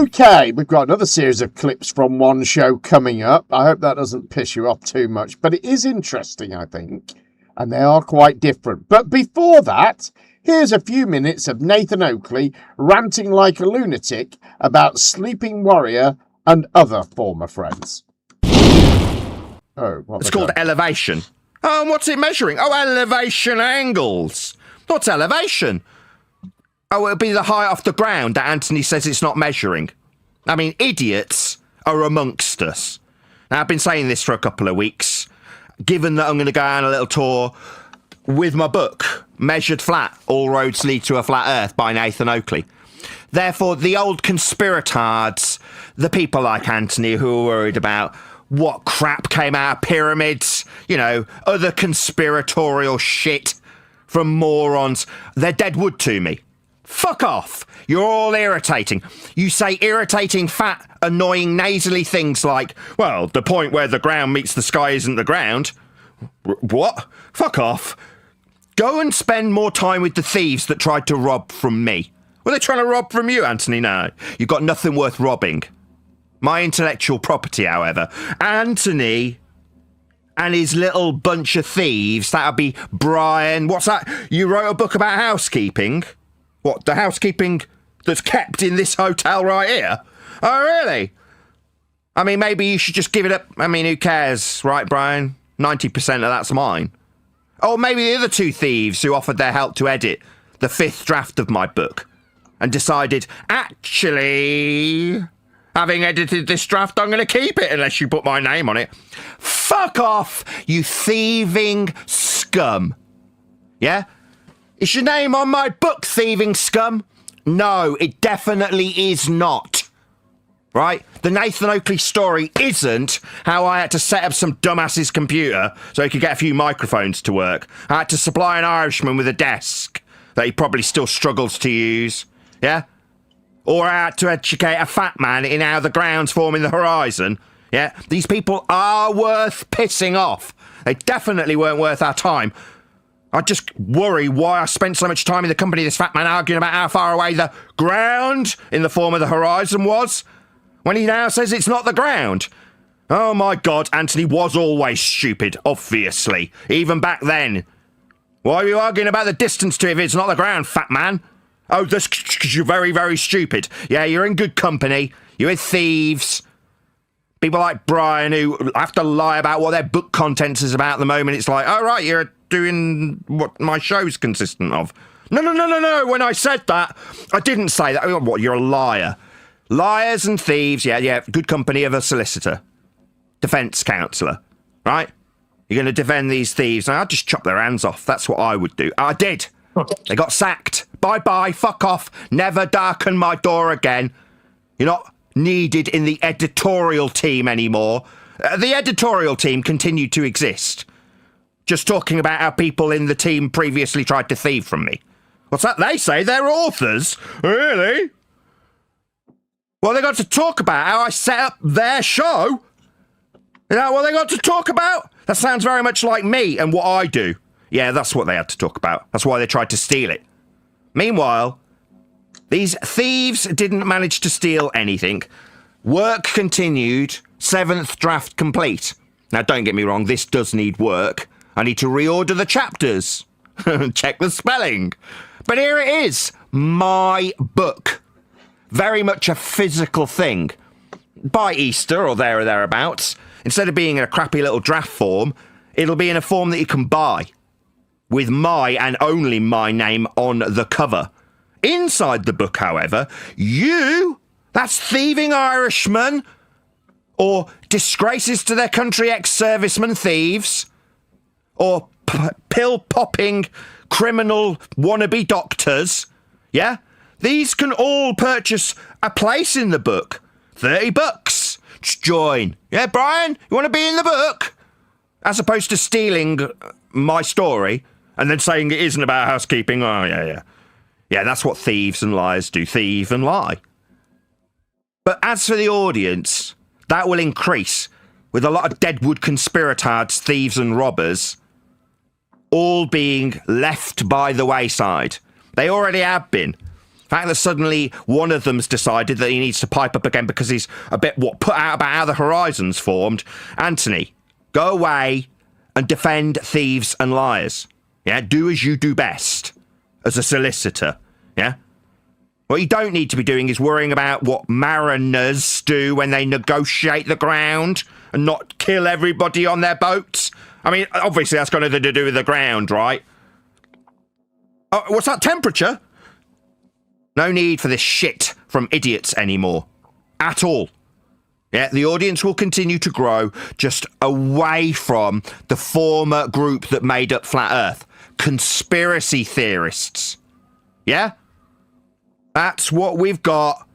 Okay, we've got another series of clips from one show coming up. I hope that doesn't piss you off too much, but it is interesting, I think, and they are quite different. But before that, here's a few minutes of Nathan Oakley ranting like a lunatic about Sleeping Warrior and other former friends. It's called elevation. Oh, and what's it measuring? Oh, elevation angles. What's elevation? Oh, it'll be the height off the ground that Anthony says it's not measuring. I mean, idiots are amongst us. Now, I've been saying this for a couple of weeks. Given that I'm going to go on a little tour with my book, Measured Flat, All Roads Lead to a Flat Earth by Nathan Oakley. Therefore, the old conspiratards, the people like Anthony who are worried about what crap came out of pyramids, other conspiratorial shit from morons, they're dead wood to me. Fuck off. You're all irritating. You say irritating, fat, annoying, nasally things like, well, the point where the ground meets the sky isn't the ground. What? Fuck off. Go and spend more time with the thieves that tried to rob from me. Were they trying to rob from you, Anthony? No. You've got nothing worth robbing. My intellectual property, however. Anthony and his little bunch of thieves, that'll be Brian. What's that? You wrote a book about housekeeping? What, the housekeeping that's kept in this hotel right here? Oh, really? I mean, maybe you should just give it up. I mean, who cares, right, Brian? 90% of that's mine. Or maybe the other 2 thieves who offered their help to edit the 5th draft of my book and decided, actually, having edited this draft, I'm going to keep it unless you put my name on it. Fuck off, you thieving scum. Yeah? Is your name on my book, thieving scum? No, it definitely is not. Right? The Nathan Oakley story isn't how I had to set up some dumbass's computer so he could get a few microphones to work. I had to supply an Irishman with a desk that he probably still struggles to use. Yeah? Or I had to educate a fat man in how the ground's forming the horizon. Yeah? These people are worth pissing off. They definitely weren't worth our time. I just worry why I spent so much time in the company of this fat man arguing about how far away the ground in the form of the horizon was, when he now says it's not the ground. Oh my God, Anthony was always stupid, obviously, even back then. Why are you arguing about the distance to it if it's not the ground, fat man? Oh, that's because you're very, very stupid. Yeah, you're in good company. You're with thieves. People like Brian who have to lie about what their book contents is about at the moment. It's like, oh, right, you're doing what my show's consistent of. No. When I said that, I didn't say that. What, you're a liar. Liars and thieves, yeah, good company of a solicitor. Defence counsellor, right? You're going to defend these thieves. I'd just chop their hands off. That's what I would do. I did. They got sacked. Bye-bye, fuck off. Never darken my door again. You're not needed in the editorial team anymore. The editorial team continued to exist. Just talking about how people in the team previously tried to thieve from me. What's that? They say they're authors. Really? Well, they got to talk about how I set up their show. You know what they got to talk about? That sounds very much like me and what I do. Yeah, that's what they had to talk about. That's why they tried to steal it. Meanwhile, these thieves didn't manage to steal anything. Work continued. 7th draft complete. Now, don't get me wrong, this does need work. I need to reorder the chapters. Check the spelling. But here it is, my book. Very much a physical thing. By Easter, or there or thereabouts, instead of being in a crappy little draft form, it'll be in a form that you can buy, with my and only my name on the cover. Inside the book, however, that's thieving Irishmen, or disgraces to their country ex-servicemen thieves, or pill-popping criminal wannabe doctors, yeah? These can all purchase a place in the book. $30. Just join. Yeah, Brian, you want to be in the book? As opposed to stealing my story and then saying it isn't about housekeeping. Oh, yeah. Yeah, that's what thieves and liars do. Thieve and lie. But as for the audience, that will increase with a lot of deadwood conspiratards, thieves and robbers all being left by the wayside. They already have been. The fact that suddenly one of them's decided that he needs to pipe up again because he's a bit put out about how the horizon's formed. Anthony, go away and defend thieves and liars. Yeah, do as you do best as a solicitor. Yeah? What you don't need to be doing is worrying about what mariners do when they negotiate the ground and not kill everybody on their boats. I mean, obviously that's got nothing to do with the ground, right? Oh, what's that temperature? No need for this shit from idiots anymore. At all. Yeah, the audience will continue to grow just away from the former group that made up Flat Earth. Conspiracy theorists. Yeah? That's what we've got.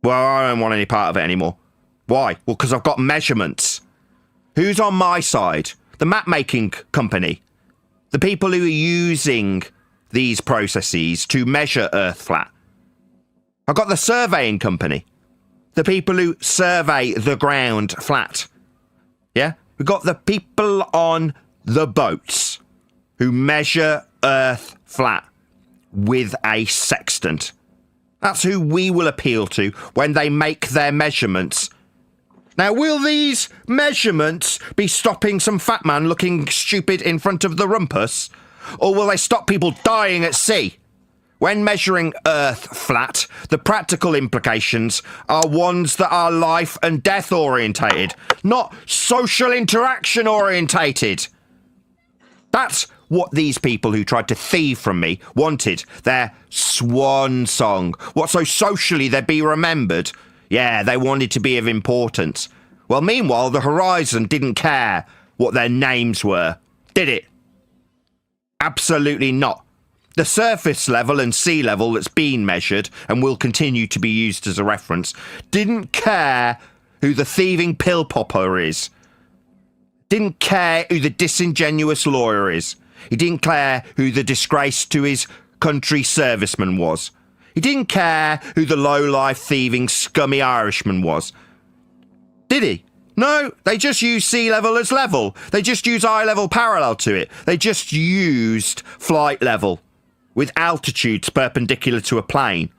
Well, I don't want any part of it anymore. Why? Well, because I've got measurements. Who's on my side? The map-making company. The people who are using these processes to measure Earth flat. I've got the surveying company. The people who survey the ground flat. Yeah? We've got the people on the boats who measure Earth flat with a sextant. That's who we will appeal to when they make their measurements. Now, will these measurements be stopping some fat man looking stupid in front of the rumpus? Or will they stop people dying at sea? When measuring Earth flat, the practical implications are ones that are life and death orientated, not social interaction orientated. That's what these people who tried to thieve from me wanted. Their swan song. What so socially they'd be remembered. Yeah, they wanted to be of importance. Well, meanwhile, the horizon didn't care what their names were, did it? Absolutely not. The surface level and sea level that's been measured and will continue to be used as a reference didn't care who the thieving pill popper is. Didn't care who the disingenuous lawyer is. He didn't care who the disgrace to his country serviceman was. He didn't care who the low-life thieving scummy Irishman was. Did he? No, they just used sea level as level. They just used eye level parallel to it. They just used flight level with altitudes perpendicular to a plane.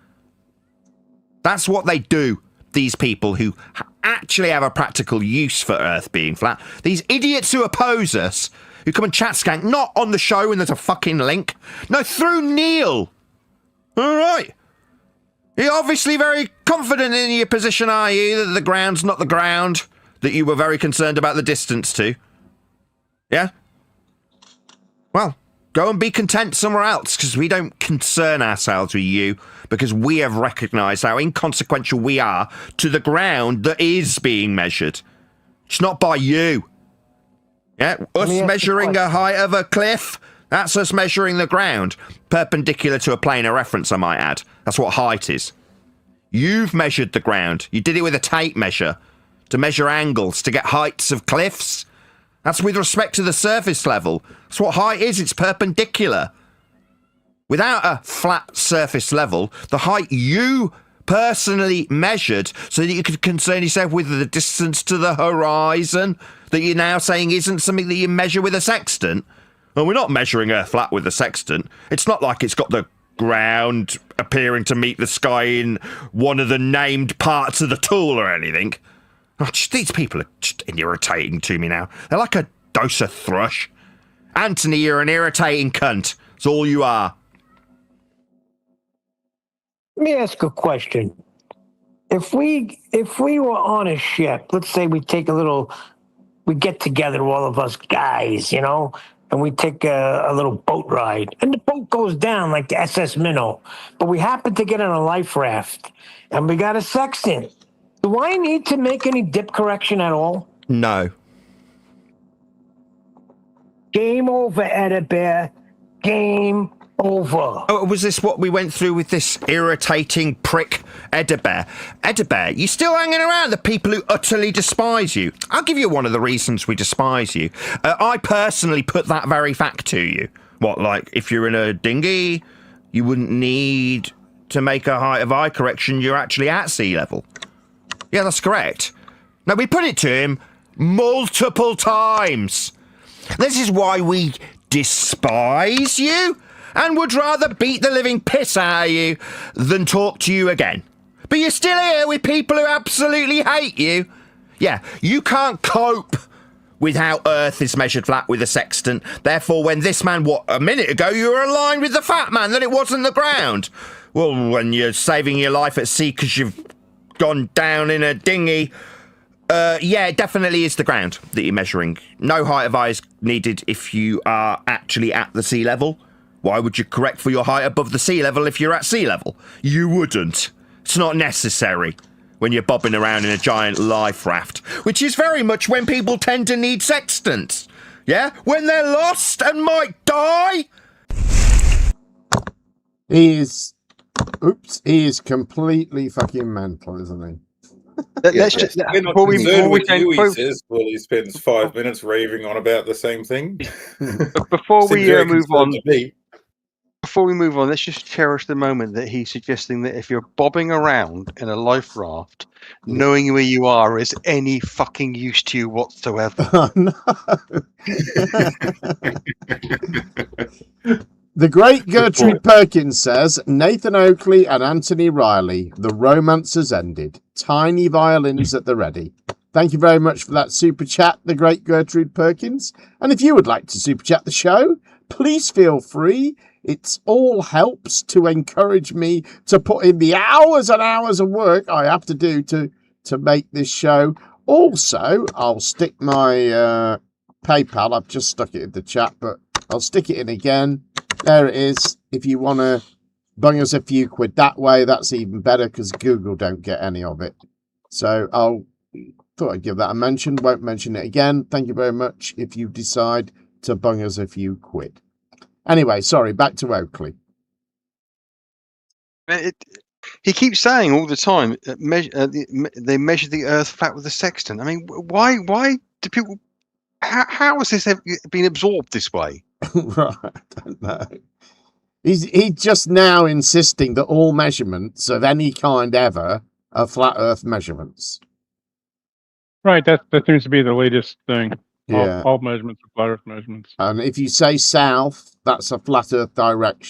That's what they do, these people who actually have a practical use for Earth being flat. These idiots who oppose us, who come and chat skank, not on the show when there's a fucking link. No, through Neil. All right. You're obviously very confident in your position, are you, that the ground's not the ground that you were very concerned about the distance to? Yeah? Well, go and be content somewhere else, because we don't concern ourselves with you, because we have recognised how inconsequential we are to the ground that is being measured. It's not by you. Yeah? Us measuring a height of a cliff, that's us measuring the ground. Perpendicular to a plane of reference, I might add. That's what height is. You've measured the ground. You did it with a tape measure to measure angles, to get heights of cliffs. That's with respect to the surface level. That's what height is. It's perpendicular. Without a flat surface level, the height you personally measured so that you could concern yourself with the distance to the horizon that you're now saying isn't something that you measure with a sextant. Well, we're not measuring Earth flat with a sextant. It's not like it's got the ground appearing to meet the sky in one of the named parts of the tool or anything. Oh, these people are just irritating to me now. They're like a dose of thrush. Anthony, you're an irritating cunt. That's all you are. Let me ask a question. If we were on a ship, let's say we get together, all of us guys, you know, and we take a little boat ride, and the boat goes down like the SS Minnow, but we happen to get on a life raft, and we got a sextant. Do I need to make any dip correction at all? No. Game over, Aether Band. Game over. Oh, was this what we went through with this irritating prick, Aether Band? Aether Band, you still hanging around the people who utterly despise you? I'll give you one of the reasons we despise you. I personally put that very fact to you. What, like, if you're in a dinghy, you wouldn't need to make a height of eye correction, you're actually at sea level. Yeah, that's correct. Now, we put it to him multiple times. This is why we despise you and would rather beat the living piss out of you than talk to you again. But you're still here with people who absolutely hate you. Yeah, you can't cope with how Earth is measured flat with a sextant. Therefore, when this man, a minute ago, you were aligned with the fat man that it wasn't the ground. Well, when you're saving your life at sea because you've gone down in a dinghy, yeah, it definitely is the ground that you're measuring. No height of eye is needed if you are actually at the sea level. Why would you correct for your height above the sea level if you're at sea level? You wouldn't. It's not necessary when you're bobbing around in a giant life raft, which is very much when people tend to need sextants. Yeah? When they're lost and might die. He is completely fucking mental, isn't he? Let's just We're not before we says, well, he spends 5 minutes raving on about the same thing. before we Seems very move on, concerned to me. before we move on, let's just cherish the moment that he's suggesting that if you're bobbing around in a life raft, knowing where you are is any fucking use to you whatsoever. Oh, no. The great Gertrude Perkins says, Nathan Oakley and Anthony Riley, the romance has ended. Tiny violins at the ready. Thank you very much for that super chat, the great Gertrude Perkins. And if you would like to super chat the show, please feel free. It all helps to encourage me to put in the hours and hours of work I have to do to make this show. Also, I'll stick my PayPal. I've just stuck it in the chat, but I'll stick it in again. There it is. If you want to bung us a few quid that way, that's even better because Google don't get any of it. So thought I'd give that a mention. Won't mention it again. Thank you very much if you decide to bung us a few quid. Anyway, sorry, back to Oakley. He keeps saying all the time, they measure the Earth flat with a sextant. I mean, why do people... How has this been absorbed this way? Right, I don't know. He's just now insisting that all measurements of any kind ever are flat Earth measurements. Right, that seems to be the latest thing. Yeah. All measurements are flat Earth measurements. And if you say south, that's a flat Earth direction.